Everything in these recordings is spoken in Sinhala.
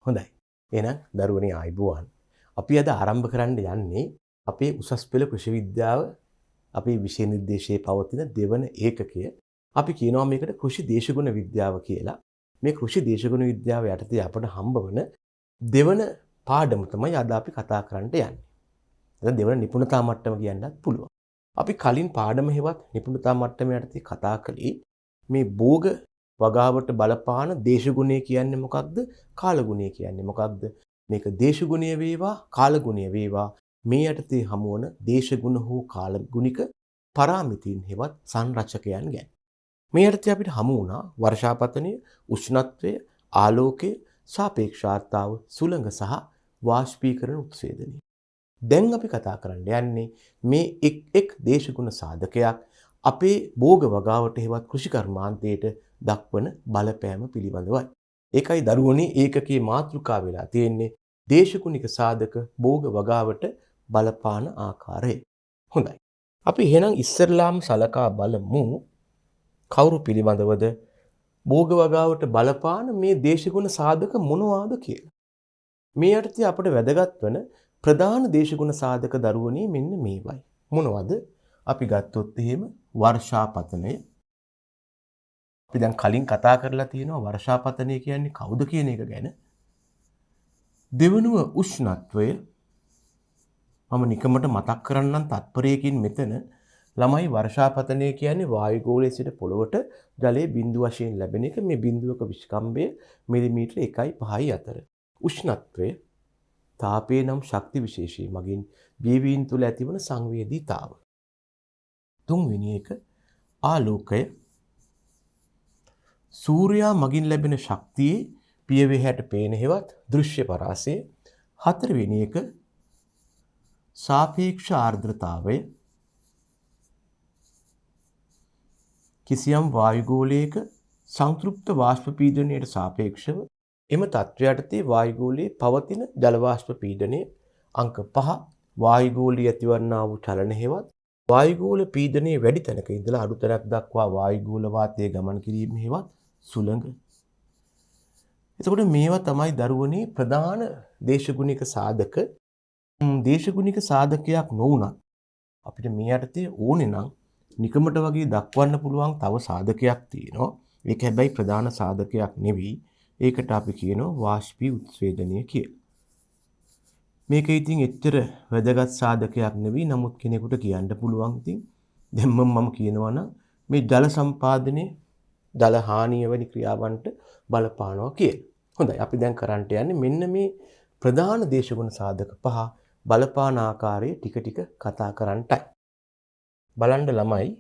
හොඳයි. එහෙනම් දරුවනේ ආයුබෝවන්. අපි අද ආරම්භ කරන්න යන්නේ අපේ උසස් පෙළ කෘෂි විද්‍යාව අපේ විෂය නිර්දේශයේ පවතින දෙවන ඒකකය. අපි කියනවා මේකට කෘෂි දේශගුණ විද්‍යාව කියලා. මේ කෘෂි දේශගුණ විද්‍යාව යටතේ අපට හම්බවන දෙවන පාඩම තමයි අද අපි කතා කරන්න යන්නේ. දැන් දෙවන නිපුණතා මට්ටම කියන්නත් පුළුවන්. අපි කලින් පාඩම හෙවත් නිපුණතා මට්ටම යටතේ කතා කළේ මේ භෝග වගාවට බලපාන දේශගුණය කියන්නේ මොකක්ද? කාලගුණය කියන්නේ මොකක්ද? මේක දේශගුණය වේවා කාලගුණය වේවා මේ යටතේ හමුවන දේශගුණ හෝ කාලගුණික පරාමිතීන් හෙවත් සංරචකයන් ගැන. මේ යටතේ අපිට හමු වුණා වර්ෂාපතනය, උෂ්ණත්වය, ආලෝකය, සාපේක්ෂතාව, සුළඟ සහ වාෂ්පීකරණ උත්සේදනය. දැන් අපි කතා කරන්න යන්නේ මේ එක් දේශගුණ සාධකයක් අපේ භෝග වගාවට හෙවත් කෘෂි කර්මාන්තයට දක්වන බලපෑම පිළිබඳවයි. ඒකයි දරුවනේ ඒකකයේ මාතෘකාව වෙලා තියෙන්නේ දේශගුණික සාධක භෝග වගාවට බලපාන ආකාරය. හොඳයි. අපි එහෙනම් ඉස්සරලාම සලකා බලමු කවුරු පිළිබඳවද භෝග වගාවට බලපාන මේ දේශගුණ සාධක මොනවාද කියලා. මේ යටතේ අපට වැදගත් වන ප්‍රධාන දේශගුණ සාධක දරුවනේ මෙන්න මේවයි. මොනවද? අපි ගත්තොත් එහෙම වර්ෂාපතනය. අපි දැන් කලින් කතා කරලා තියෙනවා වර්ෂාපතනය කියන්නේ කවුද කියන එක ගැන. දෙවනුව උෂ්ණත්වය. මම නිකමට මතක් කරන්නම් තත්පරයකින් මෙතන ළමයි වර්ෂාපතනය කියන්නේ වායුගෝලයේ සිට පොළොවට ජලයේ බිඳු වශයෙන් ලැබෙන එක. මේ බිඳුවක විස්කම්භය මිලිමීටර 1.5 අතර. උෂ්ණත්වය තාපයේ නම් ශක්ති විශේෂය මගින් ජීවීන් තුළ ඇතිවන සංවේදීතාව. තුන්වෙනි එක ආලෝකය. සූර්යයා මගින් ලැබෙන ශක්තියේ පියවෙහැට පේන හෙවත් දෘශ්‍ය පරාසය. හතරවෙනි එක සාපේක්ෂ ආර්ද්‍රතාවය. කිසියම් වායුගෝලයක සංතෘප්ත වාෂ්ප පීඩනයට සාපේක්ෂව එම තත්ත්වයට යටතේ වායුගෝලයේ පවතින ජල වාෂ්ප පීඩනය. අංක 5 වායුගෝලයේ ඇතිවන්නා වූ චලන හෙවත් වායුගෝල පීඩනයේ වැඩි තැනක ඉඳලා අඩු තැනක් දක්වා වායුගෝල වාතයේ ගමන් කිරීම හෙවත් සුළඟ. එතකොට මේවා තමයි දරුවනේ ප්‍රධාන දේශගුණික සාධක. දේශගුණික සාධකයක් නොවුනත් අපිට මේ යටතේ ඕනේ නම් නිකමට වගේ දක්වන්න පුළුවන් තව සාධකයක් තියෙනවා. ඒක හැබැයි ප්‍රධාන සාධකයක් නෙවෙයි. ඒකට අපි කියනවා වාෂ්පී උත්සේදනය කියලා. මේක ඉතින් එච්චර වැදගත් සාධකයක් නෙවෙයි. නමුත් කෙනෙකුට කියන්න පුළුවන් ඉතින් දැන් මම කියනවා නම් මේ ජල සම්පාදනයේ ජල හානිය වැනි ක්‍රියාවන්ට බලපානවා කියලා. හොඳයි. අපි දැන් කරන්නට යන්නේ මෙන්න මේ ප්‍රධාන දේශගුණ සාධක 5 බලපාන ආකාරය ටික ටික කතා කරන්නටයි. බලන්න ළමයි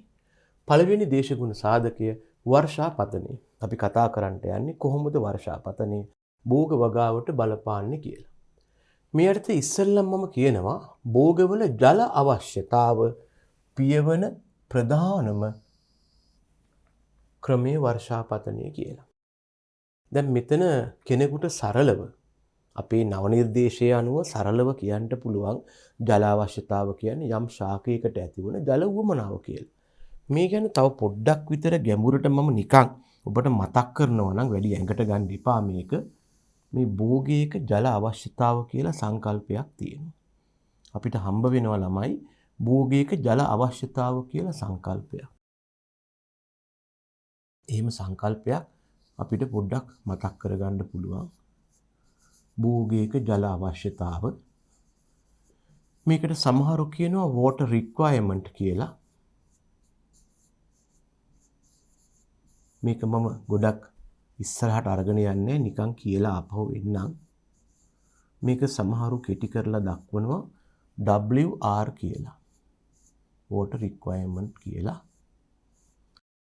පළවෙනි දේශගුණ සාධකය වර්ෂාපතනය. අපි කතා කරන්නට යන්නේ කොහොමද වර්ෂාපතනය භෝග වගාවට බලපාන්නේ කියලා. මේ අර්ථය ඉස්සෙල්ලම මම කියනවා භෝගවල ජල අවශ්‍යතාව පියවන ප්‍රධානම ක්‍රමයේ වර්ෂාපතනය කියලා. දැන් මෙතන කෙනෙකුට සරලව අපේ නව නිර්දේශය අනුව සරලව කියන්න පුළුවන් ජල අවශ්‍යතාව කියන්නේ යම් ශාකයකට ඇතිවන ජල උවමනාව කියලා. මේ ගැන තව පොඩ්ඩක් විතර ගැඹුරට මම නිකන් ඔබට මතක් කරනවා නම් වැඩි ඇඟට ගන්න එපා මේක. මේ භෝගයක ජල අවශ්‍යතාව කියලා සංකල්පයක් තියෙනවා. අපිට හම්බ වෙනවා ළමයි භෝගයක ජල අවශ්‍යතාව කියලා සංකල්පයක්. එහෙම සංකල්පයක් අපිට පොඩ්ඩක් මතක් කරගන්න පුළුවන්. භෝගයක ජල අවශ්‍යතාව. මේකට සමහරු කියනවා water requirement කියලා. මේක මම ගොඩක් ඉස්සරහට අරගෙන යන්නේ නිකන් කියලා ආපහු එන්නම්. මේක සමහරු කෙටි කරලා දක්වනවා WR කියලා. water requirement කියලා.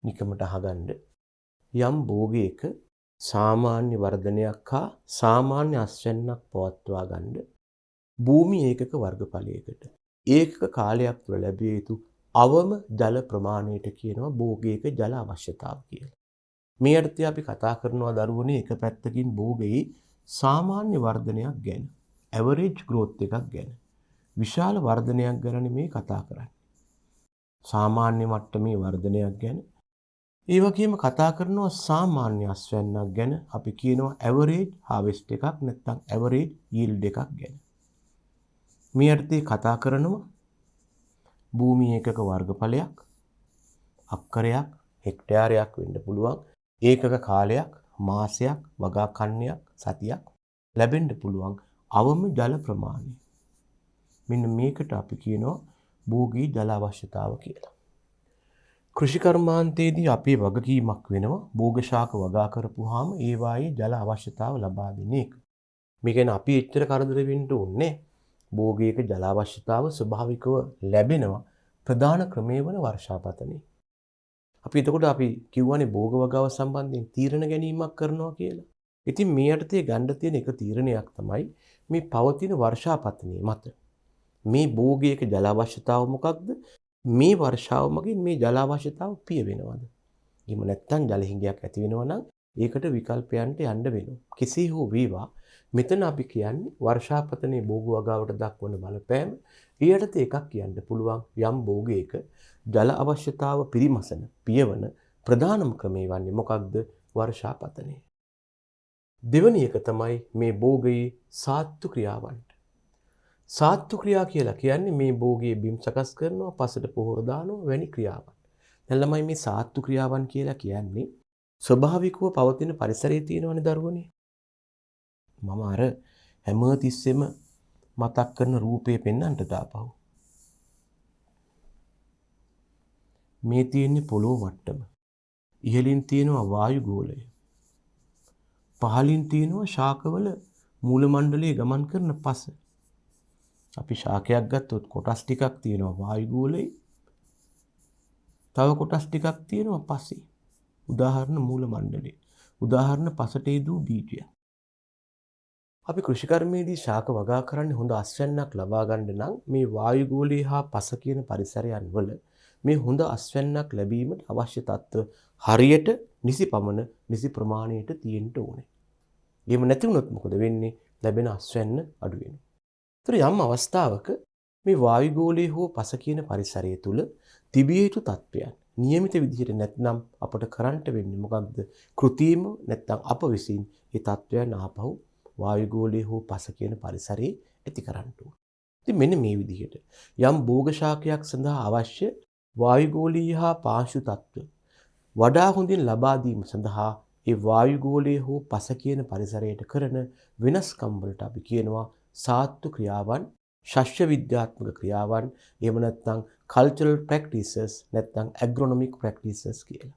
නිකමට අහගන්න. යම් භෝගයක සාමාන්‍ය වර්ධනයක් හා සාමාන්‍ය අස්වැන්නක් පවත්වා ගන්න භූමි ඒකක වර්ගඵලයකට ඒකක කාලයක් තුළ ලැබිය යුතු අවම ජල ප්‍රමාණයට කියනවා භෝගයක ජල අවශ්‍යතාව කියලා. මේ අර්ථය අපි කතා කරනවා දරුවනේ එක පැත්තකින් භෝගයේ සාමාන්‍ය වර්ධනයක් ගැන, ඇවරේජ් growth එකක් ගැන. විශාල වර්ධනයක් ගැන මේ කතා කරන්නේ. සාමාන්‍ය මට්ටමේ වර්ධනයක් ගැන ඒ වගේම කතා කරනවා සාමාන්‍ය අස්වැන්නක් ගැන අපි කියනවා ඇවරේජ් හාවෙස්ට් එකක් නැත්නම් ඇවරේජ් යීල්ඩ් එකක් ගැන. මේ අර්ථයේ කතා කරනවා භූමි ඒකක වර්ගඵලයක්, අක්කරයක්, හෙක්ටයාරයක් වෙන්න පුළුවන්. ඒකක කාලයක්, මාසයක්, වගා කන්නයක්, සතියක් ලැබෙන්න පුළුවන් අවම ජල ප්‍රමාණය. මෙන්න මේකට අපි කියනවා භූගී ජල අවශ්‍යතාව කියලා. කෘෂි කර්මාන්තයේදී අපේ වගකීමක් වෙනවා භෝග ශාක වගා කරපුවාම ඒ වායේ ජල අවශ්‍යතාව ලබා දෙන එක. මේ කියන්නේ අපි එච්චර කරදර වෙන්න ඕනේ භෝගයක ජල අවශ්‍යතාව ස්වභාවිකව ලැබෙනවා ප්‍රධාන ක්‍රමයේ වන වර්ෂාපතනෙ. අපි එතකොට අපි කිව්වනේ භෝග වගාව සම්බන්ධයෙන් තීරණ ගැනීමක් කරනවා කියලා. ඉතින් මේ යටතේ ගන්න තියෙන එක තීරණයක් තමයි මේ පවතින වර්ෂාපතනය මත මේ භෝගයක ජල අවශ්‍යතාව මොකක්ද? මේ වර්ෂාව මගින් මේ ජල අවශ්‍යතාව පිය වෙනවද? එහෙම නැත්නම් ජල හිඟයක් ඇති වෙනවා නම් ඒකට විකල්පයන්ට යන්න වෙනවා. කෙසේ හෝ වේවා මෙතන අපි කියන්නේ වර්ෂාපතනයේ භෝග වගාවට දක්වන බලපෑම. ඊයටත් එකක් කියන්න පුළුවන් යම් භෝගයක ජල අවශ්‍යතාව පිරිමසන පියවන ප්‍රධානම ක්‍රමය වන්නේ මොකක්ද? වර්ෂාපතනය. දෙවැනි එක තමයි මේ භෝගයේ සාත්තු ක්‍රියාවන්ට. සාත්තු ක්‍රියා කියලා කියන්නේ මේ භෝගයේ බිම් සකස් කරනවා, පසට පොහොර දානවා වැනි ක්‍රියාවන්. දැන් ළමයි මේ සාත්තු ක්‍රියාවන් කියලා කියන්නේ ස්වභාවිකව පවතින පරිසරයේ තියෙනවනේ දරුවනේ. මම අර හැමතිස්සෙම මතක් කරන රූපේ පෙන්වන්නට දාපහුව. මේ තියෙන්නේ පොළොව මට්ටම. ඉහළින් තියෙනවා වායු ගෝලය. පහළින් තියෙනවා ශාකවල මූල මණ්ඩලයේ ගමන් කරන පස. අපි ශාකයක් ගත්තොත් කොටස් ටිකක් තියෙනවා වායු ගෝලයේ. තව කොටස් ටිකක් තියෙනවා පසේ. උදාහරණ මූල මණ්ඩලයේ. උදාහරණ පසට යෙදූ බීජය. අපි කෘෂිකර්මයේදී ශාක වගා කරන්නේ හොඳ අස්වැන්නක් ලබා ගන්න නම් මේ වායු ගෝලයේ හා පස කියන පරිසරයන් වල මේ හොඳ අස්වැන්නක් ලැබීමට අවශ්‍ය තත්ත්ව හරියට නිසි පමණ නිසි ප්‍රමාණයට තියෙන්න ඕනේ. එහෙම නැති වුණොත් මොකද වෙන්නේ? ලැබෙන අස්වැන්න අඩු වෙනවා. ඒතර යම් අවස්ථාවක මේ වායු ගෝලයේ හෝ පස කියන පරිසරය තුල තිබිය යුතු තත්ත්වයන් નિયમિત විදිහට නැත්නම් අපට කරන්නට වෙන්නේ මොකක්ද? කෘතිම නැත්නම් අප විසින් ඒ තත්ත්වයන් ආපහු වායු ගෝලයේ හෝ පස කියන පරිසරයේ ඇති කරන්න ඕනේ. ඉතින් මෙන්න මේ විදිහට යම් භෝග ශාකයක් සඳහා අවශ්‍ය වායු ගෝලීය හා පාංශු තත්ත්ව වඩා හොඳින් ලබා දීම සඳහා ඒ වායු ගෝලයේ හෝ පස කියන පරිසරයට කරන වෙනස්කම් වලට අපි කියනවා සාත්තු ක්‍රියාවන්, ශස්‍ය විද්‍යාත්මක ක්‍රියාවන්, එහෙම නැත්නම් කල්චරල් ප්‍රැක්ටිසස් නැත්නම් ඇග්‍රොනොමික් ප්‍රැක්ටිසස් කියලා.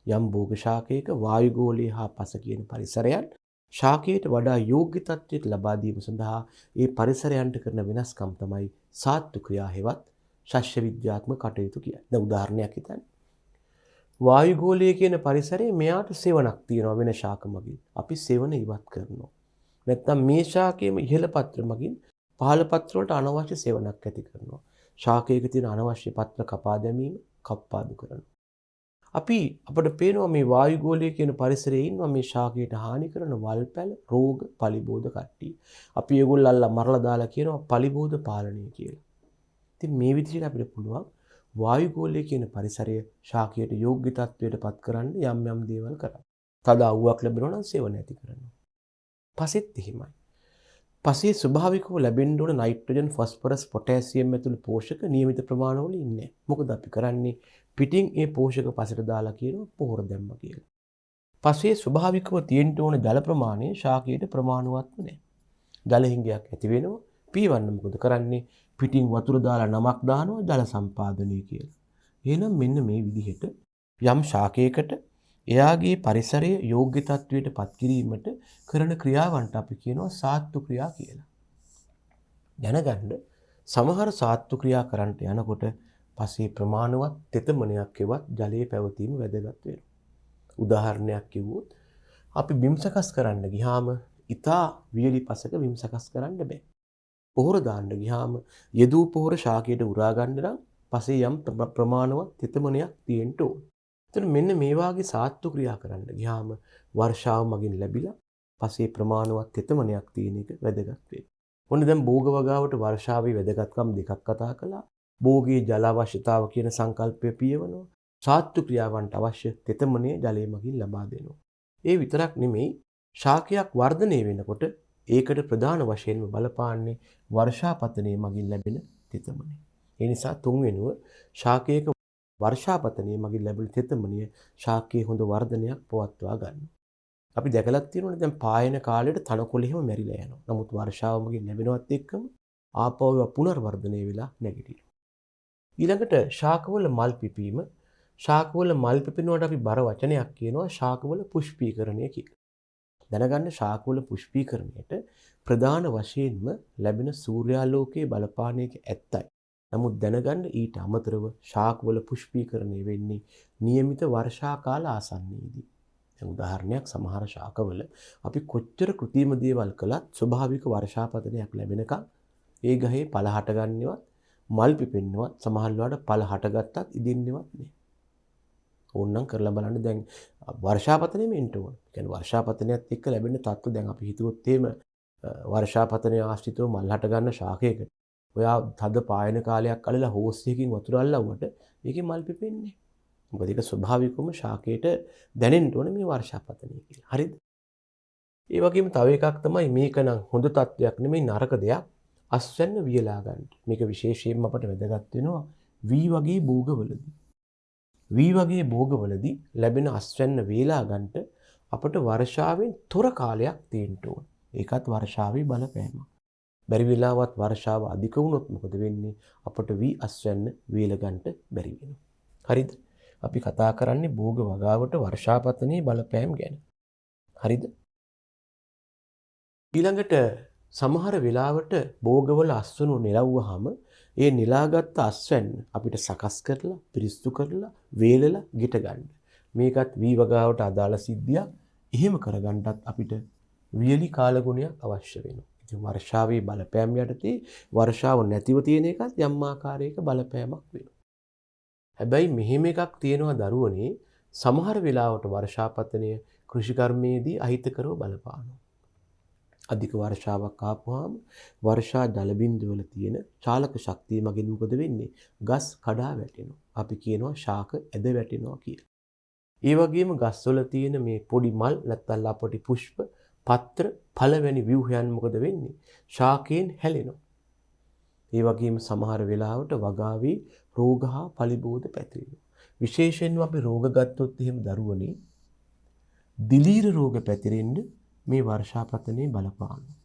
යම් භෝග ශාකයක වායු ගෝලීය හා පස කියන පරිසරයන් ශාකයට වඩා යෝග්‍ය තත්ත්වයට ලබා දීම සඳහා ඒ පරිසරයන්ට කරන වෙනස්කම් තමයි සාත්තු ක්‍රියා හෙවත් ශස්‍ය විද්‍යාත්මක කටයුතු කියන්නේ. දැන් උදාහරණයක් හිතන්න. වායු ගෝලීය කියන පරිසරයේ මෙයාට සෙවණක් තියෙනවා වෙන ශාක මගින්. අපි සෙවණ ඉවත් කරනවා. නැත්නම් මේ ශාකයේම ඉහළ පත්‍ර මගින් පහළ පත්‍ර වලට අනවශ්‍ය සෙවණක් ඇති කරනවා. ශාකයක තියෙන අනවශ්‍ය පත්‍ර කපා දැමීම, කප්පාදු කරනවා. අපිට පේනවා මේ වායු ගෝලීය කියන පරිසරයේ ඉන්නවා මේ ශාකයට හානි කරන වල්පැල, රෝග, පලිබෝධ කට්ටිය. අපි ඒගොල්ලෝ අල්ලලා මරලා දාලා කියනවා පලිබෝධ පාලනය කියලා. ඉතින් මේ විදිහට අපිට පුළුවන් වායු ගෝලීය කියන පරිසරය ශාකයට යෝග්‍ය තත්ත්වයට පත් කරන්න යම් යම් දේවල් කරන්න. තද අවුවක් ලැබෙනවා නම් සෙවණ ඇති කරනවා. පසෙත් එහෙමයි. පසේ ස්වභාවිකව ලැබෙන්න ඕන නයිට්‍රජන්, ෆොස්ෆරස්, පොටෑසියම් ඇතුළු පෝෂක නියමිත ප්‍රමාණවල ඉන්නේ. මොකද අපි කරන්නේ පිටින් ඒ පෝෂක පසට දාලා කියනවා පොහොර දැම්ම කියලා. පසේ ස්වභාවිකව තියෙන්න ඕන ජල ප්‍රමාණය ශාකයට ප්‍රමාණවත්ව නැහැ. ජල හිඟයක් ඇති වෙනවා. පීවන්න මොකද කරන්නේ? පිටින් වතුර දාලා නමක් දානවා ජල සම්පාදනය කියලා. එහෙනම් මෙන්න මේ විදිහට යම් ශාකයකට එයාගේ පරිසරයේ යෝග්‍ය තත්වයට පත් කිරීමට කරන ක්‍රියාවන්ට අපි කියනවා සාත්තු ක්‍රියා කියලා. දැනගන්න සමහර සාත්තු ක්‍රියා කරන්නට යනකොට පසේ ප්‍රමාණවත් තෙතමනයක් එවත් ජලයේ පැවතීම වැදගත් වෙනවා. උදාහරණයක් කිව්වොත් අපි බිම් සකස් කරන්න ගියාම ඉතා වියලි පසක බිම් සකස් කරන්න බෑ. පොහොර දාන්න ගියාම යෙදූ පොහොර ශාකයට උරා ගන්න නම් පසේ යම් ප්‍රමාණවත් තෙතමනයක් තියෙන්න ඕන. එතන මෙන්න මේ වාගේ සාත්තු ක්‍රියා කරන්න ගියාම වර්ෂාව මගින් ලැබිලා පසේ ප්‍රමාණවත් තෙතමනයක් තියෙන එක වැදගත් වෙනවා. ඔන්න දැන් භෝග වගාවට වර්ෂාවේ වැදගත්කම් දෙකක් කතා කළා. භෝගයේ ජල අවශ්‍යතාව කියන සංකල්පය පියවනවා. සාත්තු ක්‍රියාවන්ට අවශ්‍ය තෙතමනය ජලය මගින් ලබා දෙනවා. ඒ විතරක් නෙමෙයි ශාකයක් වර්ධනය වෙනකොට ඒකට ප්‍රධාන වශයෙන්ම බලපාන්නේ වර්ෂාපතනය මගින් ලැබෙන තෙතමනය. ඒ නිසා තුන්වෙනුව ශාකයක වර්ෂාපතනය මගින් ලැබෙන තෙතමනය ශාකයේ හොඳ වර්ධනයක් පවත්වා ගන්නවා. අපි දැකලත් තියෙනවනේ දැන් පායන කාලෙට තනකොළ එහෙම මැරිලා යනවා. නමුත් වර්ෂාව මගින් ලැබෙනවත් එක්කම ආපහු පුනර්වර්ධනය වෙලා නැගිටිනවා. ඊළඟට ශාකවල මල් පිපීම. ශාකවල මල් පිපෙනවට අපි බර වචනයක් කියනවා ශාකවල පුෂ්පීකරණය කියලා. දැනගන්න ශාකවල පුෂ්පීකරණයට ප්‍රධාන වශයෙන්ම ලැබෙන සූර්යාලෝකයේ බලපානයක ඇත්තයි. නමුත් දැනගන්න ඊට අමතරව ශාකවල පුෂ්පීකරණය වෙන්නේ નિયમિત වර්ෂා කාල ආසන්නයේදී. උදාහරණයක් සමහර ශාකවල අපි කොච්චර કૃත්‍රිම දේවල් කළත් ස්වභාවික වර්ෂාපතනයක් ලැබෙනකම් ඒ ගහේ පළ හටගන්නවත් මල් පිපෙන්නවත් සමහර වෙලාවට පළ හටගත්තත් ඉදින්නවත් නෑ. ඕනනම් කරලා බලන්න දැන් වර්ෂාපතනෙම එන්න ඕන. කියන්නේ වර්ෂාපතනයත් එක්ක ලැබෙන තත්ත්ව දැන් අපි හිතුවොත් එහෙම වර්ෂාපතනය ආශ්‍රිතව මල් හට ගන්න ශාකයකට ඔයා තද පායන කාලයක් අල්ලලා හෝස් එකකින් වතුර අල්ලවුවට ඒකේ මල් පිපෙන්නේ. මොකද ඒක ස්වභාවිකවම ශාකයට දැනෙන්න ඕනේ මේ වර්ෂාපතනය කියලා. හරිද? ඒ වගේම තව එකක් තමයි මේක නම් හොඳ තත්වයක් නෙමෙයි නරක දෙයක්. අස්වැන්න වියලා ගන්න. මේක විශේෂයෙන්ම අපට වැදගත් වෙනවා වී වගේ භෝගවලදී. වී වගේ භෝගවලදී ලැබෙන අස්වැන්න වේලා ගන්නට අපට වර්ෂාවෙන් තොර කාලයක් තියෙන්න ඕන. ඒකත් වර්ෂාවේ බලපෑමක්. බැරි වෙලාවත් වර්ෂාව අධික වුණොත් මොකද වෙන්නේ? අපට වී අස්වැන්න වේල ගන්නට බැරි වෙනවා. හරිද? අපි කතා කරන්නේ භෝග වගාවට වර්ෂාපතනයේ බලපෑම් ගැන. හරිද? ඊළඟට සමහර වෙලාවට භෝගවල අස්වනු නෙලවුවාම ඒ නෙලාගත් අස්වැන්න අපිට සකස් කරලා පිරිසිදු කරලා වේලලා ගෙට ගන්න. මේකත් වී වගාවට අදාළ සිද්ධියක්. එහෙම කරගන්නත් අපිට වියලි කාලගුණයක් අවශ්‍ය වෙනවා. ඉතින් වර්ෂාවේ බලපෑම් යටතේ වර්ෂාව නැතිව තියෙන එකත් යම් ආකාරයක බලපෑමක් වෙනවා. හැබැයි මෙහෙම එකක් තියෙනවා දරුවනේ සමහර වෙලාවට වර්ෂාපතනය කෘෂිකර්මයේදී අහිතකරව බලපානවා. අධික වර්ෂාවක් ආපුවාම වර්ෂා ජල බිඳු වල තියෙන චාලක ශක්තිය මගින් මොකද වෙන්නේ? ගස් කඩා වැටෙනවා. අපි කියනවා ශාක ඇද වැටෙනවා කියලා. ඒ වගේම ගස්වල තියෙන මේ පොඩි මල් නැත්නම් ලපටි පුෂ්ප, පත්‍ර, ඵල වැනි ව්‍යුහයන් මොකද වෙන්නේ? ශාකයෙන් හැලෙනවා. ඒ වගේම සමහර වෙලාවට වගාවේ රෝග හා පලිබෝධ පැතිරෙනවා. විශේෂයෙන්ම අපි රෝග ගත්තොත් එහෙම දරුවනේ දිලීර රෝග පැතිරෙන්න මේ වර්ෂාපතනයේ බලපානවා.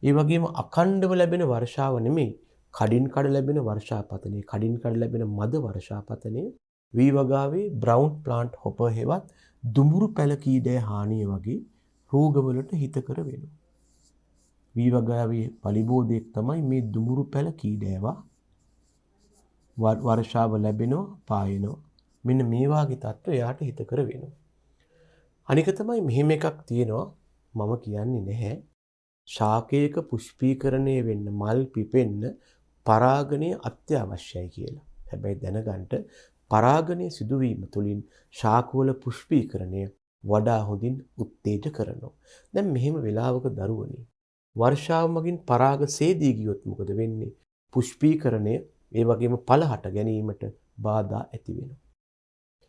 ඒ වගේම අඛණ්ඩව ලැබෙන වර්ෂාව නෙමෙයි කඩින් කඩ ලැබෙන වර්ෂාපතනයේ කඩින් කඩ ලැබෙන මද වර්ෂාපතනයේ වී වගාවේ බ්‍රවුන් ප්ලාන්ට් හොපර් හෙවත් දුඹුරු පැල කීඩය හානිය වගේ රෝගවලට හිතකර වෙනවා. වී වගාවේ පලිබෝධයක් තමයි මේ දුඹුරු පැල කීඩයවා වර්ෂාව ලැබෙනවා පායනවා. මෙන්න මේ වාගේ තත්ත්ව එයාට හිතකර වෙනවා. අනික තමයි මෙහෙම එකක් තියෙනවා මම කියන්නේ නැහැ ශාකයක පුෂ්පීකරණය වෙන්න මල් පිපෙන්න පරාගණය අත්‍යවශ්‍යයි කියලා. හැබැයි දැනගන්න පරාගණය සිදුවීම තුළින් ශාකවල පුෂ්පීකරණය වඩා හොඳින් උත්තේජ කරනවා. දැන් මෙහෙම වෙලාවක දරුවනේ වර්ෂාව මගින් පරාග සේදී ගියොත් මොකද වෙන්නේ? පුෂ්පීකරණය ඒ වගේම ඵල හට ගැනීමට බාධා ඇති වෙනවා.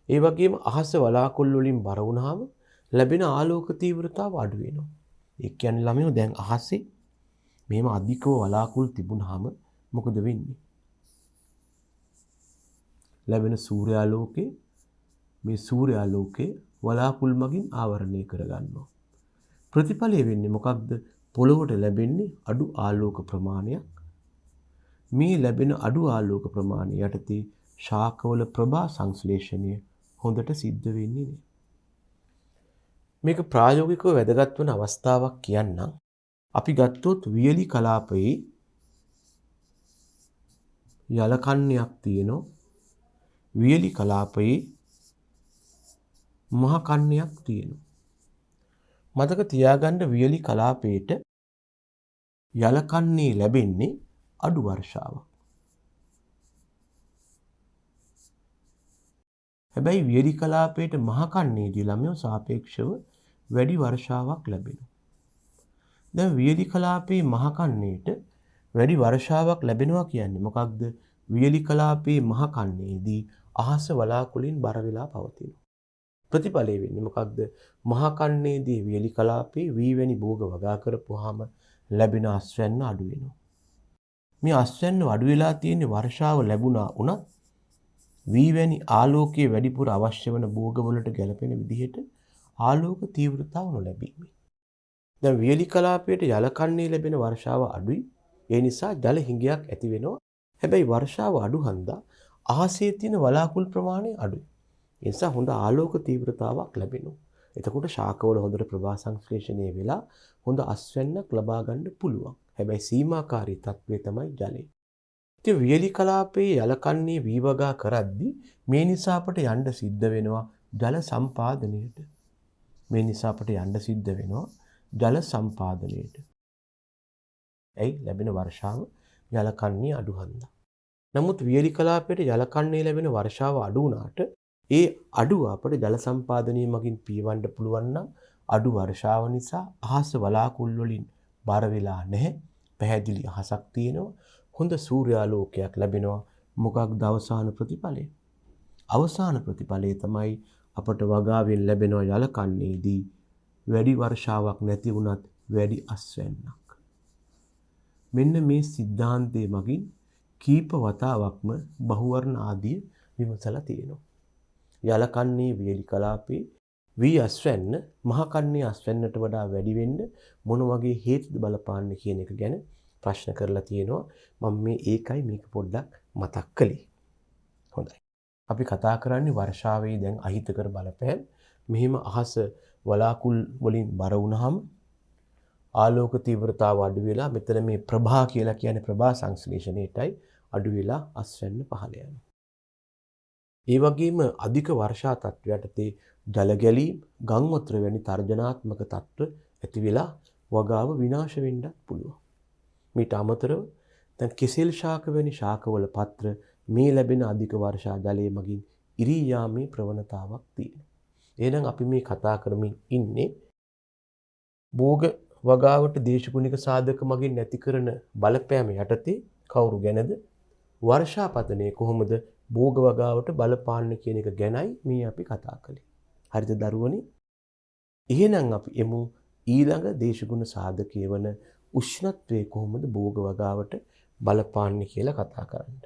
ඒ වගේම අහස වලාකුළු වලින් බර වුණාම ලැබෙන ආලෝක තීව්‍රතාව අඩු වෙනවා. ඒ කියන්නේ ළමයෝ දැන් අහසේ මෙහෙම අධිකව වලාකුළු තිබුණාම මොකද වෙන්නේ? ලැබෙන සූර්යාලෝකයේ මේ සූර්යාලෝකයේ වලාකුළු මගින් ආවරණය කරගන්නවා. ප්‍රතිඵලය වෙන්නේ මොකක්ද? පොළොවට ලැබෙන්නේ අඩු ආලෝක ප්‍රමාණයක්. මේ ලැබෙන අඩු ආලෝක ප්‍රමාණය යටතේ ශාකවල ප්‍රභා සංශ්ලේෂණය හොඳට සිද්ධ වෙන්නේ නැහැ. මේක ප්‍රායෝගිකව වැදගත් වන අවස්ථාවක් කියන්නම්. අපි ගත්තොත් වියලි කලාපයේ යල කන්නයක් තියෙනවා. වියලි කලාපයේ මහ කන්නයක් තියෙනවා. මතක තියාගන්න වියලි කලාපයේට යල කන්නේ ලැබෙන්නේ අඩු වර්ෂාවක්. හැබැයි වියලි කලාපයේට මහ කන්නේදී ළමයෝ සාපේක්ෂව වැඩි වර්ෂාවක් ලැබෙනවා. දැන් වියලි කලාපයේ මහ කන්නේට වැඩි වර්ෂාවක් ලැබෙනවා කියන්නේ මොකක්ද? වියලි කලාපයේ මහ කන්නේදී අහස වලාකුළින් බර වෙලා පවතිනවා. ප්‍රතිඵලය වෙන්නේ මොකක්ද? මහා කන්නේදී වියලි කලාපේ වී වැනි භෝග වගා කරපුවාම ලැබෙන අස්වැන්න අඩු වෙනවා. මේ අස්වැන්න අඩු වෙලා තියෙන වර්ෂාව ලැබුණා උනත් වී වැනි ආලෝකයේ වැඩිපුර අවශ්‍ය වන භෝගවලට ගැලපෙන විදිහට ආලෝක තීව්‍රතාව නොලැබීමයි. දැන් වියලි කලාපයට යල කන්නේ ලැබෙන වර්ෂාව අඩුයි. ඒ නිසා ජල හිඟයක් ඇති වෙනවා. හැබැයි වර්ෂාව අඩු හන්දා අහසේ තියෙන වලාකුළු ප්‍රමාණය අඩුයි. ඒ නිසා හොඳ ආලෝක තීව්‍රතාවක් ලැබෙනවා. එතකොට ශාකවල හොඳට ප්‍රභා සංශ්ලේෂණය වෙලා හොඳ අස්වැන්නක් ලබා ගන්න පුළුවන්. හැබැයි සීමාකාරී තත්ත්වය තමයි ජලය. ඉතින් වියලි කලාපයේ යල කන්නේ වී වගා කරද්දී මේ නිසා අපට යන්න සිද්ධ වෙනවා ජල සම්පාදනයට. මේ නිසා අපට යන්න සිද්ධ වෙනවා ජල සම්පාදනයට. ඇයි? ලැබෙන වර්ෂාව යල කන්නේ අඩු හන්දා. නමුත් වියලි කලාපයට යල කන්නේ ලැබෙන වර්ෂාව අඩු වුණාට ඒ අඩුව අපට ජල සම්පාදනය මගින් පියවන්න පුළුවන් නම් අඩු වර්ෂාව නිසා අහස වලාකුළු වලින් බර වෙලා නැහැ. පැහැදිලි අහසක් තියෙනවා. හොඳ සූර්යාලෝකයක් ලැබෙනවා. මොකක්ද අවසාන ප්‍රතිඵලය? අවසාන ප්‍රතිඵලය තමයි අපට වගාවෙන් ලැබෙන යල කන්නේදී වැඩි වර්ෂාවක් නැති වුණත් වැඩි අස්වැන්නක්. මෙන්න මේ සිද්ධාන්තයේ මගින් කීප වතාවක්ම බහුවර්ණ ආදිය විමසලා තියෙනවා. යල කන්නේ වියලි කලාපේ වී අස්වැන්න මහ කන්නේ අස්වැන්නට වඩා වැඩි වෙන්න මොන වගේ හේතුද බලපාන්නේ කියන එක ගැන ප්‍රශ්න කරලා තියෙනවා. මම මේ ඒකයි මේක පොඩ්ඩක් මතක් කළේ. හොඳයි. අපි කතා කරන්නේ වර්ෂාවේ දැන් අහිතකර බලපෑම්. මෙහිම අහස වලාකුළු වලින් බර වුණාම ආලෝක තීව්‍රතාව අඩු වෙලා මෙතන මේ ප්‍රභා කියලා කියන්නේ ප්‍රභා සංශ්ලේෂණයටයි අඩු වෙලා අස්වැන්න පහළ යනවා. ඒ වගේම අධික වර්ෂා තත්ත්වයටතේ ජල ගැලීම්, ගම් වතුර වැනි තර්ජනාත්මක තත්ත්ව ඇති වෙලා වගාව විනාශ වෙන්නත් පුළුවන්. මීට අමතරව දැන් කෙසෙල් ශාක වැනි ශාකවල පත්‍ර මේ ලැබෙන අධික වර්ෂා ජලය මගින් ඉරී යාමේ ප්‍රවණතාවක් තියෙනවා. එහෙනම් අපි මේ කතා කරමින් ඉන්නේ භෝග වගාවට දේශගුණික සාධක මගින් නැති කරන බලපෑම යටතේ කවුරු ගැනද? වර්ෂාපතනය කොහොමද භෝග වගාවට බලපාන්නේ කියන එක ගැනයි මේ අපි කතා කළේ. හරිද දරුවනේ? එහෙනම් අපි එමු ඊළඟ දේශගුණ සාධකය වන උෂ්ණත්වය කොහොමද භෝග වගාවට බලපාන්නේ කියලා කතා කරන්න.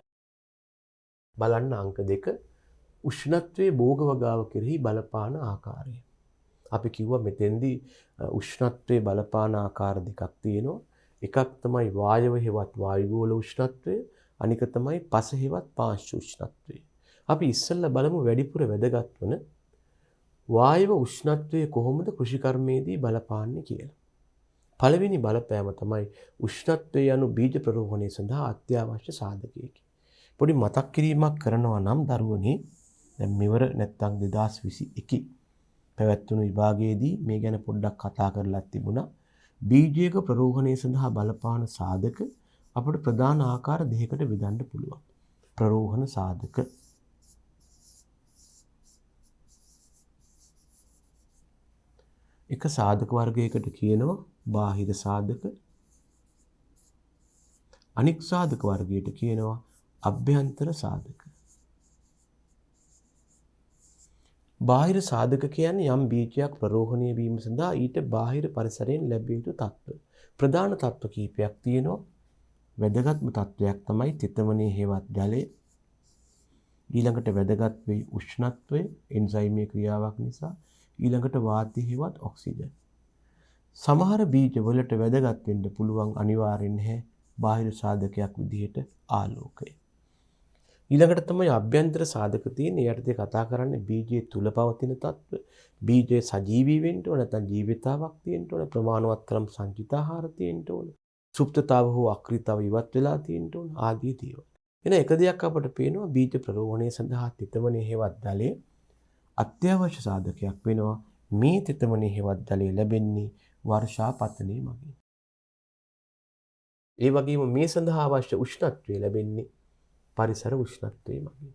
බලන්න අංක 2 උෂ්ණත්වයේ භෝග වගාව කෙරෙහි බලපාන ආකාරය. අපි කිව්වා මෙතෙන්දී උෂ්ණත්වයේ බලපාන ආකාර දෙකක් තියෙනවා. එකක් තමයි වායව හේවත් වායුගෝල උෂ්ණත්වය, අනික තමයි පස හේවත් පාංශු උෂ්ණත්වය. අපි ඉස්සෙල්ලා බලමු වැඩිපුර වැදගත් වන වායව උෂ්ණත්වය කොහොමද කෘෂිකර්මයේදී බලපාන්නේ කියලා. පළවෙනි බලපෑම තමයි උෂ්ණත්වය යනු බීජ ප්‍රරෝහණය සඳහා අත්‍යවශ්‍ය සාධකයකි. පොඩි මතක් කිරීමක් කරනවා නම් දරුවනේ දැන් මෙවර නැත්තම් 2021 පැවැත්වුණු විභාගයේදී මේ ගැන පොඩ්ඩක් කතා කරලා තිබුණා. බීජයක ප්‍රරෝහණය සඳහා බලපාන සාධක අපට ප්‍රධාන ආකාර දෙකකට බෙදන්න පුළුවන්. ප්‍රරෝහණ සාධක එක සාධක වර්ගයකට කියනවා බාහිර සාධක. අනික් සාධක වර්ගයට කියනවා අභ්‍යන්තර සාධක. බාහිර සාධක කියන්නේ යම් බීජයක් ප්‍රරෝහණය වීම සඳහා ඊට බාහිර පරිසරයෙන් ලැබිය යුතු තත්ත්ව. ප්‍රධාන තත්ත්ව කීපයක් තියෙනවා. වැදගත්ම තත්ත්වයක් තමයි තෙතමනේ හේවත් ජලය. ඊළඟට වැදගත් වෙයි උෂ්ණත්වය එන්සයිමේ ක්‍රියාවක් නිසා. ඊළඟට වාතය හේවත් ඔක්සිජන්. සමහර බීජ වලට වැදගත් වෙන්න පුළුවන් අනිවාර්යෙන් නැහැ බාහිර සාධකයක් විදිහට ආලෝකය. ඊළඟට තමයි අභ්‍යන්තර සාධක තියෙන්නේ. යටතේ කතා කරන්නේ බීජයේ තුල පවතින තත්ත්ව. බීජය සජීවී වෙන්න ඕන නැත්නම් ජීවිතාවක් තියෙන්න ඕන. ප්‍රමාණවත් තරම් සංචිතාහාර තියෙන්න ඕන. සුප්තතාව හෝ අක්‍රීයතාව ඉවත් වෙලා තියෙන්න ඕන ආදී දේවල්. එන එක දෙයක් අපට පේනවා බීජ ප්‍රරෝහණය සඳහා තෙතමනේ හේවත් ජලය අත්‍යවශ්‍ය සාධකයක් වෙනවා. මේ තෙතමනේ හේවත් ජලය ලැබෙන්නේ වර්ෂාපතනයේ මගින්. ඒ වගේම මේ සඳහා අවශ්‍ය උෂ්ණත්වය ලැබෙන්නේ පරිසර උෂ්ණත්වයේ මගින්.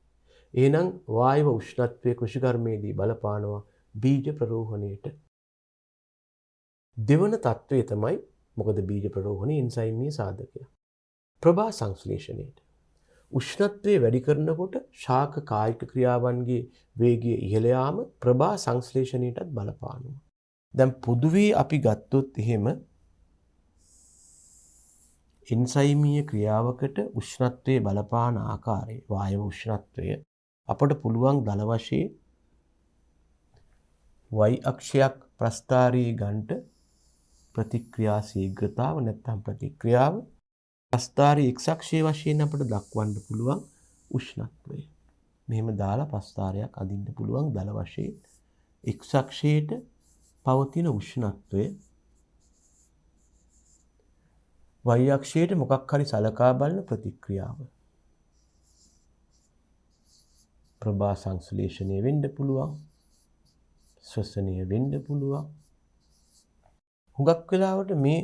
එහෙනම් වායව උෂ්ණත්වයේ කෘෂිකර්මයේදී බලපානවා බීජ ප්‍රරෝහණයට. දෙවන තත්වය තමයි මොකද බීජ ප්‍රරෝහණය එන්සයිමීය සාධකය. ප්‍රභා සංශ්ලේෂණයට. උෂ්ණත්වය වැඩි කරනකොට ශාක කායික ක්‍රියාවන්ගේ වේගය ඉහළ යාම ප්‍රභා සංශ්ලේෂණයටත් බලපානවා. දැන් පොදුවේ අපි ගත්තොත් එහෙම එන්සයිමීය ක්‍රියාවකට උෂ්ණත්වයේ බලපාන ආකාරය වායව උෂ්ණත්වය අපට පුළුවන් දල වශයෙන් y අක්ෂයක් ප්‍රස්ථාරී ගන්ට ප්‍රතික්‍රියා ශීඝ්‍රතාව නැත්නම් ප්‍රතික්‍රියාව ප්‍රස්ථාරී x අක්ෂයේ වශයෙන් අපට දක්වන්න පුළුවන් උෂ්ණත්වය. මෙහෙම දාලා ප්‍රස්ථාරයක් අඳින්න පුළුවන් දල වශයෙන් x අක්ෂයට පවතින උෂ්ණත්වය y අක්ෂයට මොකක් හරි සලකා බලන ප්‍රතික්‍රියාව. ප්‍රභා සංශ්ලේෂණය වෙන්න පුළුවන්. ශ්වසනය වෙන්න පුළුවන්. හුඟක් වෙලාවට මේ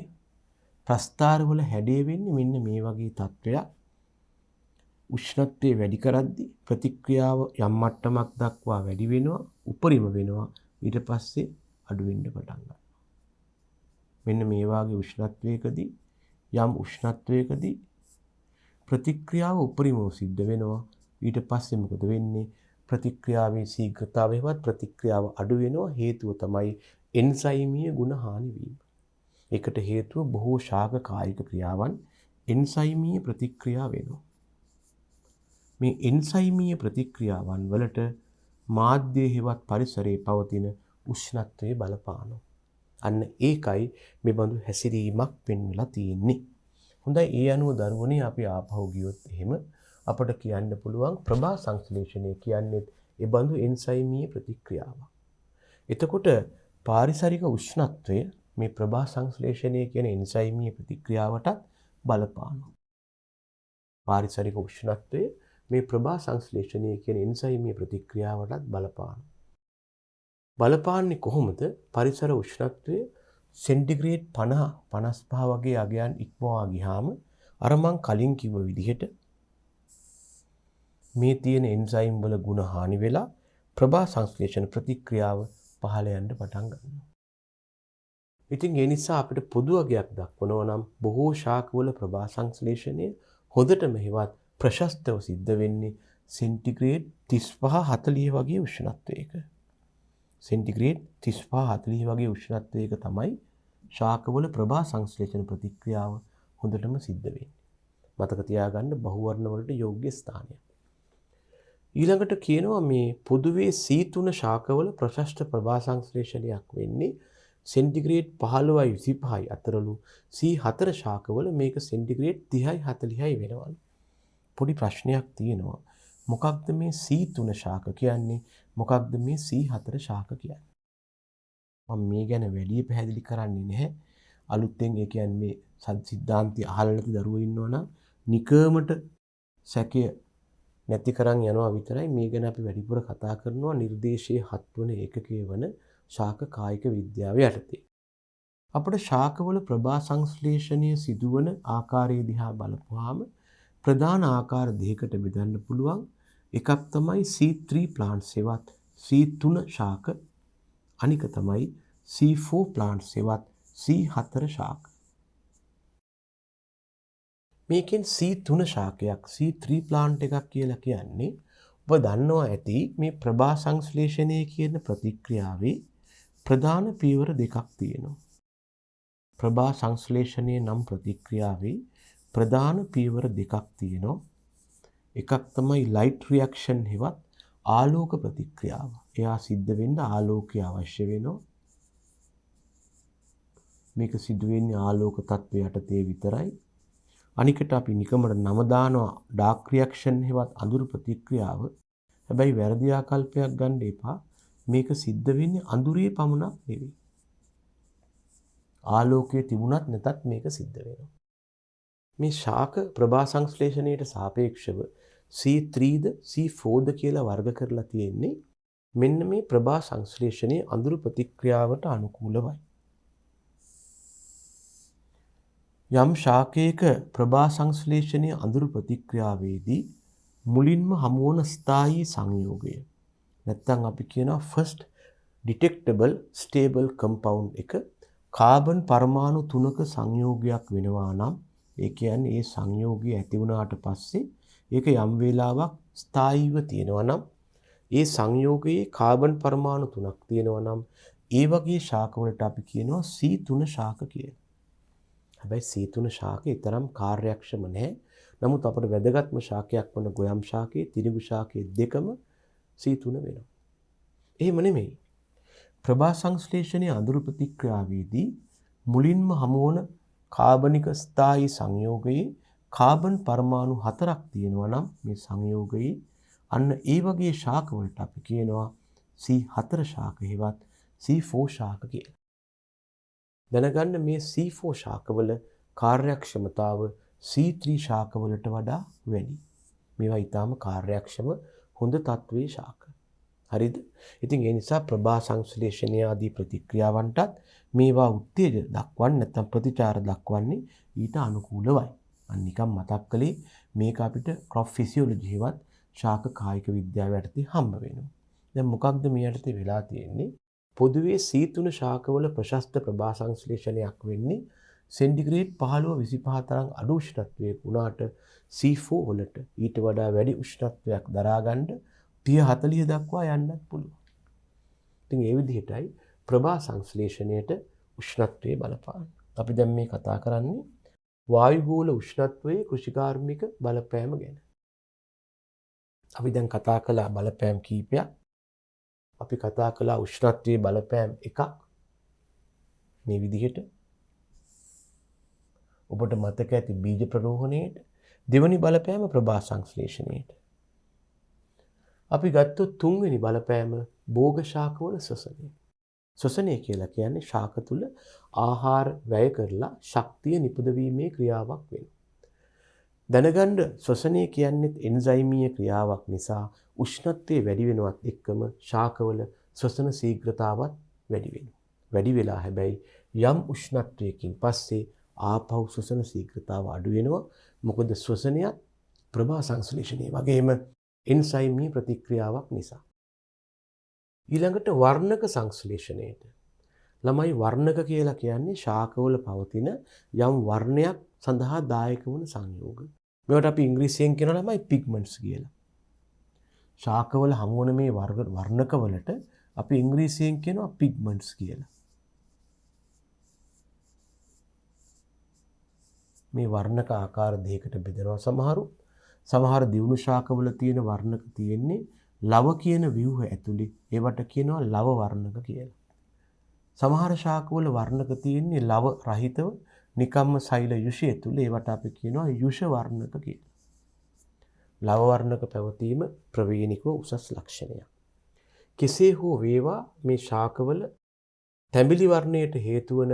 ප්‍රස්ථාරවල හැඩය වෙන්නේ මෙන්න මේ වගේ තත්ත්වයක්. උෂ්ණත්වය වැඩි කරද්දී ප්‍රතික්‍රියාව යම් මට්ටමක් දක්වා වැඩි වෙනවා, උපරිම වෙනවා. ඊට පස්සේ අඩු වෙන්න පටන් ගන්නවා. මෙන්න මේ වගේ උෂ්ණත්වයකදී යම් උෂ්ණත්වයකදී ප්‍රතික්‍රියාව උපරිමව සිද්ධ වෙනවා. ඊට පස්සේ මොකද වෙන්නේ? ප්‍රතික්‍රියාවේ ශීඝ්‍රතාවයවත් ප්‍රතික්‍රියාව අඩු වෙනවා. හේතුව තමයි එන්සයිමීය ගුණ හානි වීම. ඒකට හේතුව බොහෝ ශාක කායික ක්‍රියාවන් එන්සයිමීය ප්‍රතික්‍රියා වෙනවා. මේ එන්සයිමීය ප්‍රතික්‍රියාවන් වලට මාධ්‍ය හේවත් පරිසරයේ පවතින උෂ්ණත්වයේ බලපානවා. අන්න ඒකයි මේ බඳු හැසිරීමක් පෙන්වලා තියෙන්නේ. හොඳයි, ඒ අනුව දරුවනේ අපි ආපහු ගියොත් එහෙම අපට කියන්න පුළුවන් ප්‍රභා සංශ්ලේෂණය කියන්නේ ඒ බඳු එන්සයිමීය ප්‍රතික්‍රියාවක්. එතකොට පාරිසරික උෂ්ණත්වය මේ ප්‍රභා සංශ්ලේෂණය කියන එන්සයිමීය ප්‍රතික්‍රියාවට බලපානවා. පාරිසරික උෂ්ණත්වය මේ ප්‍රභා සංශ්ලේෂණය කියන එන්සයිමීය ප්‍රතික්‍රියාවටත් බලපානවා. බලපාන්නේ කොහොමද? පරිසර උෂ්ණත්වය සෙන්ටිග්‍රේඩ් 50 55 වගේ අගයන් ඉක්මවා ගියාම අර මං කලින් කිව්ව විදිහට මේ තියෙන එන්සයිම් වල ගුණ හානි වෙලා ප්‍රභා සංශ්ලේෂණ ප්‍රතික්‍රියාව පහළ යන්න පටන් ගන්නවා. ඉතින් ඒ නිසා අපිට පොදු අගයක් දක්වනවා නම් බොහෝ ශාකවල ප්‍රභා සංශ්ලේෂණය හොඳටම හෙවත් ප්‍රශස්තව සිද්ධ වෙන්නේ සෙන්ටිග්‍රේඩ් 35 40 වගේ උෂ්ණත්වයක. සෙන්ටිග්‍රේඩ් 35 40 වගේ උෂ්ණත්වයක තමයි ශාකවල ප්‍රභා සංශ්ලේෂණ ප්‍රතික්‍රියාව හොඳටම සිද්ධ වෙන්නේ. මතක තියාගන්න බහුවර්ණ වලට යෝග්‍ය ස්ථානය. ඊළඟට කියනවා මේ පොදුවේ C3 ශාකවල ප්‍රශස්ත ප්‍රභා සංශ්ලේෂණයක් වෙන්නේ සෙන්ටිග්‍රේඩ් 15යි 25යි අතරලු C4 ශාකවල මේක සෙන්ටිග්‍රේඩ් 30යි 40යි වෙනවලු. පොඩි ප්‍රශ්නයක් තියෙනවා. මොකක්ද මේ C3 ශාක කියන්නේ? මොකක්ද මේ C4 ශාක කියන්නේ? මම මේ ගැන වැඩි පැහැදිලි කරන්නේ නැහැ. අලුතෙන් ඒ කියන්නේ මේ සිද්ධාන්තය අහලා නැති දරුවෝ ඉන්නවනම් නිකමට සැකය නැති කරන් යනවා විතරයි. මේ ගැන අපි වැඩිපුර කතා කරනවා නිර්දේශයේ 7 වන ඒකකයේ වන ශාක කායික විද්‍යාව යටතේ. අපිට ශාකවල ප්‍රභා සංශ්ලේෂණය සිදුවන ආකාරය දිහා බලපුවාම ප්‍රධාන ආකාර දෙකකට බෙදන්න පුළුවන්. එකක් තමයි C3 ප්ලාන්ට්ස් එවත් C3 ශාක. අනික තමයි C4 ප්ලාන්ට්ස් එවත් C4 ශාක. මේකෙන් C3 ශාකයක් C3 ප්ලාන්ට් එකක් කියලා කියන්නේ ඔබ දන්නවා ඇති මේ ප්‍රභා සංශ්ලේෂණය කියන ප්‍රතික්‍රියාවේ ප්‍රධාන පියවර දෙකක් තියෙනවා. ප්‍රභා සංශ්ලේෂණය නම් ප්‍රතික්‍රියාවේ ප්‍රධාන පියවර දෙකක් තියෙනවා. එකක් තමයි ලයිට් රියැක්ෂන් හෙවත් ආලෝක ප්‍රතික්‍රියාව. එයා සිද්ධ වෙන්න ආලෝකය අවශ්‍ය වෙනවා. මේක සිදු වෙන්නේ ආලෝක තත්ත්වය යටතේ විතරයි. අනිකට අපි නිකමට නම දානවා ඩාර්ක් රියැක්ෂන් හෙවත් අඳුරු ප්‍රතික්‍රියාව. හැබැයි වැරදි ආකල්පයක් ගන්න එපා. මේක සිද්ධ වෙන්නේ අඳුරේ පමණක් නෙවෙයි. ආලෝකයේ තිබුණත් නැතත් මේක සිද්ධ වෙනවා. මේ ශාක ප්‍රභා සංශ්ලේෂණයට සාපේක්ෂව C3ද C4ද කියලා වර්ග කරලා තියෙන්නේ මෙන්න මේ ප්‍රභා සංශ්ලේෂණයේ අඳුරු ප්‍රතික්‍රියාවට අනුකූලවයි. යම් ශාකයක ප්‍රභා සංශ්ලේෂණයේ අඳුරු ප්‍රතික්‍රියාවේදී මුලින්ම හමුවන ස්ථායී සංයෝගය නැත්නම් අපි කියනවා first detectable stable compound එක කාබන් පරමාණු 3ක සංයෝගයක් වෙනවා නම් ඒ කියන්නේ ඒ සංයෝගය ඇති වුණාට පස්සේ ඒක යම් වේලාවක් ස්ථායීව තියෙනවා නම් ඒ සංයෝගයේ කාබන් පරමාණු 3ක් තියෙනවා නම් ඒ වගේ ශාකවලට අපි කියනවා C3 ශාක කියලා. හැබැයි C3 ශාකේ තරම් කාර්යක්ෂම නැහැ. නමුත් අපට වැදගත්ම ශාකයක් වන ගොයම් ශාකයේ තිරිඟු ශාකයේ දෙකම C3 වෙනවා. එහෙම නෙමෙයි. ප්‍රභා සංශ්ලේෂණයේ අඳුරු ප්‍රතික්‍රියාවේදී මුලින්ම හමුවන කාබනික ස්ථායී සංයෝගයේ කාබන් පරමාණු 4ක් තියෙනවා නම් මේ සංයෝගයේ අන්න ඒ වගේ ශාකවලට අපි කියනවා C4 ශාක හේවත් C4 ශාක කියලා. දැනගන්න මේ C4 ශාකවල කාර්යක්ෂමතාව C3 ශාකවලට වඩා වැඩි. මේවා ඊටාම කාර්යක්ෂම හොඳ තත්වයේ ශාක. හරිද? ඉතින් ඒ නිසා ප්‍රභා සංශ්ලේෂණය ආදී ප්‍රතික්‍රියාවන්ටත් මේවා උත්තේජ දක්වන්නේ නැත්නම් ප්‍රතිචාර දක්වන්නේ ඊට අනුකූලවයි. අන්න නිකම් මතක් කළේ මේක අපිට ක්‍රොප් ෆිසියොලොජි හේවත් ශාක කායික විද්‍යාව යටතේ හම්බ වෙනවා. දැන් මොකක්ද මේ යටතේ වෙලා තියෙන්නේ? පොදුවේ C3 ශාකවල ප්‍රශස්ත ප්‍රභා සංශ්ලේෂණයක් වෙන්නේ සෙන්ටිග්‍රේඩ් 15-25 තරම් අඩු උෂ්ණත්වයක වුණාට C4 වලට ඊට වඩා වැඩි උෂ්ණත්වයක් දරා ගන්න 30-40 දක්වා යන්නත් පුළුවන්. ඉතින් ඒ විදිහටයි ප්‍රභා සංශ්ලේෂණයට උෂ්ණත්වයේ බලපාන. අපි දැන් මේ කතා කරන්නේ වායුගෝල උෂ්ණත්වයේ කෘෂිකාර්මික බලපෑම ගැන. අපි දැන් කතා කළා බලපෑම් කීපයක්. අපි කතා කළා උෂ්ණත්වයේ බලපෑම් එකක්. මේ විදිහට ඔබට මතක ඇති බීජ ප්‍රරෝහණයට දෙවනි බලපෑම ප්‍රභා සංශ්ලේෂණයට. අපි ගත්තොත් තුන්වෙනි බලපෑම භෝග ශාකවල ශ්වසනය. ශ්වසනය කියලා කියන්නේ ශාක තුල ආහාර වැය කරලා ශක්තිය නිපදවීමේ ක්‍රියාවක් වෙනවා. දැනගන්න ශ්වසනය කියන්නේ එන්සයිමීය ක්‍රියාවක් නිසා උෂ්ණත්වය වැඩි වෙනවත් එක්කම ශාකවල ශ්වසන ශීඝ්‍රතාවත් වැඩි වෙනවා. වැඩි වෙලා හැබැයි යම් උෂ්ණත්වයකින් පස්සේ ආපහු ශ්වසන ශීඝ්‍රතාව අඩු වෙනවා. මොකද ශ්වසනයත් ප්‍රභා සංශ්ලේෂණය වගේම එන්සයිමීය ප්‍රතික්‍රියාවක් නිසා. ඊළඟට වර්ණක සංශ්ලේෂණයට. ළමයි වර්ණක කියලා කියන්නේ ශාකවල පවතින යම් වර්ණයක් සඳහා දායක වන සංයෝග. මේවට අපි ඉංග්‍රීසියෙන් කියනවා ළමයි පිග්මන්ට්ස් කියලා. ශාකවල හමුවන මේ වර්ණකවලට අපි ඉංග්‍රීසියෙන් කියනවා පිග්මන්ට්ස් කියලා. මේ වර්ණක ආකාර දෙකකට බෙදනවා සමහරු. සමහර දියුණු ශාකවල තියෙන වර්ණක තියෙන්නේ ලව කියන ව්‍යුහ ඇතුලේ. ඒවට කියනවා ලව වර්ණක කියලා. සමහර ශාකවල වර්ණක තියෙන්නේ ලව රහිතව නිකම්ම සෛල යුෂය ඇතුලේ. ඒවට අපි කියනවා යුෂ වර්ණක කියලා. ලව වර්ණක පැවතීම ප්‍රවේණිකව උසස් ලක්ෂණයක්. කෙසේ හෝ වේවා මේ ශාකවල තැඹිලි වර්ණයට හේතු වන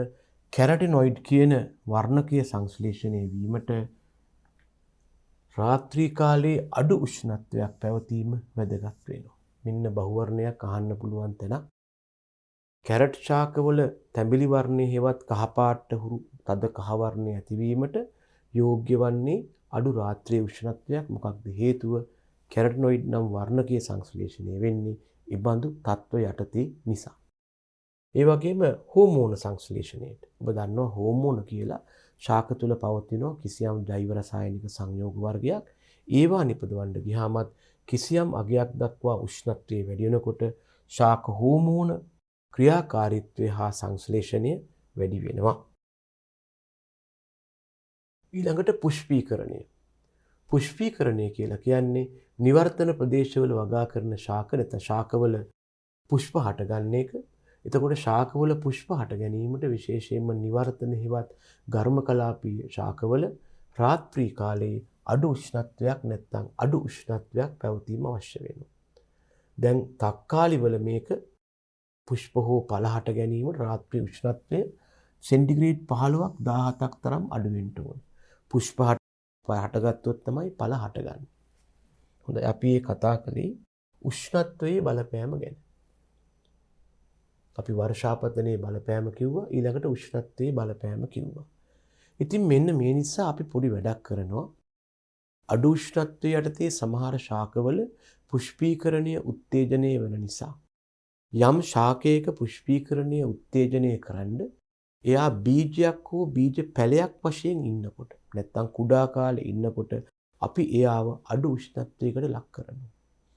කැරටිනොයිඩ් කියන වර්ණකීය සංශ්ලේෂණය වීමට රාත්‍රී කාලයේ අඩු උෂ්ණත්වයක් පැවතීම වැදගත් වෙනවා. මෙන්න බහුවර්ණයක් අහන්න පුළුවන් තැන. කැරට් ශාකවල තැඹිලි වර්ණයේ හෙවත් කහපාට හුරු තද කහ වර්ණය ඇතිවීමට යෝග්‍ය වන්නේ අඩු රාත්‍රී උෂ්ණත්වයක්. මොකක්ද හේතුව? කැරටිනොයිඩ් නම් වර්ණකීය සංශ්ලේෂණය වෙන්නේ ඉබඳු තත්ත්ව යටතේ නිසා. ඒ වගේම හෝමෝන සංශ්ලේෂණයට. ඔබ දන්නවා හෝමෝන කියලා ශාක තුල පවතින කිසියම් ජෛව රසායනික සංයෝග වර්ගයක්. ඒවා නිපදවන්න ගියාමත් කිසියම් අගයක් දක්වා උෂ්ණත්වය වැඩි වෙනකොට ශාක හෝමෝන ක්‍රියාකාරීත්වය හා සංශ්ලේෂණය වැඩි වෙනවා. ඊළඟට පුෂ්පීකරණය. පුෂ්පීකරණය කියලා කියන්නේ නිවර්තන ප්‍රදේශවල වගා කරන ශාක නැත්නම් ශාකවල පුෂ්ප හටගන්න එක. එතකොට ශාකවල පුෂ්ප හට ගැනීමට විශේෂයෙන්ම නිවර්තන හෙවත් ඝර්මකලාපීය ශාකවල රාත්‍රී කාලයේ අඩු උෂ්ණත්වයක් නැත්නම් අඩු උෂ්ණත්වයක් පැවතීම අවශ්‍ය වෙනවා. දැන් තක්කාලි වල මේක පුෂ්ප හෝ ඵල හට ගැනීමට රාත්‍රී උෂ්ණත්වය සෙන්ටිග්‍රේඩ් 15ක් 17ක් තරම් අඩු වෙන්න ඕන. පුෂ්ප හටගත්තොත් තමයි ඵල හටගන්නේ. හොඳයි අපි මේ කතා කළේ උෂ්ණත්වයේ බලපෑම ගැන. අපි වර්ෂාපතනයේ බලපෑම කිව්වා, ඊළඟට උෂ්ණත්වයේ බලපෑම කිව්වා. ඉතින් මෙන්න මේ නිසා අපි පොඩි වැඩක් කරනවා. අඩු උෂ්ණත්වයේ යටතේ සමහර ශාකවල පුෂ්පීකරණය උත්තේජනය වෙන නිසා යම් ශාකයක පුෂ්පීකරණය උත්තේජනය කරන්න එයා බීජයක් හෝ බීජ පැලයක් වශයෙන් ඉන්නකොට නැත්නම් කුඩා කාලේ ඉන්නකොට අපි එයාව අඩු උෂ්ණත්වයකට ලක් කරනවා.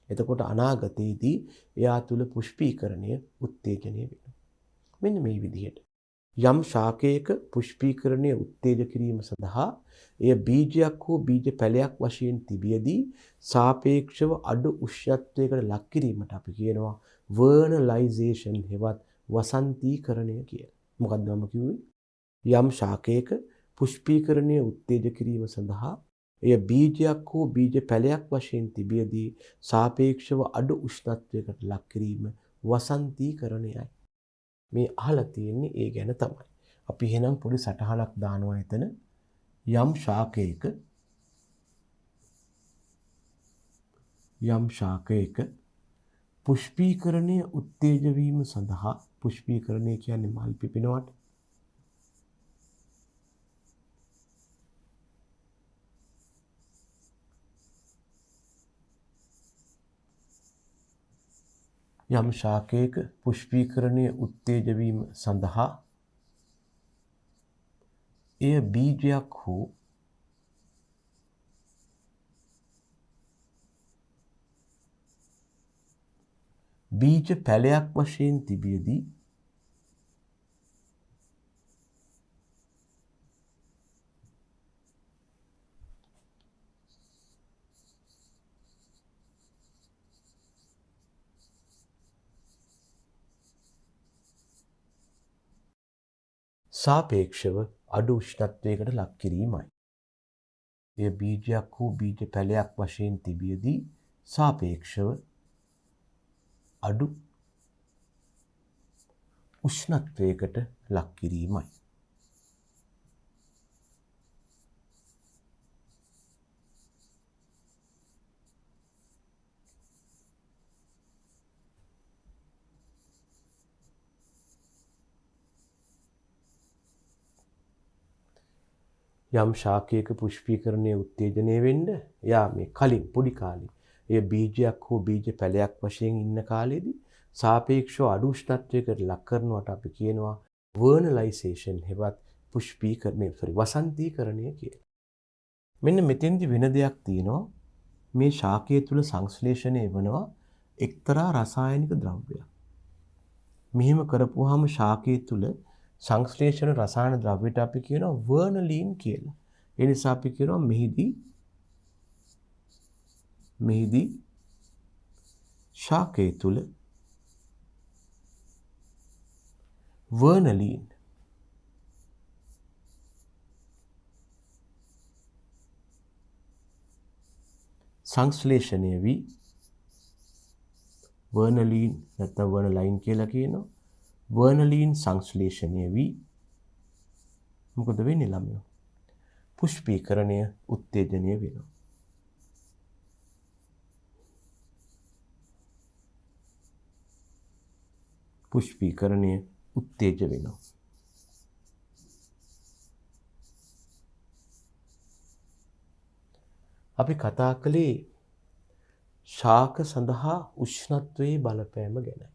එතකොට අනාගතයේදී එයා තුල පුෂ්පීකරණය උත්තේජනය වෙනවා. මෙන්න මේ විදිහට. යම් ශාකයක පුෂ්පීකරණය උත්තේජ කිරීම සඳහා එය බීජයක් හෝ බීජ පැලයක් වශයෙන් තිබියදී සාපේක්ෂව අඩු උෂ්ණත්වයකට ලක් කිරීමට අපි කියනවා වර්නලයිසේෂන් හෙවත් වසන්තීකරණය කියලා. මොකක්ද මම කිව්වේ? යම් ශාකයක පුෂ්පීකරණය උත්තේජ කිරීම සඳහා එය බීජයක් හෝ බීජ පැලයක් වශයෙන් තිබියදී සාපේක්ෂව අඩු උෂ්ණත්වයකට ලක් කිරීම වසන්තීකරණයයි. මේ අහලා තියෙන්නේ ඒ ගැන තමයි. අපි එහෙනම් පොඩි සටහනක් දානවා එතන. යම් ශාකයක පුෂ්පීකරණය උත්තේජ වීම සඳහා පුෂ්පීකරණය කියන්නේ මල් පිපෙනවට. යම් ශාකයක පුෂ්පීකරණය උත්තේජ වීම සඳහා එය බීජයක් හෝ බීජ පැලයක් වශයෙන් තිබියදී සාපේක්ෂව අඩු උෂ්ණත්වයකට ලක් කිරීමයි. එය බීජයක් හෝ බීජ පැලයක් වශයෙන් තිබියදී සාපේක්ෂව අඩු උෂ්ණත්වයකට ලක් කිරීමයි. යම් ශාකයක පුෂ්පීකරණය උත්තේජනය වෙන්න යා මේ කලින් පොඩි කාලේ එය බීජයක් හෝ බීජ පැලයක් වශයෙන් ඉන්න කාලෙදී සාපේක්ෂව අඩු උෂ්ණත්වයකට ලක් කරනවට අපි කියනවා වර්නලයිසේෂන් හෙවත් වසන්තීකරණය කියලා. මෙන්න මෙතෙන්දි වෙන දෙයක් තියෙනවා. මේ ශාකය තුල සංශ්ලේෂණය වෙනවා එක්තරා රසායනික ද්‍රව්‍යයක්. මෙහෙම කරපුවාම ශාකය තුල සංශ්ලේෂණ රසායන ද්‍රව්‍යයට අපි කියනවා වර්නලීන් කියලා. ඒ නිසා අපි කියනවා මෙහිදී ශාකය තුල වර්නලීන් සංශ්ලේෂණය වී වර්නලීන් නැත්නම් වර්නලයින් කියලා කියනවා. වර්නලීන් සංශ්ලේෂණය වී මොකද වෙන්නේ ළමයෝ? පුෂ්පීකරණය උත්තේජනය වෙනවා. පුෂ්පීකරණය උත්තේජ වෙනවා. අපි කතා කළේ ශාක සඳහා උෂ්ණත්වයේ බලපෑම ගැන.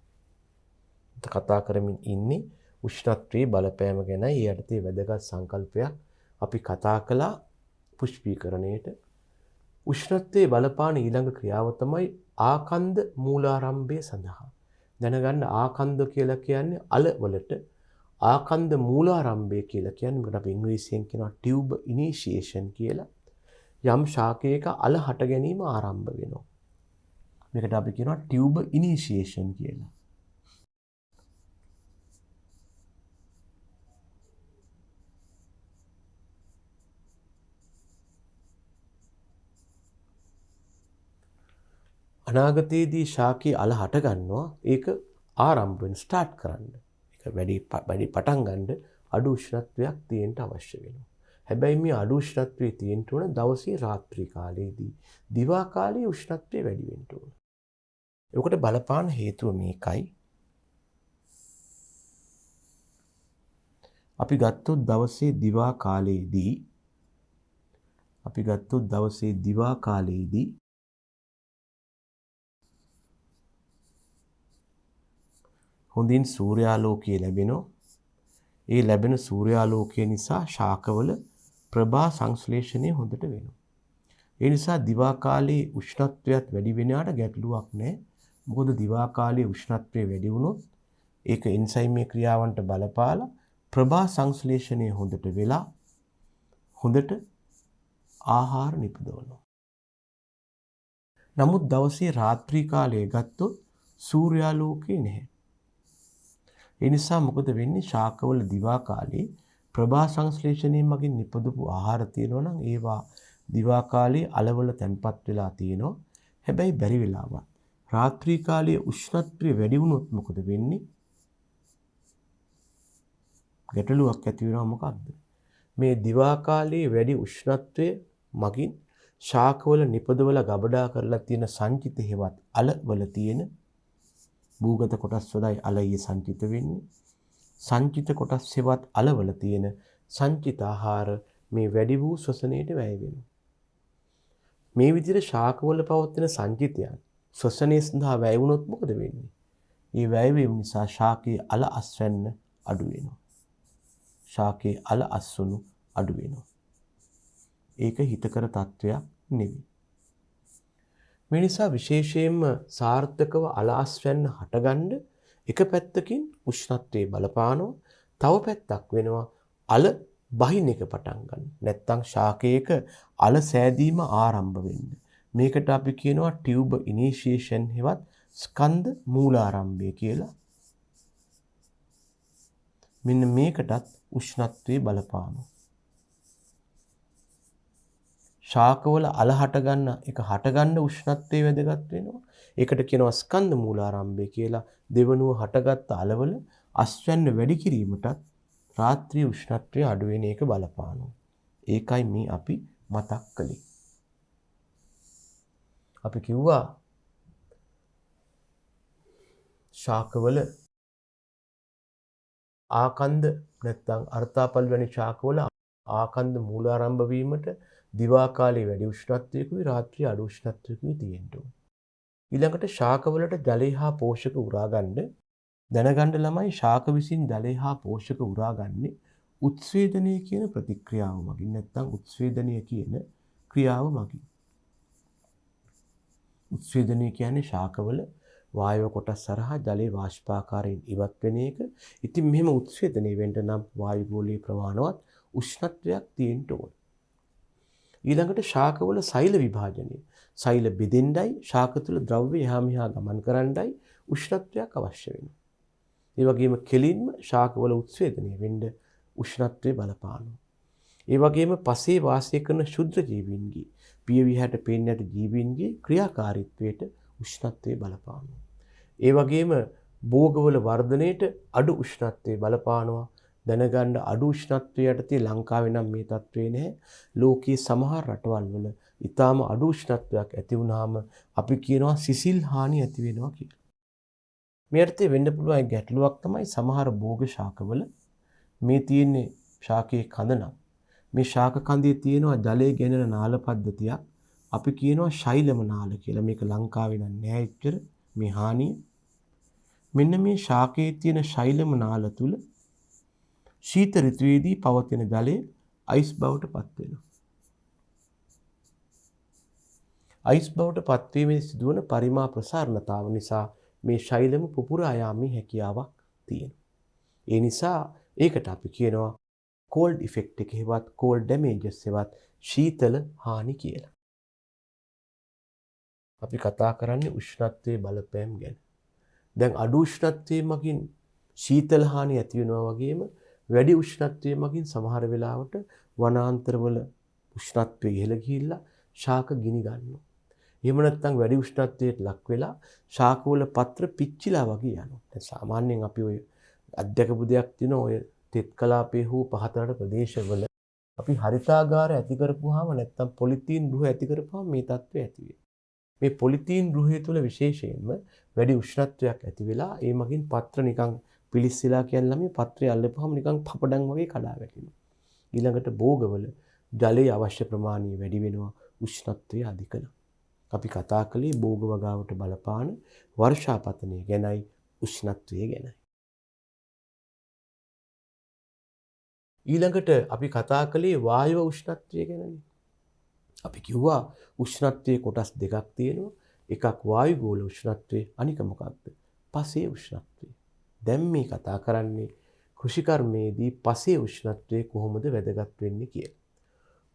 කතා කරමින් ඉන්නේ උෂ්ණත්වයේ බලපෑම ගැන. ඒ යටතේ වැදගත් සංකල්පයක් අපි කතා කළා පුෂ්පීකරණයට. උෂ්ණත්වයේ බලපාන ඊළඟ ක්‍රියාව තමයි ආකන්ද මූලාරම්භය සඳහා. දැනගන්න ආකන්ද කියලා කියන්නේ අල වලට ආකන්ද මූලාරම්භය කියලා කියන්නේ මොකද අපි ඉංග්‍රීසියෙන් කියනවා ටියුබ් ඉනිෂියේෂන් කියලා. යම් ශාකයක අල හට ගැනීම ආරම්භ වෙනවා. මේකට අපි කියනවා ටියුබ් ඉනිෂියේෂන් කියලා. අනාගතයේදී ශාකයේ අල හට ගන්නවා. ඒක ආරම්භ වෙන ස්ටාර්ට් කරන්න. ඒක වැඩි පටන් ගන්න අඩු උෂ්ණත්වයක් තියෙන්න අවශ්‍ය වෙනවා. හැබැයි මේ අඩු උෂ්ණත්වයේ තියෙන්න ඕන දවසේ රාත්‍රී කාලයේදී. දිවා කාලයේ උෂ්ණත්වය වැඩි වෙන්න ඕන. ඒකට බලපාන හේතුව මේකයි. අපි ගත්තොත් දවසේ දිවා කාලයේදී හොඳින් සූර්යාලෝකය ලැබෙනවා. ඒ ලැබෙන සූර්යාලෝකය නිසා ශාකවල ප්‍රභා සංශ්ලේෂණය හොඳට වෙනවා. ඒ නිසා දිවා කාලේ උෂ්ණත්වයත් වැඩි වෙනාට ගැටලුවක් නැහැ. මොකද දිවා කාලේ උෂ්ණත්වය වැඩි වුණොත් ඒක එන්සයිමේ ක්‍රියාවන්ට බලපාලා ප්‍රභා සංශ්ලේෂණය හොඳට වෙලා හොඳට ආහාර නිපදවනවා. නමුත් දවසේ රාත්‍රී කාලයේ ගත්තොත් සූර්යාලෝකය නැහැ. ඒ නිසා මොකද වෙන්නේ? ශාකවල දිවා කාලේ ප්‍රභා සංශ්ලේෂණය මගින් නිපදවපු ආහාර තියෙනවා නම් ඒවා දිවා කාලේ අලවල තැන්පත් වෙලා තියෙනවා. හැබැයි බැරි වෙලාවත් රාත්‍රී කාලයේ උෂ්ණත්වය වැඩි වුණොත් මොකද වෙන්නේ? ගැටලුවක් ඇති වෙනවා. මොකක්ද? මේ දිවා කාලයේ වැඩි උෂ්ණත්වය මගින් ශාකවල නිපදවලා ගබඩා කරලා තියෙන සංචිත හේවත් අලවල තියෙන භූගත කොටස් වලයි අලයේ සංචිත වෙන්නේ. සංචිත කොටස් හේවත් අලවල තියෙන සංචිත ආහාර මේ වැඩි වූ ශ්වසනයට වැය වෙනවා. මේ විදිහට ශාකවල පවතින සංචිතයන් ශ්වසනයේ සඳහා වැය වුණොත් මොකද වෙන්නේ? මේ වැය වීම නිසා ශාකයේ අල අස්වැන්න අඩු වෙනවා. ශාකයේ අල අස්වනු අඩු වෙනවා. ඒක හිතකර තත්වයක් නෙවෙයි. මේ නිසා විශේෂයෙන්ම සාර්ථකව අල අස්වැන්න හටගන්න එක පැත්තකින් උෂ්ණත්වයේ බලපානවා. තව පැත්තක් වෙනවා අල බහින එක පටන් ගන්න. නැත්තම් ශාකයක අල සෑදීම ආරම්භ වෙන්න. මේකට අපි කියනවා ටියුබ් ඉනිෂියේෂන් හෙවත් ස්කන්ධ මූලාරම්භය කියලා. මෙන්න මේකටත් උෂ්ණත්වයේ බලපානවා. ශාකවල අල හටගන්න එක හටගන්න උෂ්ණත්වයේ වැදගත් වෙනවා. ඒකට කියනවා ස්කන්ධ මූලාරම්භය කියලා. දෙවනුව හටගත්ත අලවල අස්වැන්න වැඩි කිරීමටත් රාත්‍රී උෂ්ණත්වය අඩු වෙන එක බලපානවා. ඒකයි මේ අපි මතක් කළේ. අපි කිව්වා ශාකවල ආකන්ද නැත්නම් අර්ථාපල් වැනි ශාකවල ආකන්ද මූලාරම්භ වීමට දිවා කාලයේ වැඩි උෂ්ණත්වයකුයි රාත්‍රී අඩු උෂ්ණත්වයකුයි තියෙන්න ඕන. ඊළඟට ශාකවලට ජලය හා පෝෂක උරා ගන්න දැනගන්න ළමයි ශාක විසින් ජලය හා පෝෂක උරා ගන්නේ උත්ස්වේදනය කියන ප්‍රතික්‍රියාව මගින් නැත්නම් උත්ස්වේදනය කියන ක්‍රියාව මගින්. උත්ස්වේදනය කියන්නේ ශාකවල වායව කොටස් හරහා ජලයේ වාෂ්පාකාරයෙන් ඉවත් වෙන එක. ඉතින් මෙහෙම උත්ස්වේදනය වෙන්න නම් වායු ගෝලීය ප්‍රමාණවත් උෂ්ණත්වයක් තියෙන්න ඕන. ඊළඟට ශාකවල සෛල විභාජනය. සෛල බෙදෙන්නයි ශාක තුල ද්‍රව්‍ය එහා මෙහා ගමන් කරන්නයි උෂ්ණත්වයක් අවශ්‍ය වෙනවා. ඒ වගේම කෙලින්ම ශාකවල උත්ස්වේදනය වෙන්න උෂ්ණත්වය බලපානවා. ඒ වගේම පසේ වාසය කරන ශුද්ධ ජීවීන්ගේ පියවිහැට පේන්නේ නැති ජීවීන්ගේ ක්‍රියාකාරීත්වයට උෂ්ණත්වය බලපානවා. ඒ වගේම භෝගවල වර්ධනයේට අඩු උෂ්ණත්වය බලපානවා. දැනගන්න අඩු උෂ්ණත්වය යටතේ ලංකාවේ නම් මේ තත්ත්වේ නැහැ. ලෝකයේ සමහර රටවල් වල ඊටාම අඩු උෂ්ණත්වයක් ඇති වුනහම අපි කියනවා සිසිල් හානි ඇති වෙනවා කියලා. මේ අර්ථයේ වෙන්න පුළුවන් ගැටලුවක් තමයි සමහර භෝග ශාකවල මේ තියෙන්නේ ශාකයේ කඳ නම් මේ ශාක කඳේ තියෙනවා ජලයේ ගෙනෙන නාල පද්ධතියක්. අපි කියනවා ශෛලම නාල කියලා. මේක ලංකාවේ නම් නෑ එච්චර මේ හානිය. මෙන්න මේ ශාකයේ තියෙන ශෛලම නාල තුල ශීත ඍතුවේදී පවතින ජලය අයිස් බවට පත් වෙනවා. අයිස් බවට පත්වීමේ සිදුවන පරිමා ප්‍රසාරණතාව නිසා මේ ශෛලම පුපුරා යාමේ හැකියාවක් තියෙනවා. ඒ නිසා ඒකට අපි කියනවා cold effect එක හෙවත් cold damages හෙවත් ශීතල හානි කියලා. අපි කතා කරන්නේ උෂ්ණත්වයේ බලපෑම් ගැන. දැන් අඩු උෂ්ණත්වයේ මගින් ශීතල හානි ඇති වෙනවා වගේම වැඩි උෂ්ණත්වයේ මගින් සමහර වෙලාවට වනාන්තරවල උෂ්ණත්වය ඉහළ ගිහිල්ලා ශාක ගිනි ගන්නවා. එහෙම නැත්නම් වැඩි උෂ්ණත්වයට ලක් වෙලා ශාකවල පත්‍ර පිච්චිලා වගේ යනවා. දැන් සාමාන්‍යයෙන් අපි ඔය අධ්‍යක්ෂ දෙයක් තියෙනවා ඔය තෙත් කලාපයේ හෝ පහතරට ප්‍රදේශවල අපි හරිතාගාර ඇති කරපුවාම නැත්නම් පොලිතීන් ගෘහ ඇති කරපුවාම මේ තත්ත්වය ඇති වෙනවා. මේ පොලිතීන් ගෘහය තුළ විශේෂයෙන්ම වැඩි උෂ්ණත්වයක් ඇති වෙලා ඒ මගින් පත්‍ර නිකන් පිලිස්සලා කියන ළමයි පත්‍රය අල්ලපුවාම නිකන් පපඩම් වගේ කඩා වැටෙනවා. ඊළඟට භෝගවල ජලයේ අවශ්‍ය ප්‍රමාණය වැඩි වෙනවා උෂ්ණත්වය අධික නම්. අපි කතා කළේ භෝග වගාවට බලපාන වර්ෂාපතනය ගැනයි උෂ්ණත්වය ගැනයි. ඊළඟට අපි කතා කළේ වායව උෂ්ණත්වය ගැනනේ. අපි කිව්වා උෂ්ණත්වයේ කොටස් දෙකක් තියෙනවා. එකක් වායුගෝල උෂ්ණත්වය, අනික මොකක්ද? පසේ උෂ්ණත්වය. දැන් මේ කතා කරන්නේ කෘෂිකර්මයේදී පසේ උෂ්ණත්වය කොහොමද වැදගත් වෙන්නේ කියලා.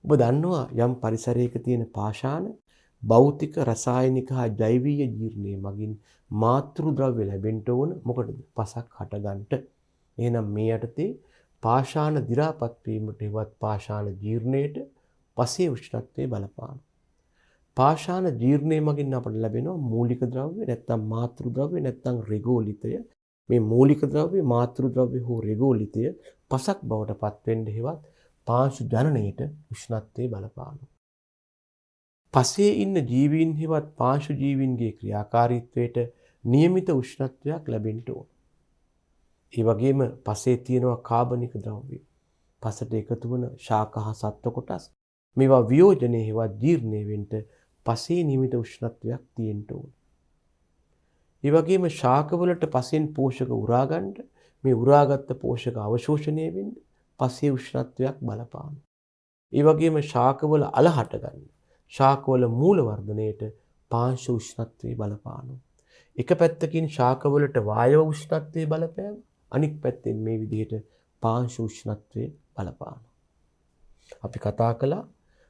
ඔබ දන්නවා යම් පරිසරයක තියෙන පාෂාණ භෞතික, රසායනික හා ජෛවීය ජීර්ණය මගින් මාතෘ ද්‍රව්‍ය ලැබෙන්න ඕන මොකටද? පසක් හටගන්නට. එහෙනම් මේ යටතේ පාෂාණ දි รา පත් වීමට හෙවත් පාෂාණ ජීර්ණයට පසේ උෂ්ණත්වයේ බලපාන. පාෂාණ ජීර්ණය මගින් අපට ලැබෙනවා මූලික ද්‍රව්‍ය නැත්නම් මාතෘ ද්‍රව්‍ය නැත්නම් රෙගෝලිතය. මේ මූලික ද්‍රව්‍ය, මාතෘ ද්‍රව්‍ය හෝ රෙගෝලිතය පසක් බවට පත් වෙන්න හෙවත් පාංශු ජනනයට උෂ්ණත්වයේ බලපානවා. පසේ ඉන්න ජීවීන් හෙවත් පාංශු ජීවීන්ගේ ක්‍රියාකාරීත්වයට નિયમિત උෂ්ණත්වයක් ලැබෙන්න ඕන. ඒ වගේම පසේ තියෙනවා කාබනික ද්‍රව්‍ය. පසට එකතු වන ශාක හා සත්ව කොටස්. මේවා වියෝජනයේ හෙවත් ජීර්ණය වෙන්න පසේ නියමිත උෂ්ණත්වයක් තියෙන්න ඕන. ඒ වගේම ශාකවලට පසෙන් පෝෂක උරා ගන්න මේ උරාගත් පෝෂක අවශෝෂණය වෙන්න පසේ උෂ්ණත්වයක් බලපාන. ඒ වගේම ශාකවල අල හට ගන්න ශාකවල මූල වර්ධනයට පාංශු උෂ්ණත්වයේ බලපානවා. එක පැත්තකින් ශාකවලට වායව උෂ්ණත්වයේ බලපෑම අනික් පැත්තෙන් මේ විදිහට පාංශු උෂ්ණත්වයේ බලපානවා. අපි කතා කළා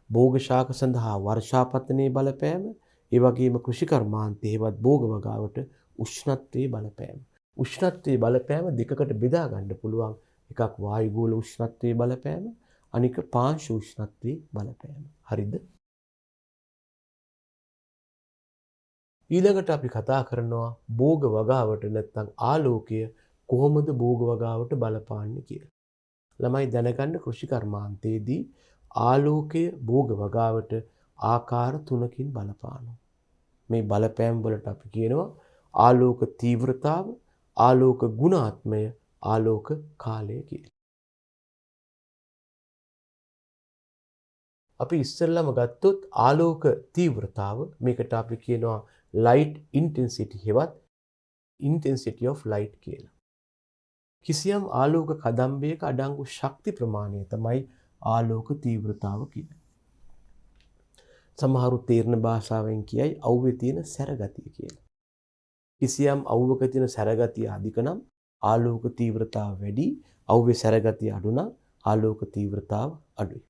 භෝග ශාක සඳහා වර්ෂාපතනයේ බලපෑම, ඒ වගේම කෘෂි කර්මාන්තයේ හෙවත් භෝග වගාවට උෂ්ණත්වයේ බලපෑම. උෂ්ණත්වයේ බලපෑම දෙකකට බෙදා ගන්න පුළුවන්. එකක් වායුගෝල උෂ්ණත්වයේ බලපෑම, අනික පාංශු උෂ්ණත්වයේ බලපෑම. හරිද? ඊළඟට අපි කතා කරනවා භෝග වගාවට නැත්නම් ආලෝකය කොහොමද භෝග වගාවට බලපාන්නේ කියලා. ළමයි දැනගන්න කෘෂි කර්මාන්තයේදී ආලෝකය භෝග වගාවට ආකාර 3කින් බලපානවා. මේ බලපෑම් වලට අපි කියනවා ආලෝක තීව්‍රතාව, ආලෝක ගුණාත්මය, ආලෝක කාලය කියලා. අපි ඉස්සෙල්ලාම ගත්තොත් ආලෝක තීව්‍රතාව, මේකට අපි කියනවා light intensity හෙවත් intensity of light කියලා. කිසියම් ආලෝක කදම්බයක අඩංගු ශක්ති ප්‍රමාණය තමයි ආලෝක තීව්‍රතාව කියන්නේ. සමහරු තීර්ණ භාෂාවෙන් කියයි අවුවේ තියෙන සැරගතිය කියලා. කිසියම් අවුවක තියෙන සැරගතිය අධික නම් ආලෝක තීව්‍රතාව වැඩි, අවුවේ සැරගතිය අඩු නම් ආලෝක තීව්‍රතාව අඩුයි.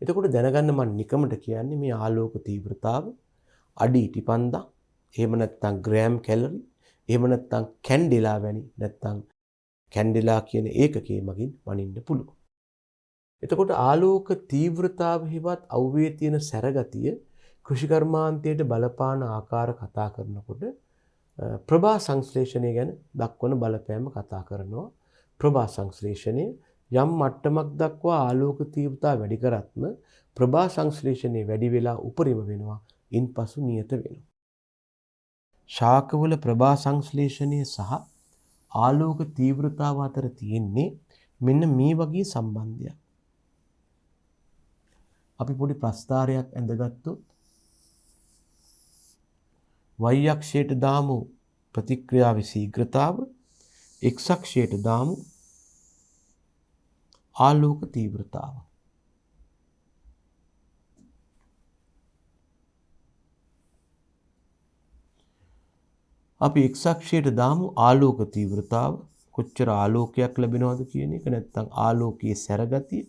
එතකොට දැනගන්න මම නිකමට කියන්නේ මේ ආලෝක තීව්‍රතාව අඩි ඉටිපන්දා, එහෙම නැත්නම් ග්‍රෑම් කැලරි, එහෙම නැත්නම් කැන්ඩෙලා වැනි නැත්නම් කැන්ඩෙලා කියන ඒකකයේ මගින් වනින්න පුළුවන්. එතකොට ආලෝක තීව්‍රතාව හෙවත් අවුවේ තියෙන සැරගතිය කෘෂිකර්මාන්තයට බලපාන ආකාර කතා කරනකොට ප්‍රභා සංශ්ලේෂණය ගැන දක්වන බලපෑම කතා කරනවා. ප්‍රභා සංශ්ලේෂණය යම් මට්ටමක් දක්වා ආලෝක තීව්‍රතාව වැඩි කරත්ම ප්‍රභා සංශ්ලේෂණය වැඩි වෙලා උපරිම වෙනවා. ඉන්පසු නියත වෙනවා. ශාකවල ප්‍රභා සංශ්ලේෂණය සහ ආලෝක තීව්‍රතාව අතර තියෙන්නේ මෙන්න මේ වගේ සම්බන්ධයක්. අපි පොඩි ප්‍රස්ථාරයක් ඇඳගත්තොත් y අක්ෂයට දාමු ප්‍රතික්‍රියාවේ ශීඝ්‍රතාව, x අක්ෂයට දාමු ආලෝක තීව්‍රතාව. අපි x අක්ෂයට දාමු ආලෝක තීව්‍රතාව, කොච්චර ආලෝකයක් ලැබෙනවද කියන එක, නැත්නම් ආලෝකයේ සැරගතිය.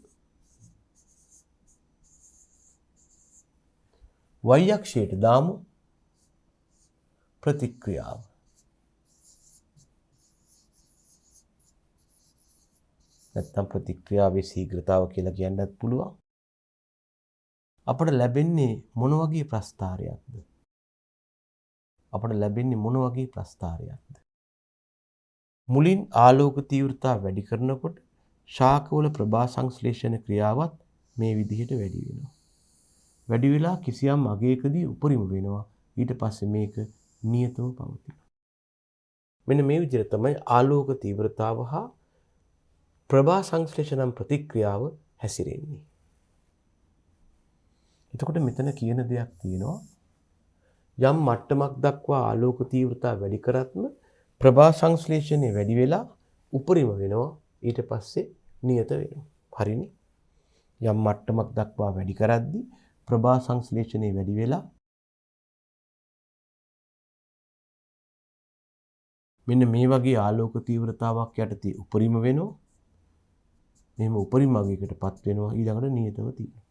y අක්ෂයට දාමු ප්‍රතික්‍රියාව. නැත්නම් ප්‍රතික්‍රියාවේ ශීඝ්‍රතාව කියලා කියන්නත් පුළුවන්. අපට ලැබෙන්නේ මොන වගේ ප්‍රස්ථාරයක්ද? අපට ලැබෙන්නේ මොන වගේ ප්‍රස්ථාරයක්ද? මුලින් ආලෝක තීව්‍රතාව වැඩි කරනකොට ශාකවල ප්‍රභා සංශ්ලේෂණ ක්‍රියාවත් මේ විදිහට වැඩි වෙනවා. වැඩි වෙලා කිසියම් අගයකදී උපරිම වෙනවා. ඊට පස්සේ මේක නියතව පවතිනවා. මෙන්න මේ විදිහට තමයි ආලෝක තීව්‍රතාව හා ප්‍රභා සංශ්ලේෂණ ප්‍රතික්‍රියාව හැසිරෙන්නේ. එතකොට මෙතන කියන දෙයක් තියෙනවා. යම් මට්ටමක් දක්වා ආලෝක තීව්‍රතාව වැඩි කරත්ම ප්‍රභා සංශ්ලේෂණය වැඩි වෙලා උපරිම වෙනවා. ඊට පස්සේ නියත වෙනවා. හරිනේ? යම් මට්ටමක් දක්වා වැඩි කරද්දී ප්‍රභා සංශ්ලේෂණය වැඩි වෙලා මෙන්න මේ වගේ ආලෝක තීව්‍රතාවක් යටතේ උපරිම වෙනවා. මෙහෙම උපරිම අගයකටපත් වෙනවා ඊළඟට නියතව තියෙනවා.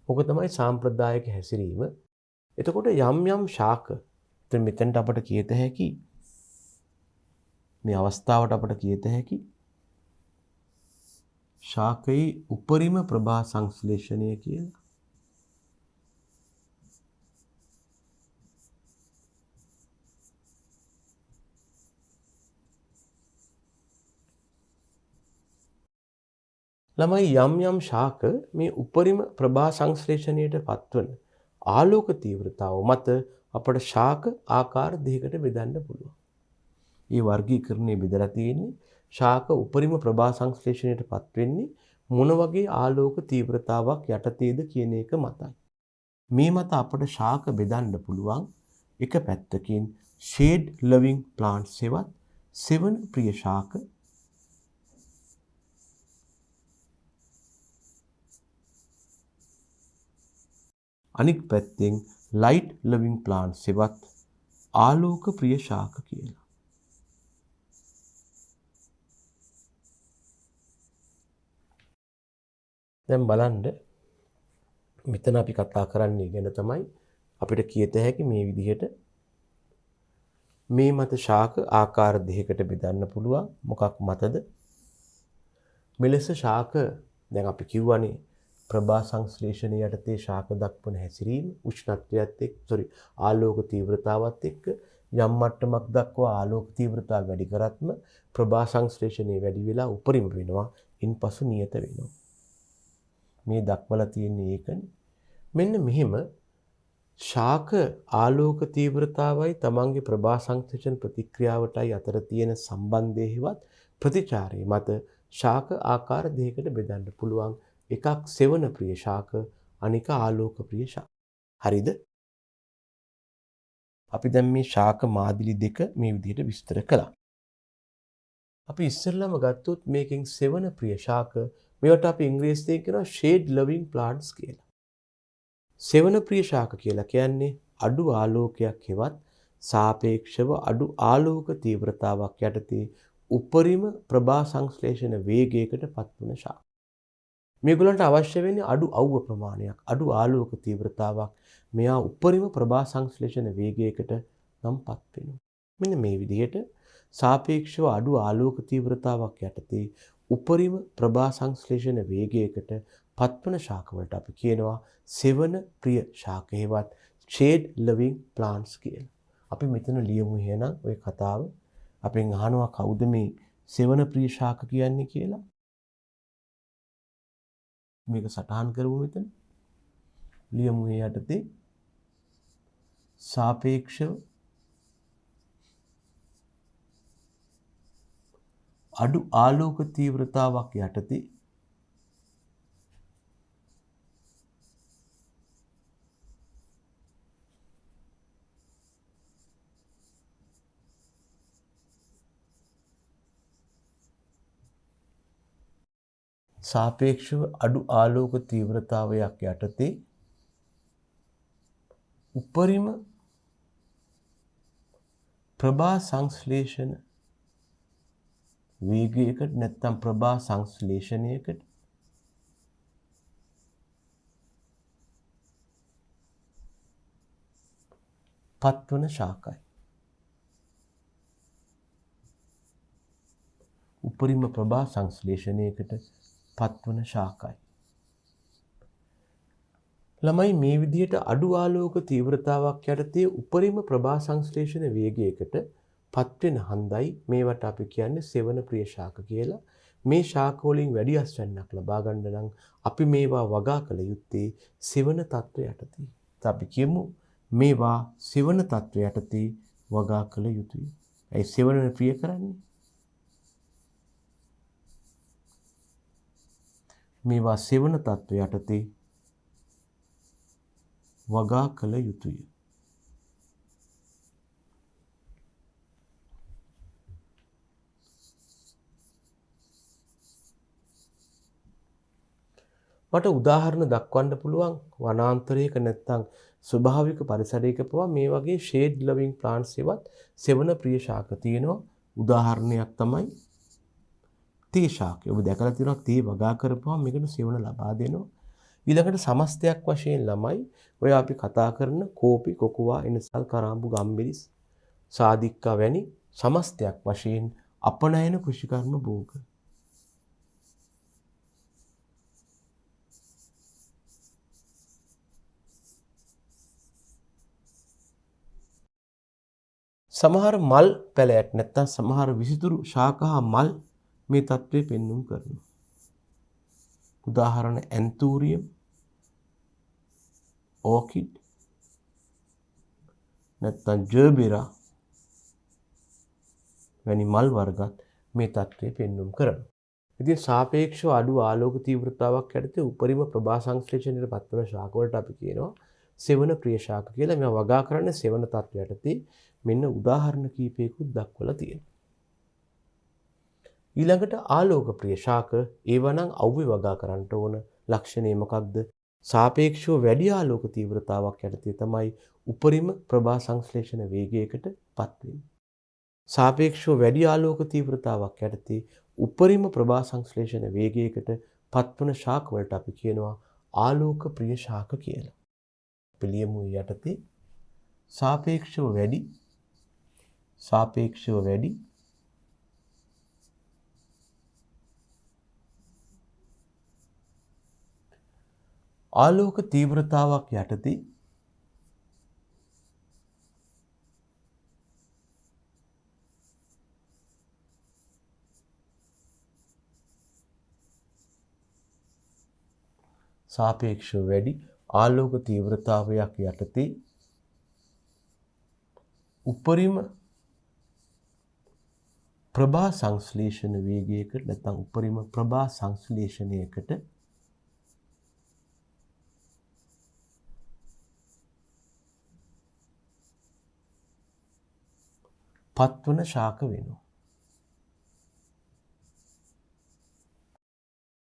ඔක තමයි සාම්ප්‍රදායික හැසිරීම. එතකොට යම් ශාක මෙතනට අපට කියත හැකි මේ අවස්ථාවට අපට කියත හැකි ශාකයේ උපරිම ප්‍රභා සංශ්ලේෂණය කියලා. ළමයි යම් ශාක මේ උපරිම ප්‍රභා සංශ්ලේෂණයට පත්වන ආලෝක තීව්‍රතාව මත අපට ශාක ආකාර දෙකකට බෙදන්න පුළුවන්. මේ වර්ගීකරණය බෙදලා තියෙන්නේ ශාක උපරිම ප්‍රභා සංශ්ලේෂණයට පත් වෙන්නේ මොන වගේ ආලෝක තීව්‍රතාවක් යටතේද කියන එක මතයි. මේ මත අපට ශාක බෙදන්න පුළුවන් එක පැත්තකින් shade loving plants සෙවත් සෙවන ප්‍රිය ශාක අනික් පැත්තෙන් light loving plants සෙවත් ආලෝක ප්‍රිය ශාක කියලා. දැන් බලන්න මෙතන අපි කතා කරන්නේ ගැන තමයි අපිට කියත හැකි මේ විදිහට මේ මත ශාක ආකාර දෙකකට බෙදන්න පුළුවන්. මොකක් මතද? මෙලෙස ශාක දැන් අපි කිව්වනේ ප්‍රභා සංශ්ලේෂණය යටතේ ශාක දක්වන හැසිරීම උෂ්ණත්වයත් ආලෝක තීව්‍රතාවත් එක්ක යම් මට්ටමක් දක්වා ආලෝක තීව්‍රතාව වැඩි කරත්ම ප්‍රභා සංශ්ලේෂණය වැඩි වෙලා උපරිම වෙනවා. ඉන්පසු නියත වෙනවා. මේ දක්වලා තියෙන්නේ ඒකනේ. මෙන්න මෙහෙම ශාක ආලෝක තීව්‍රතාවයි තමන්ගේ ප්‍රභා සංශ්ලේෂණ ප්‍රතික්‍රියාවටයි අතර තියෙන සම්බන්ධයේවත් ප්‍රතිචාරයේ මත ශාක ආකාර දෙකකට බෙදන්න පුළුවන්. එකක් සෙවන ප්‍රිය ශාක, අනික ආලෝක ප්‍රිය ශාක. හරිද? අපි දැන් මේ ශාක මාදිලි දෙක මේ විදිහට විස්තර කළා. අපි ඉස්සෙල්ලාම ගත්තොත් මේකෙන් සෙවන ප්‍රිය ශාක මේවට අපි ඉංග්‍රීසියෙන් කියනවා shade loving plants කියලා. සෙවන ප්‍රිය ශාක කියලා කියන්නේ අඩු ආලෝකයක් හෙවත් සාපේක්ෂව අඩු ආලෝක තීව්‍රතාවක් යටතේ උපරිම ප්‍රභා සංශ්ලේෂණ වේගයකට පත්වන ශාක. මේගොල්ලන්ට අවශ්‍ය වෙන්නේ අඩු අවුව ප්‍රමාණයක්, අඩු ආලෝක තීව්‍රතාවක්. මෙයා උපරිම ප්‍රභා සංශ්ලේෂණ වේගයකට නම්පත් වෙනවා. මෙන්න මේ විදිහට සාපේක්ෂව අඩු ආලෝක තීව්‍රතාවක් යටතේ උපරිම ප්‍රභා සංශ්ලේෂණ වේගයකට පත්වන ශාක වලට අපි කියනවා සෙවන ප්‍රිය ශාක හේවත් shade loving plants කියලා. අපි මෙතන ලියමු එහෙනම් ওই කතාව. අපෙන් අහනවා කවුද මේ සෙවන ප්‍රිය ශාක කියන්නේ කියලා. මේක සටහන් කරමු මෙතන. ලියමු මේ යටතේ සාපේක්ෂව අඩු ආලෝක තීව්‍රතාවක් යටතේ සාපේක්ෂව අඩු ආලෝක තීව්‍රතාවයක් යටතේ උපරිම ප්‍රභා සංශ්ලේෂණ වේගයකට නැත්නම් ප්‍රභා සංශ්ලේෂණයකට පත්වන ශාකයි. උපරිම ප්‍රභා සංශ්ලේෂණයකට පත්වන ශාකයි. ළමයි මේ විදිහට අඩු ආලෝක තීව්‍රතාවක් යටතේ උපරිම ප්‍රභා සංශ්ලේෂණ වේගයකට පත්වෙන හන්දයි මේවට අපි කියන්නේ සෙවන ප්‍රිය ශාක කියලා. මේ ශාක වලින් වැඩි අස්වැන්නක් ලබා ගන්න නම් අපි මේවා වගා කළ යුත්තේ සෙවන තත්ත්වය යටතේ. අපි කියමු මේවා සෙවන තත්ත්වය යටතේ වගා කළ යුතුයි. ඒ සෙවන ප්‍රිය කරන්නේ මේවා සෙවන තත්ත්වය යටතේ වගා කළ යුතුය. මට උදාහරණ දක්වන්න පුළුවන් වනාන්තරයක නැත්තම් ස්වභාවික පරිසරයක පවා මේ වගේ shade loving plants ඒවත් සෙවන ප්‍රිය ශාක තියෙනවා. උදාහරණයක් තමයි තේ ශාකය. ඔබ දැකලා තියෙනවා තේ වගා කරපුවම මේකට සෙවන ලබා දෙනවා. ඊළඟට සමස්තයක් වශයෙන් ළමයි ඔය අපි කතා කරන කෝපි, කොකුවා, එනසල්, කරාඹු, ගම්බිරිස්, සාදික්කා වැනි සමස්තයක් වශයෙන් අපනයන කෘෂිකර්ම භෝග. සමහර මල් පැලයක් නැත්තම් සමහර විසිතුරු ශාක හා මල් මේ தત્ත්වය පෙන්눔 කරනවා. උදාහරණ ඇන්තූරියම්, ඕකිඩ්, නැත්තම් ජර්බෙරා වැනි මල් වර්ගත් මේ தત્ත්වය පෙන්눔 කරනවා. ඉතින් සාපේක්ෂව අඩු ආලෝක තීව්‍රතාවක් යටතේ උපරිම ප්‍රභා සංශ්ලේෂණයට පත්වන ශාක වලට අපි කියනවා සෙවන ප්‍රිය ශාක කියලා. මේවා වගා කරන්නේ සෙවන තත්ත්වය යටතේ. මෙන්න උදාහරණ කීපයකුත් දක්වලා තියෙනවා. ඊළඟට ආලෝක ප්‍රිය ශාක ඒවනම් අවුවේ වගා කරන්න ඕන ලක්ෂණය මොකක්ද? සාපේක්ෂව වැඩි ආලෝක තීව්‍රතාවක් යටතේ තමයි උපරිම ප්‍රභා සංශ්ලේෂණ වේගයකට පත් වෙන්නේ. සාපේක්ෂව වැඩි ආලෝක තීව්‍රතාවක් යටතේ උපරිම ප්‍රභා සංශ්ලේෂණ වේගයකට පත්වන ශාක වලට අපි කියනවා ආලෝක ප්‍රිය ශාක කියලා. පිළියමු යටතේ සාපේක්ෂව වැඩි ආලෝක තීව්‍රතාවක් යටතේ සාපේක්ෂව වැඩි ආලෝක තීව්‍රතාවයක් යටතේ උපරිම ප්‍රභා සංශ්ලේෂණ වේගයකට නැත්නම් උපරිම ප්‍රභා සංශ්ලේෂණයකට පත්වන ශාක වෙනවා.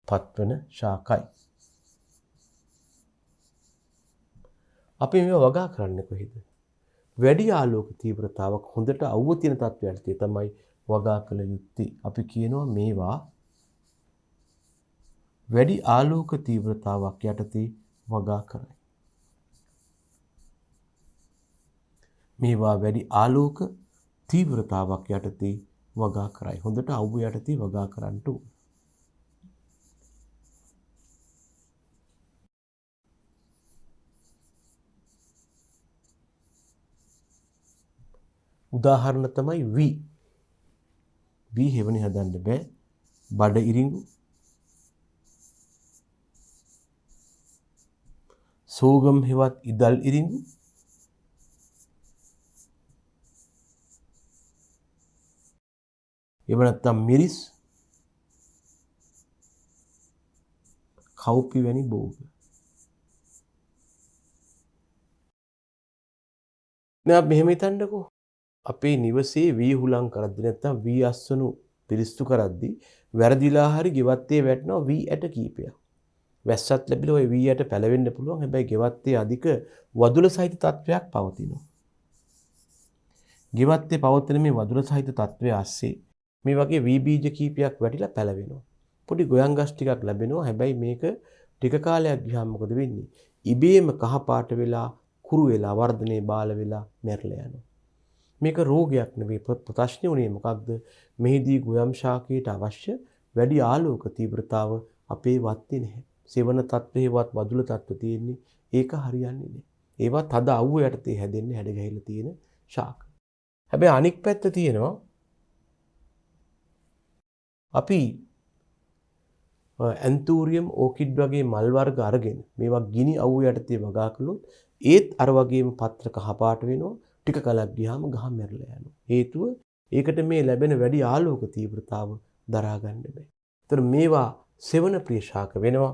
පත්වන ශාකයි. අපි මේව වගා කරන්නේ කොහෙද? වැඩි ආලෝක තීව්‍රතාවක් හොඳට අවුව තියෙන තත්ත්වයට තමයි වගා කළ යුත්තේ. අපි කියනවා මේවා වැඩි ආලෝක තීව්‍රතාවක් යටතේ වගා කරයි. මේවා වැඩි ආලෝක තීව්‍රතාවක් යටතේ වගා කරයි. හොඳට අවුව යටතේ වගා කරන්න ඕන. උදාහරණ තමයි වී. වී හෙවණි හදන්න බෑ. බඩ ඉරිඟු, සෝගම් හෙවත් ඉදල් ඉරිඟු, එහෙම නැත්නම් මිරිස්, කව්පි වැනි භෝග. දැන් අපි මෙහෙම හිතන්නකෝ. අපේ නිවසේ වී හුලං කරද්දි නැත්නම් වී අස්වනු පිරිස්තු කරද්දි වැරදිලා හරි ගෙවත්තේ වැටෙනවා වී ඇට කීපයක්. වැස්සත් ලැබිලා ওই වී ඇට පැලවෙන්න පුළුවන්. හැබැයි ගෙවත්තේ අධික වදුල සහිත තත්වයක් පවතිනවා. ගෙවත්තේ පවතින මේ වදුල සහිත තත්වය ASCII මේ වගේ වී බීජ කීපයක් වැටිලා පැලවෙනවා. පොඩි ගොයන් ගස් ටිකක් ලැබෙනවා. හැබැයි මේක ටික කාලයක් ගියාම මොකද වෙන්නේ? ඉබේම කහ පාට වෙලා කුරු වෙලා වර්ධනේ බාල වෙලා මැරලා යනවා. මේක රෝගයක් නෙවෙයි. ප්‍රශ්නේ උනේ මොකක්ද? මෙහිදී ගොයම් ශාකයට අවශ්‍ය වැඩි ආලෝක තීව්‍රතාව අපේ වත්තේ නැහැ. සෙවන තත්ත්වයේවත් වදුල තත්ත්ව තියෙන්නේ. ඒක හරියන්නේ නැහැ. ඒවා තද අවුව යටතේ හැදෙන්නේ හැඩ ගැහිලා තියෙන ශාක. හැබැයි අනික් පැත්ත තියෙනවා. අපි ඇන්තූරියම්, ඕකිඩ් වගේ මල් වර්ග අරගෙන මේවා ගිනි අවුව යටතේ වගා කළොත් ඒත් අර වගේම පත්‍ර කහපාට වෙනවා. ටික කලක් ගියාම ගහ මැරලා යනවා. හේතුව ඒකට මේ ලැබෙන වැඩි ආලෝක තීව්‍රතාව දරා ගන්න බෑ. ඒතර මේවා සෙවන ප්‍රිය ශාක වෙනවා.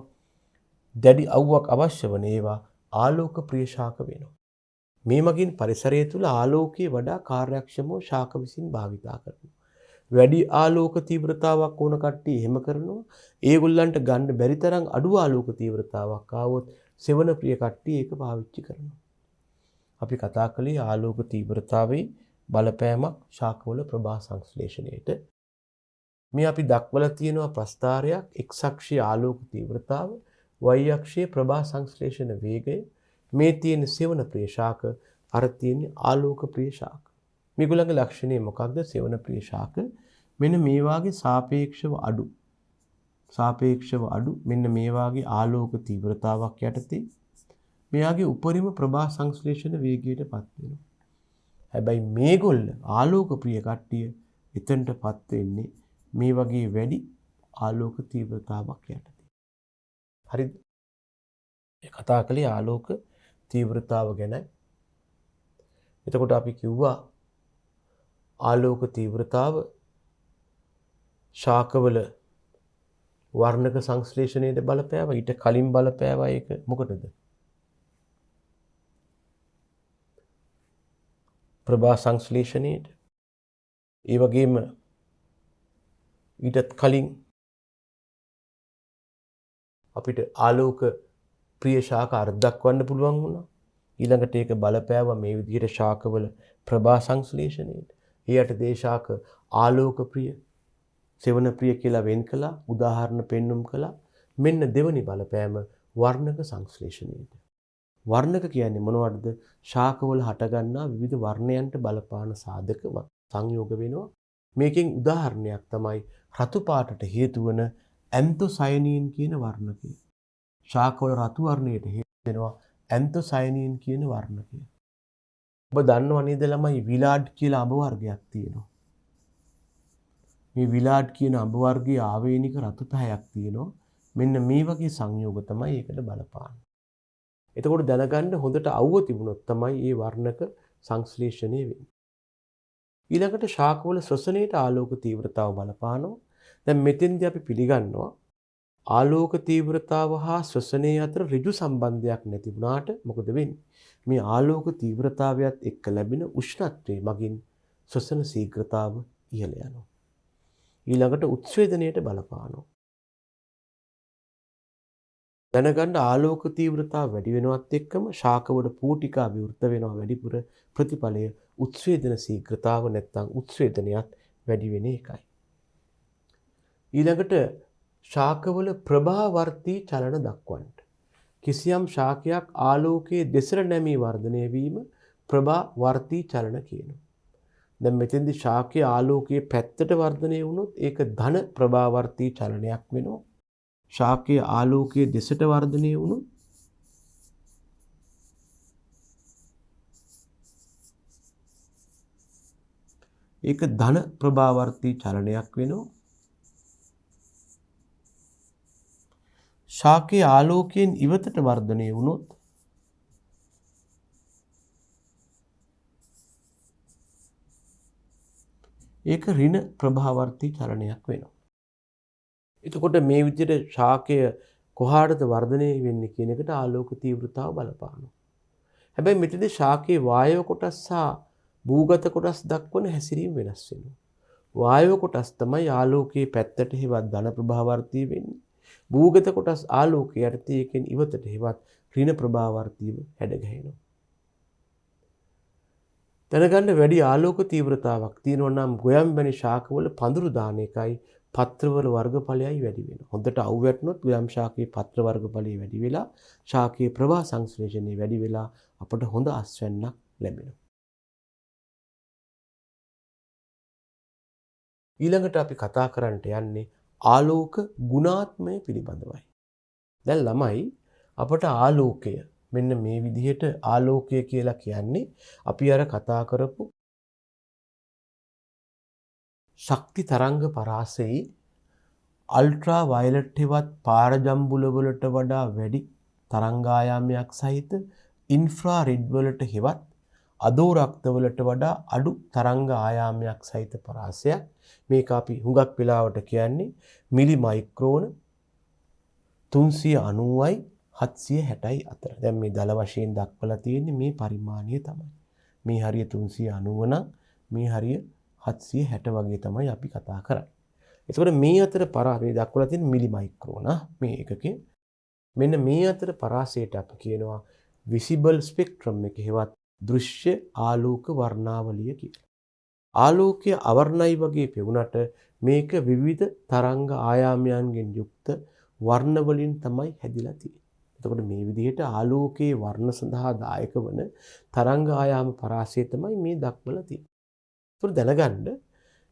දැඩි අවුවක් අවශ්‍ය වන ඒවා ආලෝක ප්‍රිය ශාක වෙනවා. මේ මගින් පරිසරය තුළ ආලෝකයේ වඩා කාර්යක්ෂමව ශාක විසින් භාවිතා කරනවා. වැඩි ආලෝක තීව්‍රතාවක් ඕන කට්ටිය එහෙම කරනවා. ඒගොල්ලන්ට ගන්න බැරි තරම් අඩු ආලෝක තීව්‍රතාවක් ආවොත් සෙවන ප්‍රිය කට්ටිය ඒක පාවිච්චි කරනවා. අපි කතා කළේ ආලෝක තීව්‍රතාවේ බලපෑමක් ශාකවල ප්‍රභා සංශ්ලේෂණයට. මේ අපි දක්වලා තියෙනවා ප්‍රස්ථාරයක් x අක්ෂයේ ආලෝක තීව්‍රතාව, y අක්ෂයේ ප්‍රභා සංශ්ලේෂණ වේගය. මේ තියෙන සෙවන ප්‍රිය ශාක, අර තියෙන ආලෝක ප්‍රිය ශාක. මේගොල්ලන්ගේ ලක්ෂණය මොකක්ද? සෙවන ප්‍රිය ශාක මෙන්න මේ වාගේ සාපේක්ෂව අඩු මෙන්න මේ වාගේ ආලෝක තීව්‍රතාවක් යටතේ මෙයාගේ උපරිම ප්‍රභා සංශ්ලේෂණ වේගයටපත් වෙනවා. හැබැයි මේගොල්ල ආලෝක ප්‍රිය කට්ටිය එතනටපත් වෙන්නේ මේ වගේ වැඩි ආලෝක තීව්‍රතාවක් යටතේ. හරිද? මේ කතා කළේ ආලෝක තීව්‍රතාව ගැන. එතකොට අපි කිව්වා ආලෝක තීව්‍රතාව ශාකවල වර්ණක සංශ්ලේෂණයට බලපෑවා. ඊට කලින් බලපෑවා ඒක මොකටද? ප්‍රභා සංශ්ලේෂණයට. ඒ වගේම ඊටත් කලින් අපිට ආලෝක ප්‍රිය ශාක අර්ධක් වන්න පුළුවන් වුණා. ඊළඟට ඒක බලපෑවා මේ විදිහට ශාකවල ප්‍රභා සංශ්ලේෂණයට. ඊට දේ ශාක ආලෝක ප්‍රිය, සෙවන ප්‍රිය කියලා වෙන් කළා, උදාහරණ පෙන්눔 කළා. මෙන්න දෙවනි බලපෑම වර්ණක සංශ්ලේෂණයට. වර්ණක කියන්නේ මොනවටද? ශාකවල හටගන්නා විවිධ වර්ණයන්ට බලපාන සාධක සංයෝග වෙනවා. මේකෙන් උදාහරණයක් තමයි රතු පාටට හේතු වන ඇන්තොසයනින් කියන වර්ණකය. ශාකවල රතු වර්ණයට හේතු වෙනවා ඇන්තොසයනින් කියන වර්ණකය. ඔබ දන්නව නේද ළමයි විලාඩ් කියලා අඹ වර්ගයක් තියෙනවා. මේ විලාඩ් කියන අඹ වර්ගයේ ආවේනික රතු පැහැයක් තියෙනවා. මෙන්න මේ වගේ සංයෝග තමයි ඒකට බලපාන්නේ. එතකොට දැනගන්න හොඳට අවුව තිබුණොත් තමයි මේ වර්ණක සංශ්ලේෂණය වෙන්නේ. ඊළඟට ශාකවල ශ්වසනයේට ආලෝක තීව්‍රතාව බලපානවා. දැන් මෙතෙන්දී අපි පිළිගන්නවා ආලෝක තීව්‍රතාව හා ශ්වසනය අතර ඍජු සම්බන්ධයක් නැති වුණාට මොකද වෙන්නේ? මේ ආලෝක තීව්‍රතාවයත් එක්ක ලැබෙන උෂ්ණත්වයේ මගින් ශ්වසන ශීඝ්‍රතාව ඉහළ යනවා. ඊළඟට උත්සේදනයට බලපානවා. දැනගන්න ආලෝක තීව්‍රතාව වැඩි වෙනවත් එක්කම ශාකවල පූටිකා විවෘත වෙනවා වැඩිපුර. ප්‍රතිඵලය උත්සේදන ශීඝ්‍රතාව නැත්නම් උත්සේදනයත් වැඩි වෙන එකයි. ඊළඟට ශාකවල ප්‍රභාවර්තී චලන දක්වන්න. කිසියම් ශාකයක් ආලෝකයේ දෙසට නැමී වර්ධනය වීම ප්‍රභාවර්තී චලන කියනවා. දැන් මෙතෙන්දී ශාකයේ ආලෝකයේ පැත්තට වර්ධනය වුණොත් ඒක ධන ප්‍රභාවර්තී චලනයක් වෙනවා. ශාකයේ ආලෝකයේ දෙසට වර්ධනය වුණොත් ඒක ධන ප්‍රභාවර්තී චලනයක් වෙනවා. ශාකයේ ආලෝකයෙන් ඉවතට වර්ධනය වුණොත් ඒක ඍණ ප්‍රභාවර්තී චලනයක් වෙනවා. එතකොට මේ විදිහට ශාකය කොහාටද වර්ධනය වෙන්නේ කියන එකට ආලෝක තීව්‍රතාව බලපානවා. හැබැයි මෙතනදී ශාකයේ වායව කොටස් සහ භූගත කොටස් දක්වන හැසිරීම වෙනස් වෙනවා. වායව කොටස් තමයි ආලෝකයේ පැත්තට හෙවත් ධන ප්‍රභාවර්තී වෙන්නේ. භූගත කොටස් ආලෝකයේ යටතේ එකෙන් ඉවතට හෙවත් ඍණ ප්‍රභාවර්තීව හැඩගැහෙනවා. දැනගන්න වැඩි ආලෝක තීව්‍රතාවක් තියෙනවා නම් ගොයම්බැනි ශාකවල පඳුරු දාන එකයි පත්‍රවල වර්ගඵලයයි වැඩි වෙනවා. හොඳට අවු වැටුනොත් ගොයම් ශාකයේ පත්‍ර වර්ගඵලය වැඩි වෙලා ශාකයේ ප්‍රභා සංශ්ලේෂණය වැඩි වෙලා අපට හොඳ අස්වැන්නක් ලැබෙනවා. ඊළඟට අපි කතා කරන්නට යන්නේ ආලෝක ගුණාත්මය පිළිබඳවයි. දැන් ළමයි අපට ආලෝකය මෙන්න මේ විදිහට ආලෝකය කියලා කියන්නේ අපි අර කතා කරපු ශක්ති තරංග පරාසයේ අල්ට්‍රා වයලට් හෙවත් පාරජම්බුල වලට වඩා වැඩි තරංගායාමයක් සහිත ඉන්ෆ්‍රා රෙඩ් වලට හෙවත් අදෝරක්ත වලට වඩා අඩු තරංග ආයාමයක් සහිත පරාසයක්. මේක අපි හුඟක් වෙලාවට කියන්නේ මිලි මයික්‍රෝන 390යි 760යි අතර. දැන් මේ දල වශයෙන් දක්වලා තියෙන්නේ මේ පරිමාණය තමයි. මේ හරිය 390 නම් මේ හරිය 760 වගේ තමයි අපි කතා කරන්නේ. ඒකෝට මේ අතර මේ දක්වලා තියෙන මිලි මයික්‍රෝන මේ එකකේ මෙන්න මේ අතර පරාසයට අපි කියනවා විසිබල් ස්පෙක්ට්‍රම් එක හෙවත් දෘශ්‍ය ආලෝක වර්ණාවලිය කියලා. ආලෝකය අවර්ණයි වගේ පෙවුනට මේක විවිධ තරංග ආයාමයන්ගෙන් යුක්ත වර්ණ වලින් තමයි හැදිලා තියෙන්නේ. එතකොට මේ විදිහට ආලෝකයේ වර්ණ සඳහා දායක වන තරංග ආයාම පරාසය තමයි මේ දක්වලා තියෙන්නේ. ඒකට දැනගන්න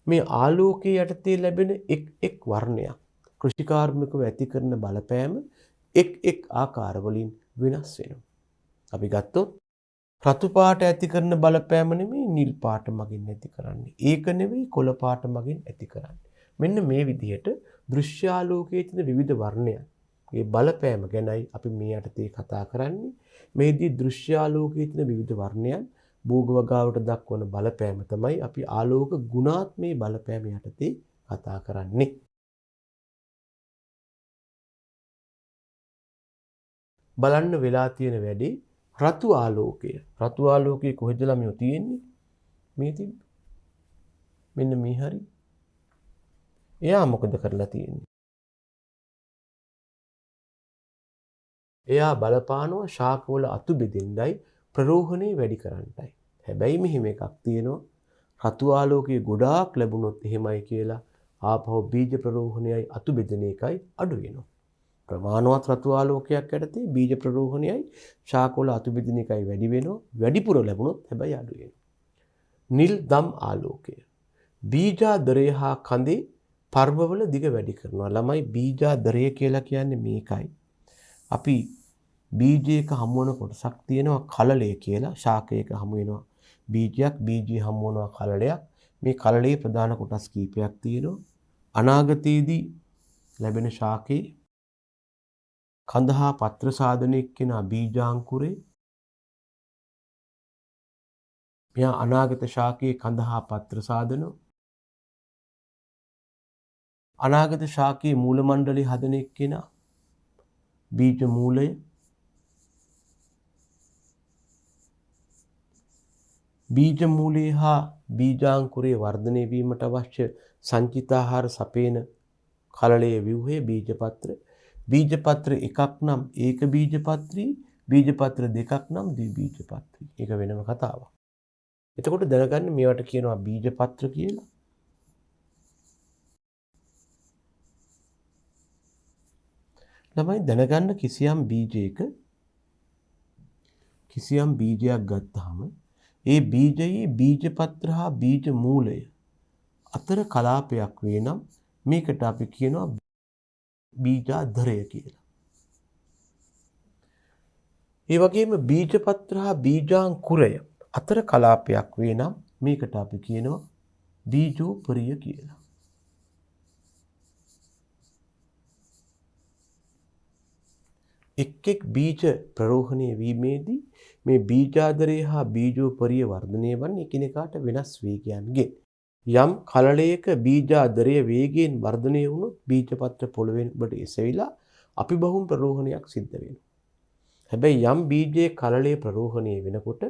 මේ ආලෝකයේ යටතේ ලැබෙන එක් වර්ණයක් කෘෂිකාර්මිකව ඇති කරන බලපෑම එක් ආකාර වලින් වෙනස් වෙනවා. අපි ගත්තොත් රතු පාට ඇති කරන බලපෑම නෙමෙයි නිල් පාට මගින් ඇති කරන්නේ. ඒක නෙවෙයි කොළ පාට මගින් ඇති කරන්නේ. මෙන්න මේ විදිහට දෘශ්‍යාලෝකයේ තියෙන විවිධ වර්ණයන් මේ බලපෑම ගැනයි අපි මේ යටතේ කතා කරන්නේ. මේදී දෘශ්‍යාලෝකයේ තියෙන විවිධ වර්ණයන් භූග වගාවට දක්වන බලපෑම තමයි අපි ආලෝක ගුණාත්මක බලපෑම යටතේ කතා කරන්නේ. බලන්න වෙලා තියෙන වැඩේ රතු ආලෝකය. රතු ආලෝකයේ කොහෙද ළමියෝ තියෙන්නේ? මේ තිබ්බ. මෙන්න මේ හරි. එයා මොකද කරලා තියෙන්නේ? එයා බලපානවා ශාකවල අතු බෙදෙන්නයි ප්‍රරෝහණය වැඩි කරන්නයි. හැබැයි මෙහෙම එකක් තියෙනවා. රතු ආලෝකයේ ගොඩාක් ලැබුණොත් එහෙමයි කියලා ආපහු බීජ ප්‍රරෝහණයයි අතු බෙදෙන එකයි අඩු වෙනවා. ප්‍රමාණවත් රතු ආලෝකයක් යටතේ බීජ ප්‍රරෝහණයයි ශාකවල අතු බෙදෙන එකයි වැඩි වෙනවා. වැඩිපුර ලැබුණොත් හැබැයි අඩු වෙනවා. නිල් දම් ආලෝකය. බීජාදරය හා කඳේ පර්වවල දිග වැඩි කරනවා. ළමයි බීජාදරය කියලා කියන්නේ මේකයි. අපි බීජයක හමු වෙන කොටසක් තියෙනවා කලලය කියලා. ශාකයක හමු වෙනවා බීජයක්, බීජය හමු වෙනවා කලලයක්. මේ කලලයේ ප්‍රධාන කොටස් කීපයක් තියෙනවා. අනාගතයේදී ලැබෙන ශාකේ කඳ හා පත්‍ර සාධනයක් කියන බීජාංකුරේ. මෙයා අනාගත ශාකයේ කඳ හා පත්‍ර සාධන. අනාගත ශාකයේ මූල මණ්ඩලය හදන එක්කෙනා බීජ මූලය. බීජ මූලය හා බීජාංකුරයේ වර්ධනය වීමට අවශ්‍ය සංචිතාහාර සපේන කලලයේ ව්‍යුහය බීජපත්‍ර. බීජපත්‍ර එකක් නම් ඒක බීජපත්‍රී, බීජපත්‍ර දෙකක් නම් ද්විබීජපත්‍රී. ඒක වෙනම කතාවක්. එතකොට දැනගන්න මේවට කියනවා බීජපත්‍ර කියලා. ළමයි දැනගන්න කිසියම් බීජයක් ගත්තාම ඒ බීජයේ බීජපත්‍ර හා බීජ මූලය අතර කලාපයක් වේ නම් මේකට අපි කියනවා බීජාධරය කියලා. ඒ වගේම බීජපත්‍ර හා බීජාංකුරය අතර කලාපයක් වේ නම් මේකට අපි කියනවා බීජෝපරිය කියලා. එක් බීජ ප්‍රරෝහණය වීමේදී මේ බීජාදරය හා බීජෝපරිය වර්ධනය වන්නේ එකිනෙකාට වෙනස් වේගයන්ගෙන්. යම් කලලයක බීජාදරය වේගයෙන් වර්ධනය වුණොත් බීජපත්‍ර පොළවෙන් ඔබට එසවිලා අපිබහුම් ප්‍රරෝහණයක් සිද්ධ වෙනවා. හැබැයි යම් බීජයේ කලලයේ ප්‍රරෝහණය වෙනකොට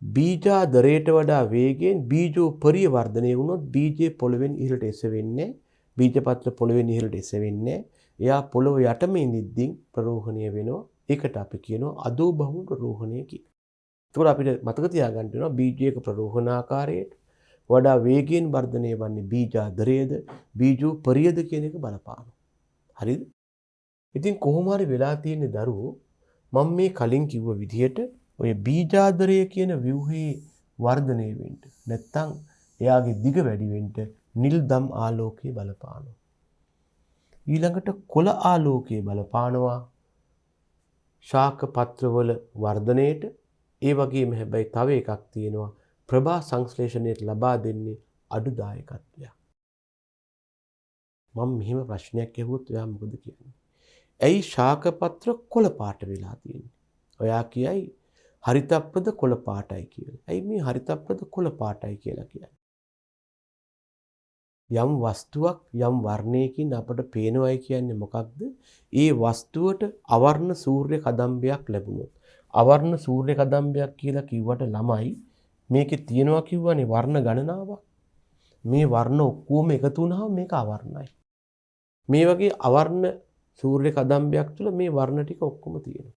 බීජාදරයට වඩා වේගයෙන් බීජෝපරිය වර්ධනය වුණොත් බීජයේ පොළවෙන් ඉහළට එසවෙන්නේ, බීජපත්‍ර පොළවෙන් ඉහළට එසවෙන්නේ. එයා පොළොව යටම ඉඳිද්දී ප්‍රරෝහණය වෙනවා. ඒකට අපි කියනවා අදෝබහුම් ප්‍රරෝහණය කියලා. ඒකෝර අපිට මතක තියාගන්න වෙනවා බීජයක ප්‍රරෝහණ ආකාරයට වඩා වේගයෙන් වර්ධනය වන්නේ බීජාදරයද බීජෝපරියද කියන එක බලපානවා. හරිද? ඉතින් කොහොම හරි වෙලා තියෙන දරුවෝ මම මේ කලින් කිව්ව විදිහට ඔය බීජාදරය කියන ව්‍යුහයේ වර්ධනය වෙන්න නැත්තම් එයාගේ දිග වැඩි වෙන්න නිල් දම් ආලෝකයේ බලපානවා. ඊළඟට කොළ ආලෝකයේ බලපානවා ශාක පත්‍රවල වර්ධනයේට. ඒ වගේම හැබැයි තව එකක් තියෙනවා ප්‍රභා සංශ්ලේෂණයට ලබා දෙන්නේ අඩු දායකත්වයක්. මම මෙහෙම ප්‍රශ්නයක් අහුවොත් ඔයා මොකද කියන්නේ? ඇයි ශාක පත්‍ර කොළ පාට වෙලා තියෙන්නේ? ඔයා කියයි හරිතප්‍රද කොළ පාටයි කියලා. ඇයි මේ හරිතප්‍රද කොළ පාටයි කියලා කියන්නේ? යම් වස්තුවක් යම් වර්ණයකින් අපට පේනවයි කියන්නේ මොකක්ද? ඒ වස්තුවට අවර්ණ සූර්ය කදම්බයක් ලැබුණොත්. අවර්ණ සූර්ය කදම්බයක් කියලා කිව්වට ළමයි මේකේ තියනවා කිව්වනේ වර්ණ ගණනාවක්. මේ වර්ණ ඔක්කොම එකතු වුණාම මේක අවර්ණයි. මේ වගේ අවර්ණ සූර්ය කදම්බයක් තුළ මේ වර්ණ ටික ඔක්කොම තියෙනවා.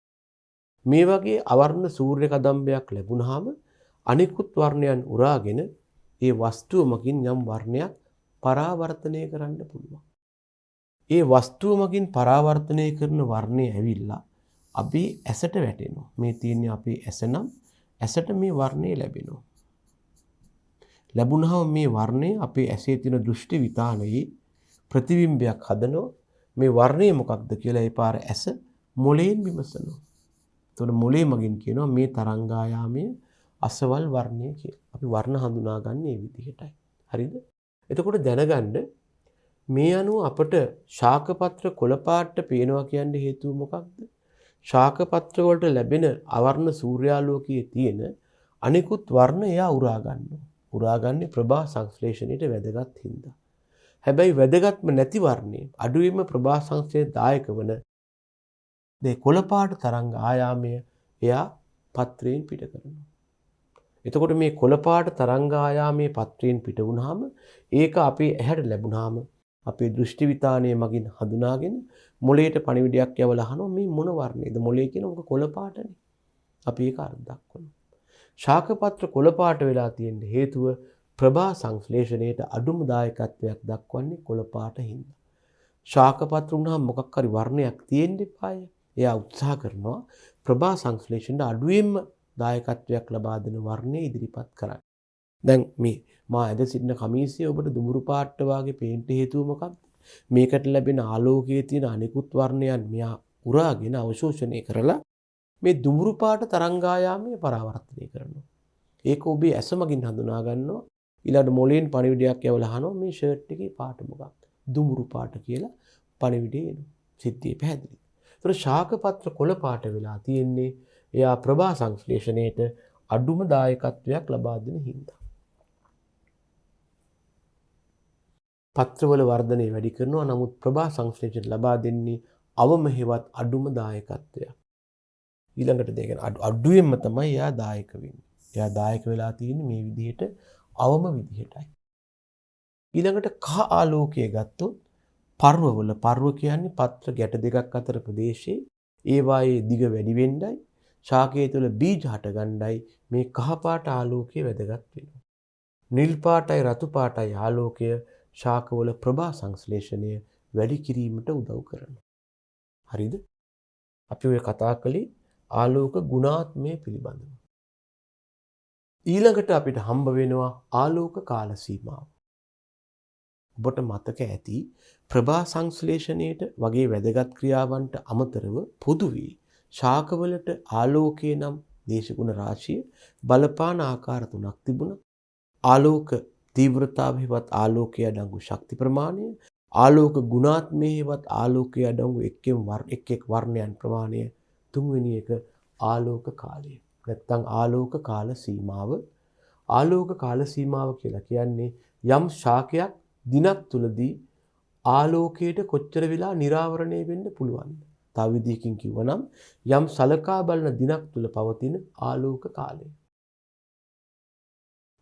මේ වගේ අවර්ණ සූර්ය කදම්බයක් ලැබුණාම අනිකුත් වර්ණයන් උරාගෙන ඒ වස්තුව මගින් යම් වර්ණයක් පරාවර්තනය කරන්න පුළුවන්. ඒ වස්තුව මගින් පරාවර්තනය කරන වර්ණය ඇවිල්ලා අපේ ඇසට වැටෙනවා. මේ තියෙන්නේ අපේ ඇස නම් ඇසට මේ වර්ණය ලැබෙනවා. ලැබුණාම මේ වර්ණය අපේ ඇසේ තියෙන දෘෂ්ටි විතානයේ ප්‍රතිබිම්බයක් හදනවා. මේ වර්ණය මොකක්ද කියලා ඒ පාර ඇස මොළයෙන් විමසනවා. එතකොට මොළේ මගින් කියනවා මේ තරංගායාමය අසවල් වර්ණය කියලා. අපි වර්ණ හඳුනාගන්නේ මේ විදිහටයි. හරිද? එතකොට දැනගන්න මේ අනුව අපට ශාකපත්‍ර කොළපාට්ට පේනවා කියන්නේ හේතුව මොකක්ද? ශාකපත්‍ර වලට ලැබෙන අවර්ණ සූර්යාලෝකයේ තියෙන අනිකුත් වර්ණ එයා උරා ගන්නවා. උරාගන්නේ ප්‍රභා සංශ්ලේෂණයට වැදගත් හින්දා. හැබැයි වැදගත්ම නැති වර්ණය අඩුවීම ප්‍රභා සංශ්ලේෂණයට දායක වන මේ කොළපාට තරංග ආයාමය එයා පත්‍රයෙන් පිට කරනවා. එතකොට මේ කොළපාට තරංග ආයාමයේ පත්‍රයෙන් පිට වුණාම ඒක අපේ ඇහැට ලැබුණාම අපේ දෘෂ්ටි විතානයේ මගින් හඳුනාගෙන මොළයට පණිවිඩයක් යවලා අහනවා මේ මොන වර්ණයේද? මොළේ කියන මොක කොළපාටනේ. අපි ඒක අර්ථ දක්වනවා. ශාකපත්‍ර කොළපාට වෙලා තියෙන හේතුව ප්‍රභා සංශ්ලේෂණයට අඩුම දායකත්වයක් දක්වන්නේ කොළපාට හින්දා. ශාකපත්‍ර වුණාම මොකක් හරි වර්ණයක් තියෙන්න එපාය. එයා උත්සාහ කරනවා ප්‍රභා සංශ්ලේෂණයට අඩුවෙන්ම දායකත්වයක් ලබා දෙන වර්ණය ඉදිරිපත් කරන්න. දැන් මේ මා ඇද සිටින කමීසිය ඔබට දුමුරු පාට වාගේ පේන්න හේතුව මොකක්ද? මේකට ලැබෙන ආලෝකයේ තියෙන අනිකුත් වර්ණයන් මෙයා උරාගෙන අවශෝෂණය කරලා මේ දුමුරු පාට තරංගායාමය පරාවර්තනය කරනවා. ඒක ඔබේ ඇස මගින් හඳුනා ගන්නවා. ඊළඟ මොළයෙන් පණිවිඩයක් යවලා අහනවා මේ ෂර්ට් එකේ පාට මොකක්ද? දුමුරු පාට කියලා පණිවිඩය එනවා. සිද්ධිය පැහැදිලි. ඒතර ශාකපත්‍ර කොළ පාට වෙලා තියෙන්නේ එයා ප්‍රභා සංශ්ලේෂණයට අඩුම දායකත්වයක් ලබා දෙන හින්දා. පත්‍රවල වර්ධනය වැඩි කරනවා. නමුත් ප්‍රභා සංශ්ලේෂණයට ලබා දෙන්නේ අවම හේවත් අඩුම දායකත්වයක්. ඊළඟට දෙකන අඩුවෙන්ම තමයි එයා දායක වෙන්නේ. එයා දායක වෙලා තියෙන්නේ මේ විදිහට අවම විදිහටයි. ඊළඟට කහ ආලෝකය ගත්තොත් පර්ව කියන්නේ පත්‍ර ගැට දෙකක් අතර ප්‍රදේශයේ ඒවායේ දිග වැඩි වෙන්නයි ශාකයේ තුල බීජ හට ගන්නයි මේ කහ පාට ආලෝකය වැදගත් වෙනවා. නිල් පාටයි රතු පාටයි ආලෝකය ශාකවල ප්‍රභා සංශ්ලේෂණය වැඩි කිරීමට උදව් කරනවා. හරිද? අපි ඔය කතා කළේ ආලෝක ගුණාත්මය පිළිබඳව. ඊළඟට අපිට හම්බ වෙනවා ආලෝක කාල සීමාව. ඔබට මතක ඇති ප්‍රභා සංශ්ලේෂණයට වගේ වැදගත් ක්‍රියාවන්ට අමතරව පොදුවේ ශාකවලට ආලෝකයේ නම් දේශගුණ රාශිය බලපාන ආකාර තුනක් තිබුණා. ආලෝක තීව්‍රතාවයවත් ආලෝකයේ අඩංගු ශක්ති ප්‍රමාණය, ආලෝක ගුණාත්මයේවත් ආලෝකයේ අඩංගු එක් වර්ණයන් ප්‍රමාණය, තුන්වෙනි එක ආලෝක කාලය. නැත්නම් ආලෝක කාල සීමාව. ආලෝක කාල සීමාව කියලා කියන්නේ යම් ශාකයක් දිනක් තුලදී ආලෝකයට කොච්චර වෙලා නිරාවරණය වෙන්න පුළුවන්ද? තව විදිහකින් කිව්වනම් යම් සලකා බලන දිනක් තුල පවතින ආලෝක කාලය.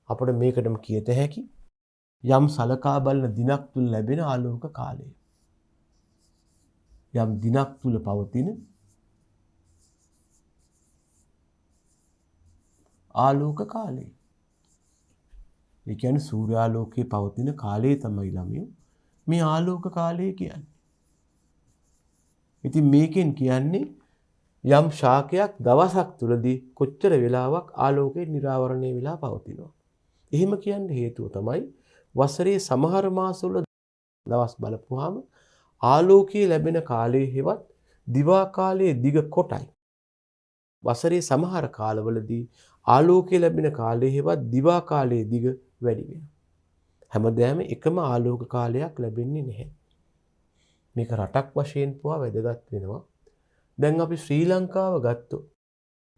අපිට මේකටම කියත හැකි යම් සලකා බලන දිනක් තුල ලැබෙන ආලෝක කාලය. යම් දිනක් තුල පවතින ආලෝක කාලය. ඒ කියන්නේ සූර්යාලෝකයේ පවතින කාලය තමයි ළමයෝ මේ ආලෝක කාලය කියන්නේ. ඉතින් මේකෙන් කියන්නේ යම් ශාකයක් දවසක් තුලදී කොච්චර වෙලාවක් ආලෝකයෙන් නිරාවරණය වෙලා පවතිනවා. එහෙම කියන්න හේතුව තමයි වසරේ සමහර මාසවල දවස් බලපුවාම ආලෝකයේ ලැබෙන කාලයේ හෙවත් දිවා කාලයේ දිග කොටයි. වසරේ සමහර කාලවලදී ආලෝකයේ ලැබෙන කාලයේ හෙවත් දිවා කාලයේ දිග වැඩි වෙනවා. හැමදාම එකම ආලෝක කාලයක් ලැබෙන්නේ නැහැ. මේක රටක් වශයෙන් පවා වැදගත් වෙනවා. දැන් අපි ශ්‍රී ලංකාව ගත්තොත්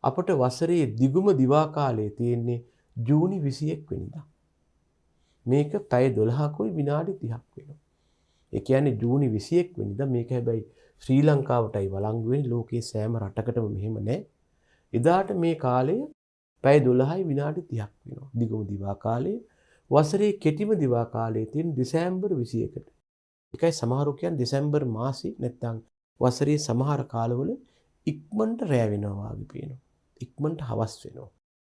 අපට වසරේ දිගුම දිවා කාලය තියෙන්නේ ජූනි 21 වෙනිදා. මේක පැය 12කුයි විනාඩි 30ක් වෙනවා. ඒ කියන්නේ ජූනි 21 වෙනිදා මේක හැබැයි ශ්‍රී ලංකාවටයි වළංගු වෙන්නේ. ලෝකයේ සෑම රටකටම මෙහෙම නැහැ. එදාට මේ කාලය පැය 12යි විනාඩි 30ක් වෙනවා. දිගුම දිවා කාලය වසරේ කෙටිම දිවා කාලයේ තියෙන දෙසැම්බර් 21ට. ඒකයි සමහරු කියන්නේ දෙසැම්බර් මාසෙ නැත්තම් වසරේ සමහර කාලවල ඉක්මනට රැ වෙනවා වගේ පේනවා. ඉක්මනට හවස් වෙනවා.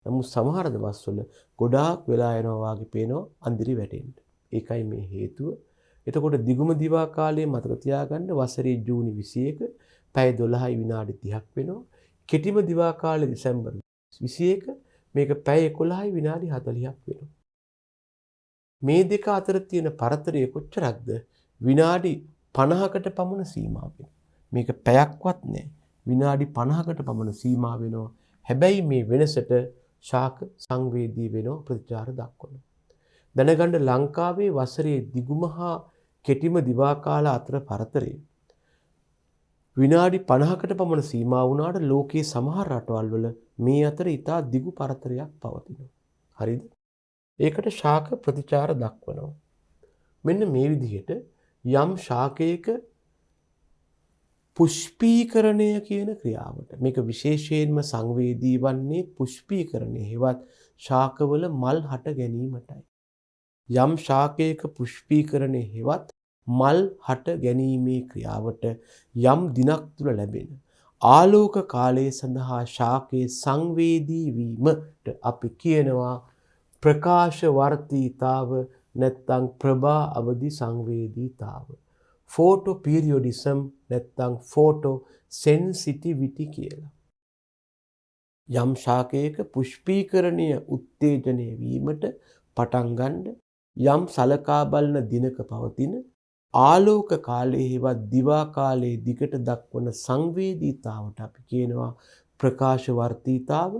නමුත් සමහර දවස්වල ගොඩාක් වෙලා යනවා වගේ පේනවා අඳිරි වැටෙන්න. ඒකයි මේ හේතුව. එතකොට දිගුම දිවා කාලයේ මතක තියාගන්න වසරේ ජූනි 21 පැය 12යි විනාඩි 30ක් වෙනවා. කෙටිම දිවා කාලේ දෙසැම්බර් 21 මේක පැය 11යි විනාඩි 40ක් වෙනවා. මේ දෙක අතර තියෙන පරතරය කොච්චරක්ද? විනාඩි 50කට පමණ සීමා වෙනවා. මේක පැයක්වත් නෑ. විනාඩි 50කට පමණ සීමා වෙනවා. හැබැයි මේ වෙනසට ශාක සංවේදී වෙනවා ප්‍රතිචාර දක්වනවා. දැනගන්න ලංකාවේ වසරේ දිගුම හා කෙටිම දිවා කාල අතර පරතරය විනාඩි 50කට පමණ සීමා වුණාට ලෝකයේ සමහර රටවල් වල මේ අතර ඉතා දිගු පරතරයක් පවතිනවා. හරිද? ඒකට ශාක ප්‍රතිචාර දක්වනවා. මෙන්න මේ විදිහට යම් ශාකයක පුෂ්පීකරණය කියන ක්‍රියාවට මේක විශේෂයෙන්ම සංවේදී වන්නේ පුෂ්පීකරණය හෙවත් ශාකවල මල් හට ගැනීමටයි. යම් ශාකයක පුෂ්පීකරණය හෙවත් මල් හට ගැනීමේ ක්‍රියාවට යම් දිනක් තුල ලැබෙන ආලෝක කාලය සඳහා ශාකයේ සංවේදී වීමට අපි කියනවා ප්‍රකාශ වර්තිතාව නැත්නම් ප්‍රභා අවදි සංවේදීතාව. ෆෝටෝ පීරියොඩිසම් නැත්නම් ෆෝටෝ සෙන්සිටිවිටි කියලා. යම් ශාකයක පුෂ්පීකරණය උත්තේජනය වීමට පටන් ගන්න යම් සලකා බලන දිනක පවතින ආලෝක කාලයේ හෙවත් දිවා කාලයේ දිගට දක්වන සංවේදීතාවට අපි කියනවා ප්‍රකාශ වර්තිතාව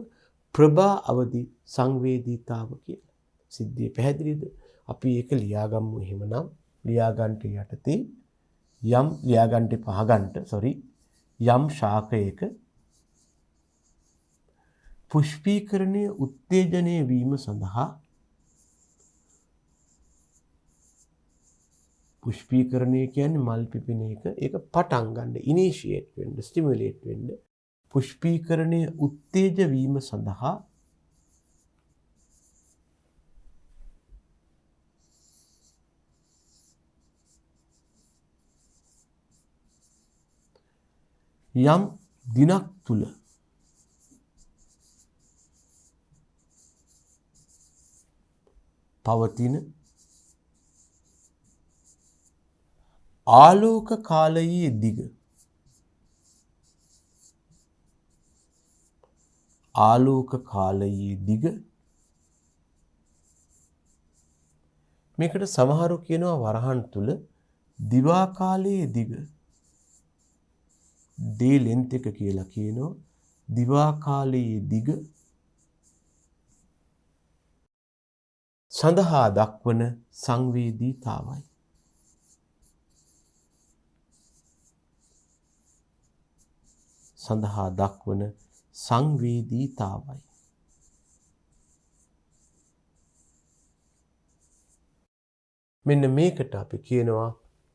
ප්‍රභා අවදි සංවේදීතාව කියලා. සිද්ධිය පැහැදිලිද? අපි ඒක ලියාගමු එහෙමනම්. ලියාගන්ට යටතේ යම් ශාකයක පුෂ්පීකරණය උත්තේජනය වීම සඳහා පුෂ්පීකරණය කියන්නේ මල් පිපෙන එක. ඒක පටන් ගන්න, ඉනිෂියේට් වෙන්න, ස්ටිමුලේට් වෙන්න. පුෂ්පීකරණය උත්තේජ වීම සඳහා යම් දිනක් තුල පවතින ආලෝක කාලයේ දිග මේකට සමහරු කියනවා වරහන් තුල දිවා කාලයේ දිග ඩේ ලෙන්ත් එක කියලා කියනවා. දිවා කාලයේ දිග සඳහා දක්වන සංවේදීතාවයි. මෙන්න මේකට අපි කියනවා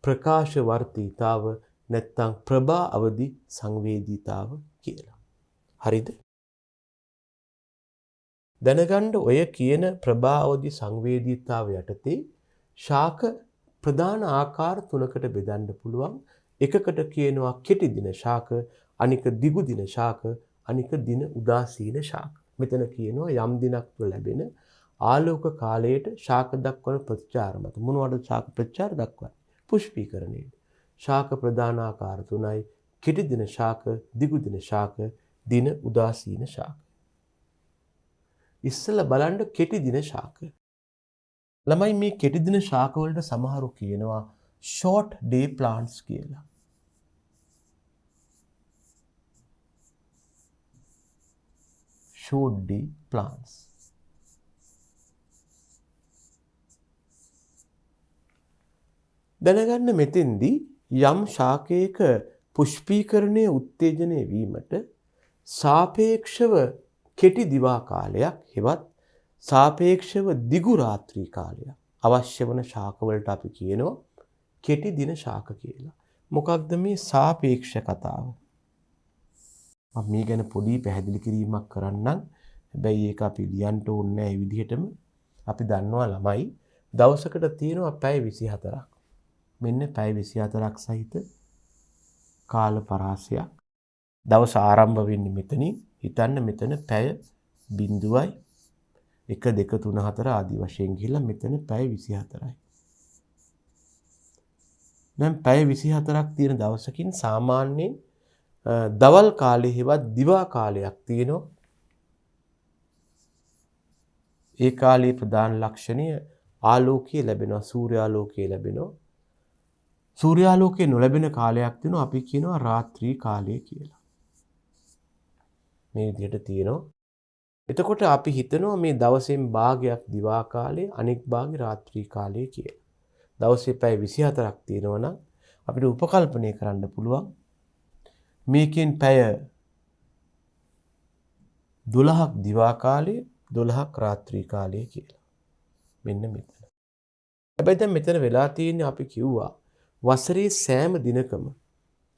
ප්‍රකාශ වර්තිතාව නැත්නම් ප්‍රභා අවදි සංවේදීතාව කියලා. හරිද? දැනගන්න ඔය කියන ප්‍රභා අවදි සංවේදීතාව යටතේ ශාක ප්‍රධාන ආකාර තුනකට බෙදන්න පුළුවන්. එකකට කියනවා කෙටි දින ශාක, අනික දිගු දින ශාක, අනික දින උදාසීන ශාක. මෙතන කියනවා යම් දිනක් තුළ ලැබෙන ආලෝක කාලයට ශාක දක්වන ප්‍රතිචාර මත. මොනවද ශාක ප්‍රතිචාර දක්වන්නේ? පුෂ්පීකරණය. ශාක ප්‍රධාන ආකාර තුනයි: කෙටි දින ශාක, දිගු දින ශාක, දින උදාසීන ශාක. ඉස්සෙල්ලා බලන්න කෙටි දින ශාක. ළමයි මේ කෙටි දින ශාක වලට සමහරු කියනවා short day plants කියලා. short day plants. දැනගන්න මෙතෙන්දී යම් ශාකයක පුෂ්පීකරණය උත්තේජනය වීමට සාපේක්ෂව කෙටි දිවා කාලයක් හෙවත් සාපේක්ෂව දිගු රාත්‍රී කාලයක් අවශ්‍ය වන ශාකවලට අපි කියනවා කෙටි දින ශාක කියලා. මොකක්ද මේ සාපේක්ෂ කතාව? මම මේ ගැන පොඩි පැහැදිලි කිරීමක් කරන්නම්. හැබැයි ඒක අපි ලියන්න ඕනේ නැහැ මේ විදිහටම. අපි දන්නවා ළමයි දවසකට තියෙනවා පැය 24ක්. මෙන්න පැය 24ක් සහිත කාල පරාසයක්. දවස ආරම්භ වෙන්නේ මෙතනින්. හිතන්න මෙතන පැය 0.1 2 3 4 ආදී වශයෙන් ගිහිල්ලා මෙතන පැය 24යි. දැන් පැය 24ක් තියෙන දවසකින් සාමාන්‍යයෙන් දවල් කාලේ හෙවත් දිවා කාලයක් තියෙනවා. ඒ කාලයේ ප්‍රධාන ලක්ෂණය ආලෝකය ලැබෙනවා, සූර්යාලෝකය ලැබෙනවා. සූර්යාලෝකය නොලැබෙන කාලයක් තියෙනවා අපි කියනවා රාත්‍රී කාලය කියලා. මේ විදිහට තියෙනවා. එතකොට අපි හිතනවා මේ දවසෙන් භාගයක් දිවා කාලය, අනෙක් භාගය රාත්‍රී කාලය කියලා. දවසේ පැය 24ක් තියෙනවා නම් අපිට උපකල්පනය කරන්න පුළුවන් මේකෙන් පැය 12ක් දිවා කාලය, 12ක් රාත්‍රී කාලය කියලා. මෙන්න මෙතන. හැබැයි දැන් මෙතන වෙලා තියෙන්නේ අපි කිව්වා වසරේ සෑම දිනකම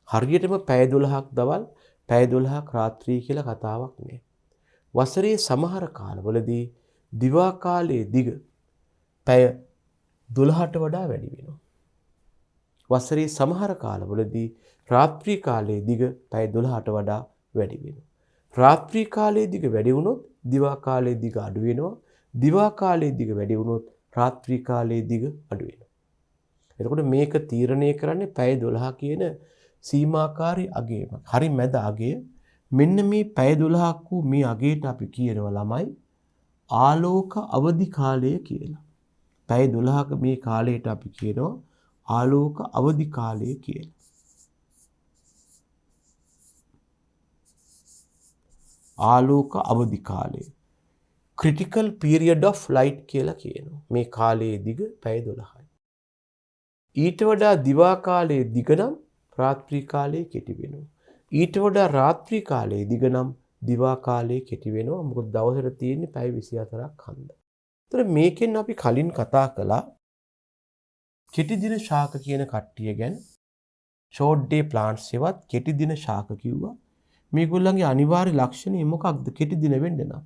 හරියටම පැය 12ක් දවල්, පැය 12ක් රාත්‍රී කියලා කතාවක් නෑ. වසරේ සමහර කාලවලදී දිවා කාලයේ දිග පැය 12ට වඩා වැඩි වෙනවා. වසරේ සමහර කාලවලදී රාත්‍රී කාලයේ දිග පැය 12ට වඩා වැඩි වෙනවා. රාත්‍රී කාලයේ දිග වැඩි වුණොත් දිවා කාලයේ දිග අඩු වෙනවා. දිවා කාලයේ දිග වැඩි වුණොත් රාත්‍රී කාලයේ දිග අඩු වෙනවා. එතකොට මේක තීරණය කරන්නේ පැය 12 කියන සීමාකාරී අගයම. හරි මැද අගය. මෙන්න මේ පැය 12ක් වූ මේ අගයට අපි කියනවා ළමයි ආලෝක අවදි කාලය කියලා. පැය 12ක මේ කාලයට අපි කියනවා ආලෝක අවදි කාලය කියලා. ආලෝක අවදි කාලය. critical period of light කියලා කියනවා. මේ කාලයේ දිග පැය 12යි. ඊට වඩා දිවා කාලයේ දිග නම් රාත්‍රී කාලයේ කෙටි වෙනවා. ඊට වඩා රාත්‍රී කාලයේ දිග නම් දිවා කාලයේ කෙටි වෙනවා. මොකද දවසට තියෙන්නේ පැය 24ක් හන්දා. ඒතර මේකෙන් අපි කලින් කතා කළා කෙටි දින ශාක කියන කට්ටිය ගැන. short day plants එවත් කෙටි දින ශාක කිව්වා. මේගොල්ලන්ගේ අනිවාර්ය ලක්ෂණය මොකක්ද කෙටි දින වෙන්න නම්?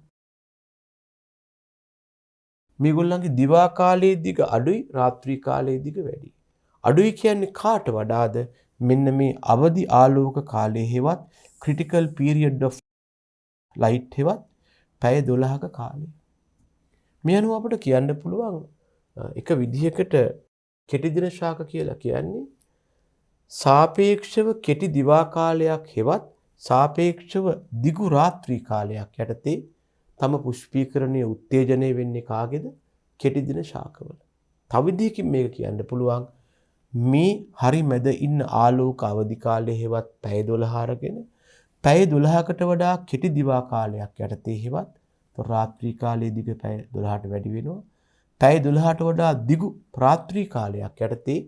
මේගොල්ලන්ගේ දිවා කාලයේ දිග අඩුයි, රාත්‍රී කාලයේ දිග වැඩි. අඩුයි කියන්නේ කාට වඩාද? මෙන්න මේ අවදි ආලෝක කාලයේ හෙවත් critical period of light හෙවත් පැය 12ක කාලය. මේ අනුව අපිට කියන්න පුළුවන් එක විදිහකට කෙටි දින ශාක කියලා කියන්නේ සාපේක්ෂව කෙටි දිවා කාලයක් හෙවත් සාපේක්ෂව දිගු රාත්‍රී කාලයක් යටතේ තම පුෂ්පීකරණයේ උත්තේජනය වෙන්නේ කාගේද? කෙටි දින ශාකවල. තව විදිහකින් මේක කියන්න පුළුවන් මේ හරි මැද ඉන්න ආලෝක අවදි කාලය හෙවත් පැය 12 අරගෙන පැය 12කට වඩා කෙටි දිවා කාලයක් යටතේ හෙවත් රාත්‍රී කාලයේ දිග පැය 12ට වැඩි වෙනවා. පැය 12ට වඩා දිගු රාත්‍රී කාලයක් යටතේ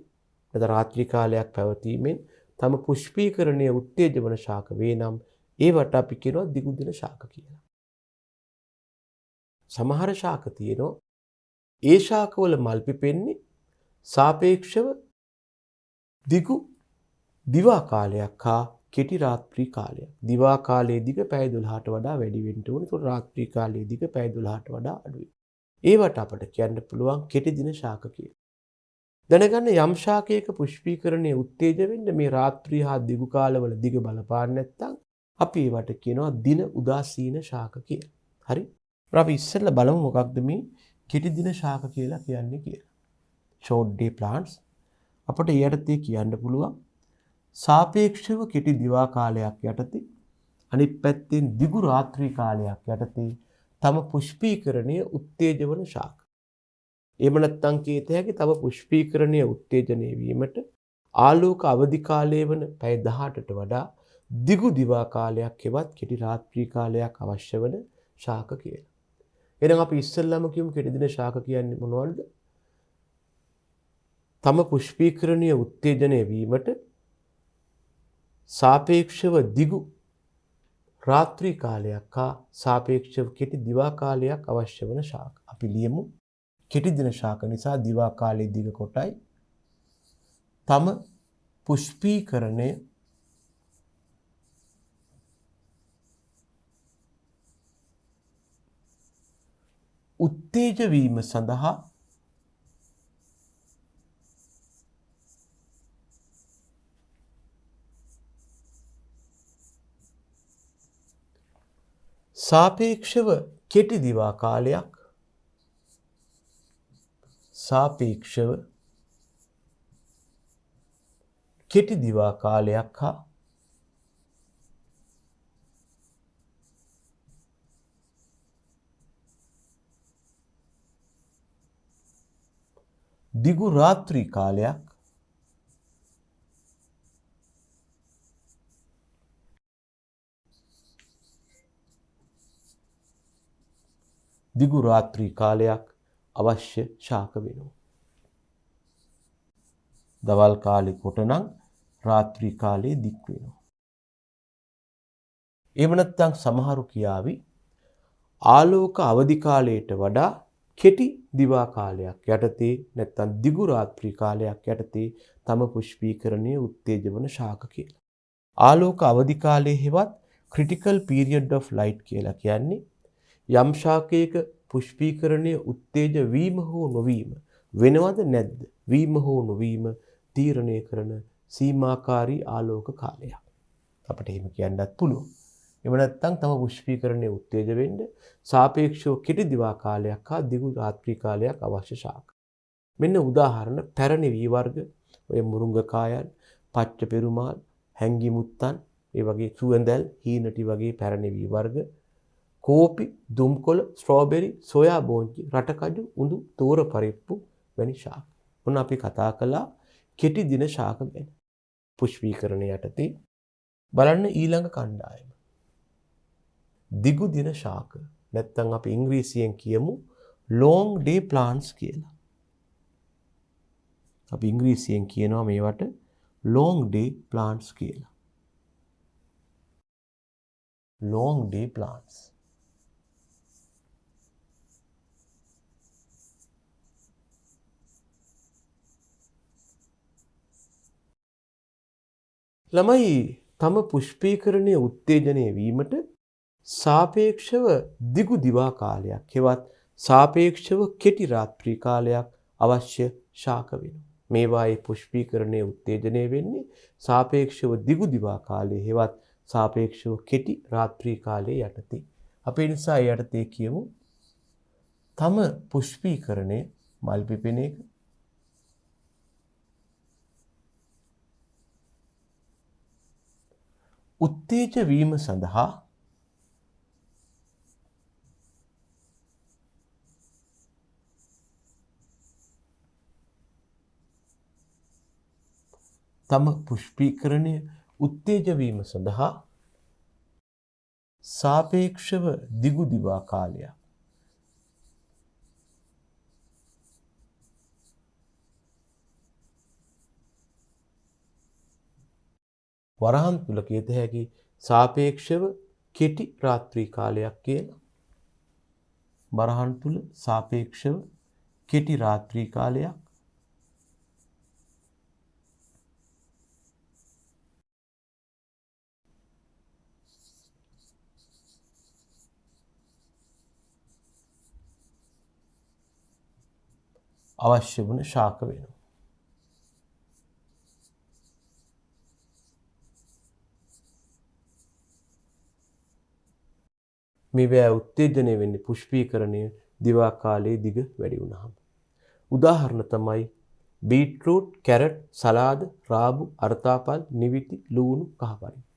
නැත්නම් රාත්‍රී කාලයක් පැවතීමෙන් තම පුෂ්පීකරණයේ උත්තේජන ශාක වේ නම් ඒවට අපි කියනවා දිගු දින ශාක කියලා. සමහර ශාක තියෙනවා ඒ ශාකවල මල් පිපෙන්නේ සාපේක්ෂව දිගු දිවා කාලයක් හා කෙටි රාත්‍රී කාලයක්. දිවා කාලයේ දිග පැය 12ට වඩා වැඩි වෙන්න ඕනේ. ඒක රාත්‍රී කාලයේ දිග පැය 12ට වඩා අඩුයි. ඒවට අපිට කියන්න පුළුවන් කෙටි දින ශාක කියලා. දැනගන්න යම් ශාකයක පුෂ්පීකරණයේ උත්තේජ වෙන්න මේ රාත්‍රී හා දිගු කාලවල දිග බලපාන්නේ නැත්නම් අපි ඒවට කියනවා දින උදාසීන ශාක කියලා. හරි? අපි ඉස්සෙල්ලා බලමු මොකක්ද මේ කෙටි දින ශාක කියලා කියන්නේ කියලා. short day plants අපිට ඊයටදී කියන්න පුළුවන් සාපේක්ෂව කෙටි දිවා කාලයක් යටතේ අනිත් පැත්තෙන් දිගු රාත්‍රී කාලයක් යටතේ තම පුෂ්පීකරණයේ උත්තේජවන ශාක. එහෙම නැත්නම් කීත හැකි තම පුෂ්පීකරණයේ උත්තේජනය වීමට ආලෝක අවදි කාලය වන පැය 18ට වඩා දිගු දිවා කාලයක් හෙවත් කෙටි රාත්‍රී කාලයක් අවශ්‍ය වන ශාක කියලා. එහෙනම් අපි ඉස්සෙල්ලාම කියමු කෙටි දින ශාක කියන්නේ මොනවද? තම පුෂ්පීකරණයේ උත්තේජනය වීමට සාපේක්ෂව දිගු රාත්‍රී කාලයක් හා සාපේක්ෂව කෙටි දිවා කාලයක් අවශ්‍ය වන ශාක. අපි ලියමු කෙටි දින ශාක නිසා දිවා කාලයේ දිග කොටයි තම පුෂ්පීකරණය උත්තේජ වීම සඳහා සාපේක්ෂව කෙටි දිවා කාලයක් හා දිගු රාත්‍රී කාලයක් අවශ්‍ය ශාක වෙනවා. දවල් කාලේ කොට නම් රාත්‍රී කාලේ දික් වෙනවා. එහෙම නැත්නම් සමහරු කියාවි ආලෝක අවදි කාලයට වඩා කෙටි දිවා කාලයක් යටතේ නැත්නම් දිගු රාත්‍රී කාලයක් යටතේ තම පුෂ්පීකරණය උත්තේජ වන ශාක කියලා. ආලෝක අවදි කාලයේ හෙවත් critical period of light කියලා කියන්නේ යම් ශාකයක පුෂ්පීකරණය උත්තේජ වීම හෝ නොවීම වෙනවද නැද්ද වීම හෝ නොවීම තීරණය කරන සීමාකාරී ආලෝක කාලයක්. අපිට එහෙම කියන්නත් පුළුවන්. එහෙම නැත්නම් තම පුෂ්පීකරණය උත්තේජ වෙන්න සාපේක්ෂව කෙටි දිවා කාලයක් හා දිගු රාත්‍රී කාලයක් අවශ්‍ය ශාක. මෙන්න උදාහරණ පැරණි වී වර්ග ඔය මුරුංගකායන්, පච්ච පෙරුමාල්, හැංගි මුත්තන්, ඒ වගේ සුවඳල්, හීනටි වගේ පැරණි වී වර්ග, කෝපි, දුම්කොළ, ස්ට්‍රෝබෙරි, සෝයා බෝංචි, රටකජු, උඳු, තෝර පරිප්පු වැනි ශාක. මොන අපි කතා කළා කෙටි දින ශාක ගැන. පුෂ්පීකරණය යටතේ බලන්න ඊළඟ කණ්ඩායම. දිගු දින ශාක. නැත්නම් අපි ඉංග්‍රීසියෙන් කියමු long day plants කියලා. අපි ඉංග්‍රීසියෙන් කියනවා මේවට long day plants කියලා. long day plants. ළමයි තම පුෂ්පීකරණය උත්තේජනය වීමට සාපේක්ෂව දිගු දිවා කාලයක් හෙවත් සාපේක්ෂව කෙටි රාත්‍රී කාලයක් අවශ්‍ය ශාක වෙනවා. මේවායේ පුෂ්පීකරණය උත්තේජනය වෙන්නේ සාපේක්ෂව දිගු දිවා කාලයේ හෙවත් සාපේක්ෂව කෙටි රාත්‍රී කාලයේ යටතේ. අපි නිසා යටතේ කියමු තම පුෂ්පීකරණය මල් පිපෙන එක උත්තේජ වීම සඳහා තම පුෂ්පීකරණය උත්තේජ වීම සඳහා සාපේක්ෂව දිගු දිවා කාලයක් වරහන් තුල කියත හැකි සාපේක්ෂව කෙටි රාත්‍රී කාලයක් කියලා. වරහන් තුල සාපේක්ෂව කෙටි රාත්‍රී කාලයක් අවශ්‍ය වන ශාක වෙනවා. මේවා උත්තේජනය වෙන්නේ පුෂ්පීකරණය දිවා කාලයේ දිග වැඩි වුණාම. උදාහරණ තමයි බීට්‍රූට්, කැරට්, සලාද, රාබු, අර්තාපල්, නිවිති, ලූණු, කහපරිප්පු.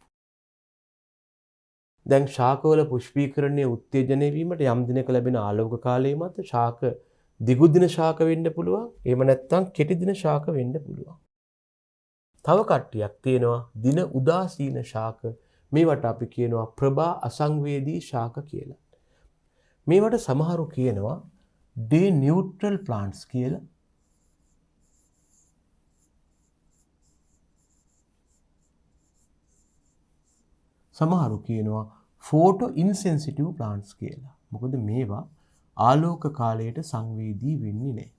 දැන් ශාකවල පුෂ්පීකරණය උත්තේජනය වීමට යම් දිනක ලැබෙන ආලෝක කාලය මත ශාක දිගු දින ශාක වෙන්න පුළුවන්. එහෙම නැත්නම් කෙටි දින ශාක වෙන්න පුළුවන්. තව කට්ටියක් තියෙනවා දින උදාසීන ශාක. මේවට අපි කියනවා ප්‍රභා අසංවේදී ශාක කියලා. මේවට සමහරු කියනවා day neutral plants කියලා. සමහරු කියනවා photo insensitive plants කියලා. මොකද මේවා ආලෝක කාලයට සංවේදී වෙන්නේ නැහැ.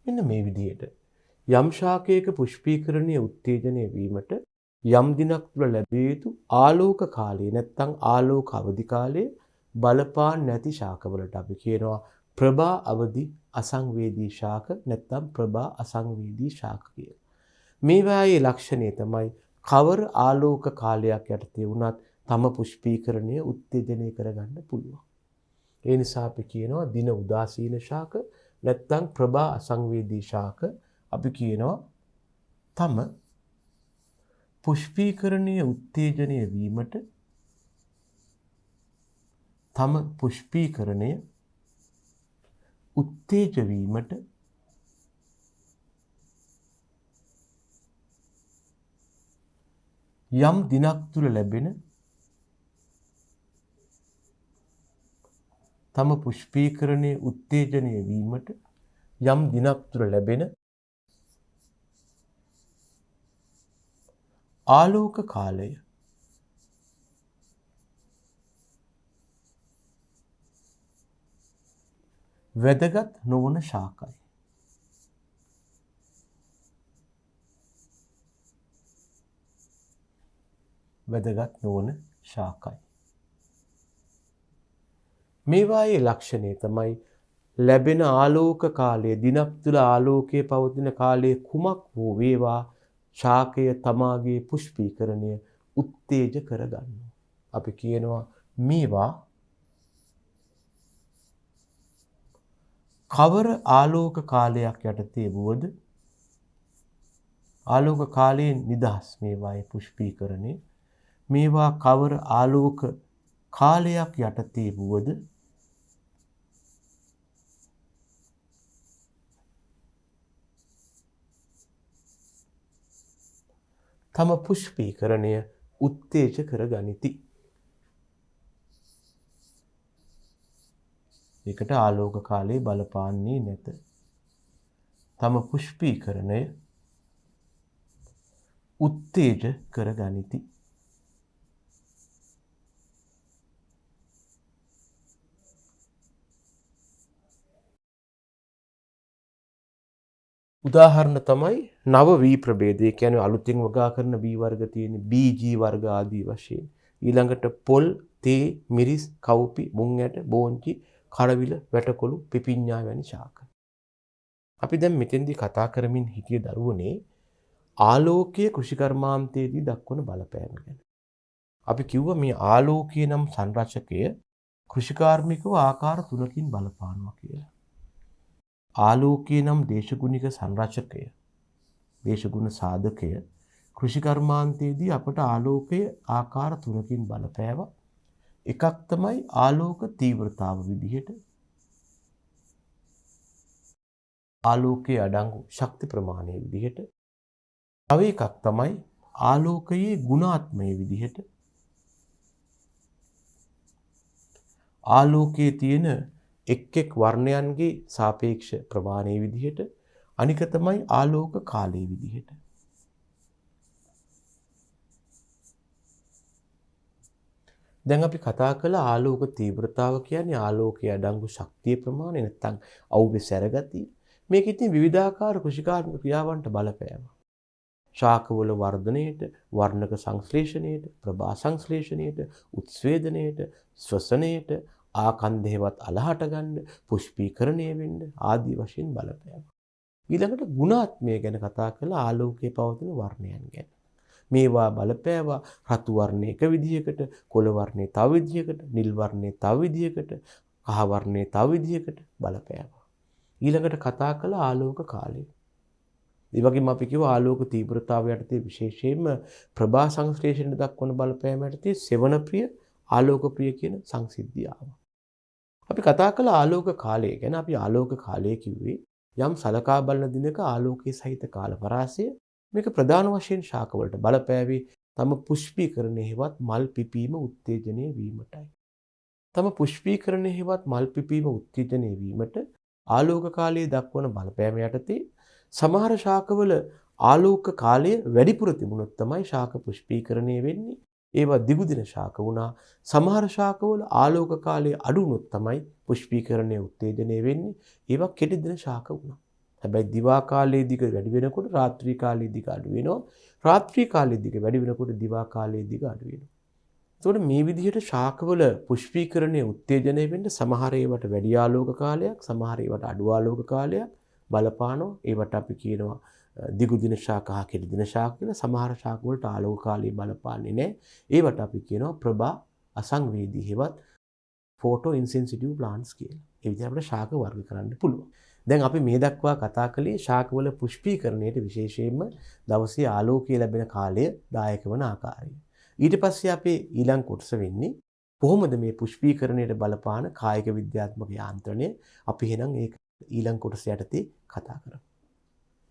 මෙන්න මේ විදිහට යම් ශාකයක පුෂ්පීකරණය උත්තේජනය වීමට යම් දිනක් තුළ ලැබිය යුතු ආලෝක කාලය නැත්නම් ආලෝක අවදි කාලයේ බලපාන්නේ නැති ශාකවලට අපි කියනවා ප්‍රභා අවදි අසංවේදී ශාක නැත්නම් ප්‍රභා අසංවේදී ශාක කියලා. මේවායේ ලක්ෂණය තමයි කවර ආලෝක කාලයක් යටතේ වුණත් තම පුෂ්පීකරණය උත්තේජනය කරගන්න පුළුවන්. ඒ නිසා අපි කියනවා දින උදාසීන ශාක නැත්නම් ප්‍රභා අසංවේදී ශාක අපි කියනවා තම පුෂ්පීකරණය උත්තේජනය වීමට තම පුෂ්පීකරණය උත්තේජ වීමට යම් දිනක් තුල ලැබෙන තම පුෂ්පීකරණයේ උත්තේජනය වීමට යම් දිනක් තුල ලැබෙන ආලෝක කාලය වැදගත් නොවන ශාකයි. වැදගත් නොවන ශාකයි. මේවායේ ලක්ෂණය තමයි ලැබෙන ආලෝක කාලය දිනක් තුළ ආලෝකයේ පවතින කාලයේ කුමක් වූ වේවා ශාකය තමාගේ පුෂ්පීකරණය උත්තේජ කරගන්නවා. අපි කියනවා මේවා කවර ආලෝක කාලයක් යටතේ වුවද ආලෝක කාලයෙන් නිදහස් මේවායේ පුෂ්පීකරණය මේවා කවර ආලෝක කාලයක් යටතේ වුවද තම පුෂ්පීකරණය උත්තේජ කර ගනිති. ඒකට ආලෝක කාලයේ බලපාන්නේ නැත. තම පුෂ්පීකරණය උත්තේජ කර ගනිති. උදාහරණ තමයි නව වී ප්‍රභේදය. ඒ කියන්නේ අලුතින් වගා කරන වී වර්ග තියෙන BG වර්ග ආදී වශයෙන්. ඊළඟට පොල්, තේ, මිරිස්, කවුපි, මුං ඇට, බෝංචි, කඩවිල, වැටකොළු, පිපිඤ්ඤා වැනි ශාක. අපි දැන් මෙතෙන්දී කතා කරමින් හිටිය දරුවනේ ආලෝකයේ කෘෂිකර්මාන්තයේදී දක්වන බලපෑම ගැන. අපි කිව්වා මේ ආලෝකයේ නම් සංරචකය කෘෂිකාර්මිකව ආකාර 3කින් බලපානවා කියලා. ආලෝකයේ නම් දේශගුණික සංරචකය දේශගුණ සාධකය කෘෂිකර්මාන්තයේදී අපට ආලෝකයේ ආකාර 3කින් බලපෑවා. එකක් තමයි ආලෝක තීව්‍රතාව විදිහට ආලෝකයේ අඩංගු ශක්ති ප්‍රමාණය විදිහට තව එකක් තමයි ආලෝකයේ ගුණාත්මය විදිහට ආලෝකයේ තියෙන එක් එක් වර්ණයන්ගේ සාපේක්ෂ ප්‍රමාණය විදිහට අනික තමයි ආලෝක කාලය විදිහට. දැන් අපි කතා කළ ආලෝක තීව්‍රතාව කියන්නේ ආලෝකයේ අඩංගු ශක්තිය ප්‍රමාණය නැත්නම් අවුවේ සැරගතිය. මේක ඉතින් විවිධාකාර කෘෂිකාර්මික ක්‍රියාවන්ට බලපෑම. ශාකවල වර්ධනයේට, වර්ණක සංශ්ලේෂණයට, ප්‍රභා සංශ්ලේෂණයට, උත්ස්වේදනයට, ශ්වසනයට, ආකන්දේවත් අලහට ගන්න, පුෂ්පීකරණය වෙන්න ආදී වශයෙන් බලපෑම. ඊළඟට ගුණාත්මය ගැන කතා කළා ආලෝකයේ පවතින වර්ණයන් ගැන. මේවා බලපෑවා රතු වර්ණය එක විදිහකට, කොළ වර්ණය තව විදිහකට, නිල් වර්ණය තව විදිහකට, කහ වර්ණය තව විදිහකට බලපෑවා. ඊළඟට කතා කළා ආලෝක කාලය. ඒ වගේම අපි කිව්වා ආලෝක තීව්‍රතාවය යටතේ විශේෂයෙන්ම ප්‍රභා සංශ්ලේෂණය දක්වන බලපෑම යටතේ සෙවණ ප්‍රිය, ආලෝක ප්‍රිය කියන සංසිද්ධිය ආවා. අපි කතා කළ ආලෝක කාලය ගැන. අපි ආලෝක කාලය කිව්වේ යම් සලකා බලන දිනක ආලෝකයේ සහිත කාල පරාසය මේක ප්‍රධාන වශයෙන් ශාකවලට බලපෑවේ තම පුෂ්පීකරණයෙහිවත් මල් පිපීම උත්තේජනය වීමටයි. තම පුෂ්පීකරණයෙහිවත් මල් පිපීම උත්තේජනය වීමට ආලෝක කාලයේ දක්වන බලපෑම යටතේ සමහර ශාකවල ආලෝක කාලය වැඩිපුර තිබුණොත් තමයි ශාක පුෂ්පීකරණය වෙන්නේ. ඒවා දිගුදින ශාක වුණා. සමහර ශාකවල ආලෝක කාලය අඩු වුණොත් තමයි පුෂ්පීකරණය උත්තේජනය වෙන්නේ. ඒවා කෙටි දින ශාක වුණා. හැබැයි දිවා කාලයේදී වැඩි වෙනකොට රාත්‍රී කාලයේදී අඩු වෙනවා. රාත්‍රී කාලයේදී වැඩි වෙනකොට දිවා කාලයේදී අඩු වෙනවා. එතකොට මේ විදිහට ශාකවල පුෂ්පීකරණය උත්තේජනය වෙන්න සමහර ඒවට වැඩි ආලෝක කාලයක්, සමහර ඒවට අඩු ආලෝක කාලයක් බලපානවා. ඒවට අපි කියනවා දිගු දින ශාක හා කෙටි දින ශාක කියලා. සමහර ශාක වලට ආලෝක කාලය බලපාන්නේ නැහැ. ඒවට අපි කියනවා ප්‍රභා අසංවේදී හේවත් ෆෝටෝ ඉන්සෙන්සිටිව් ප්ලාන්ට්ස් කියලා. ඒ විදිහට අපිට ශාක වර්ග කරන්න පුළුවන්. දැන් අපි මේ දක්වා කතා කළේ ශාකවල පුෂ්පීකරණයට විශේෂයෙන්ම දවසේ ආලෝකය ලැබෙන කාලය දායක වන ආකාරය. ඊට පස්සේ අපේ ඊළඟ කොටස වෙන්නේ කොහොමද මේ පුෂ්පීකරණයට බලපාන කායික විද්‍යාත්මක යාන්ත්‍රණය අපි එහෙනම් ඒක ඊළඟ කොටස යටතේ කතා කරමු.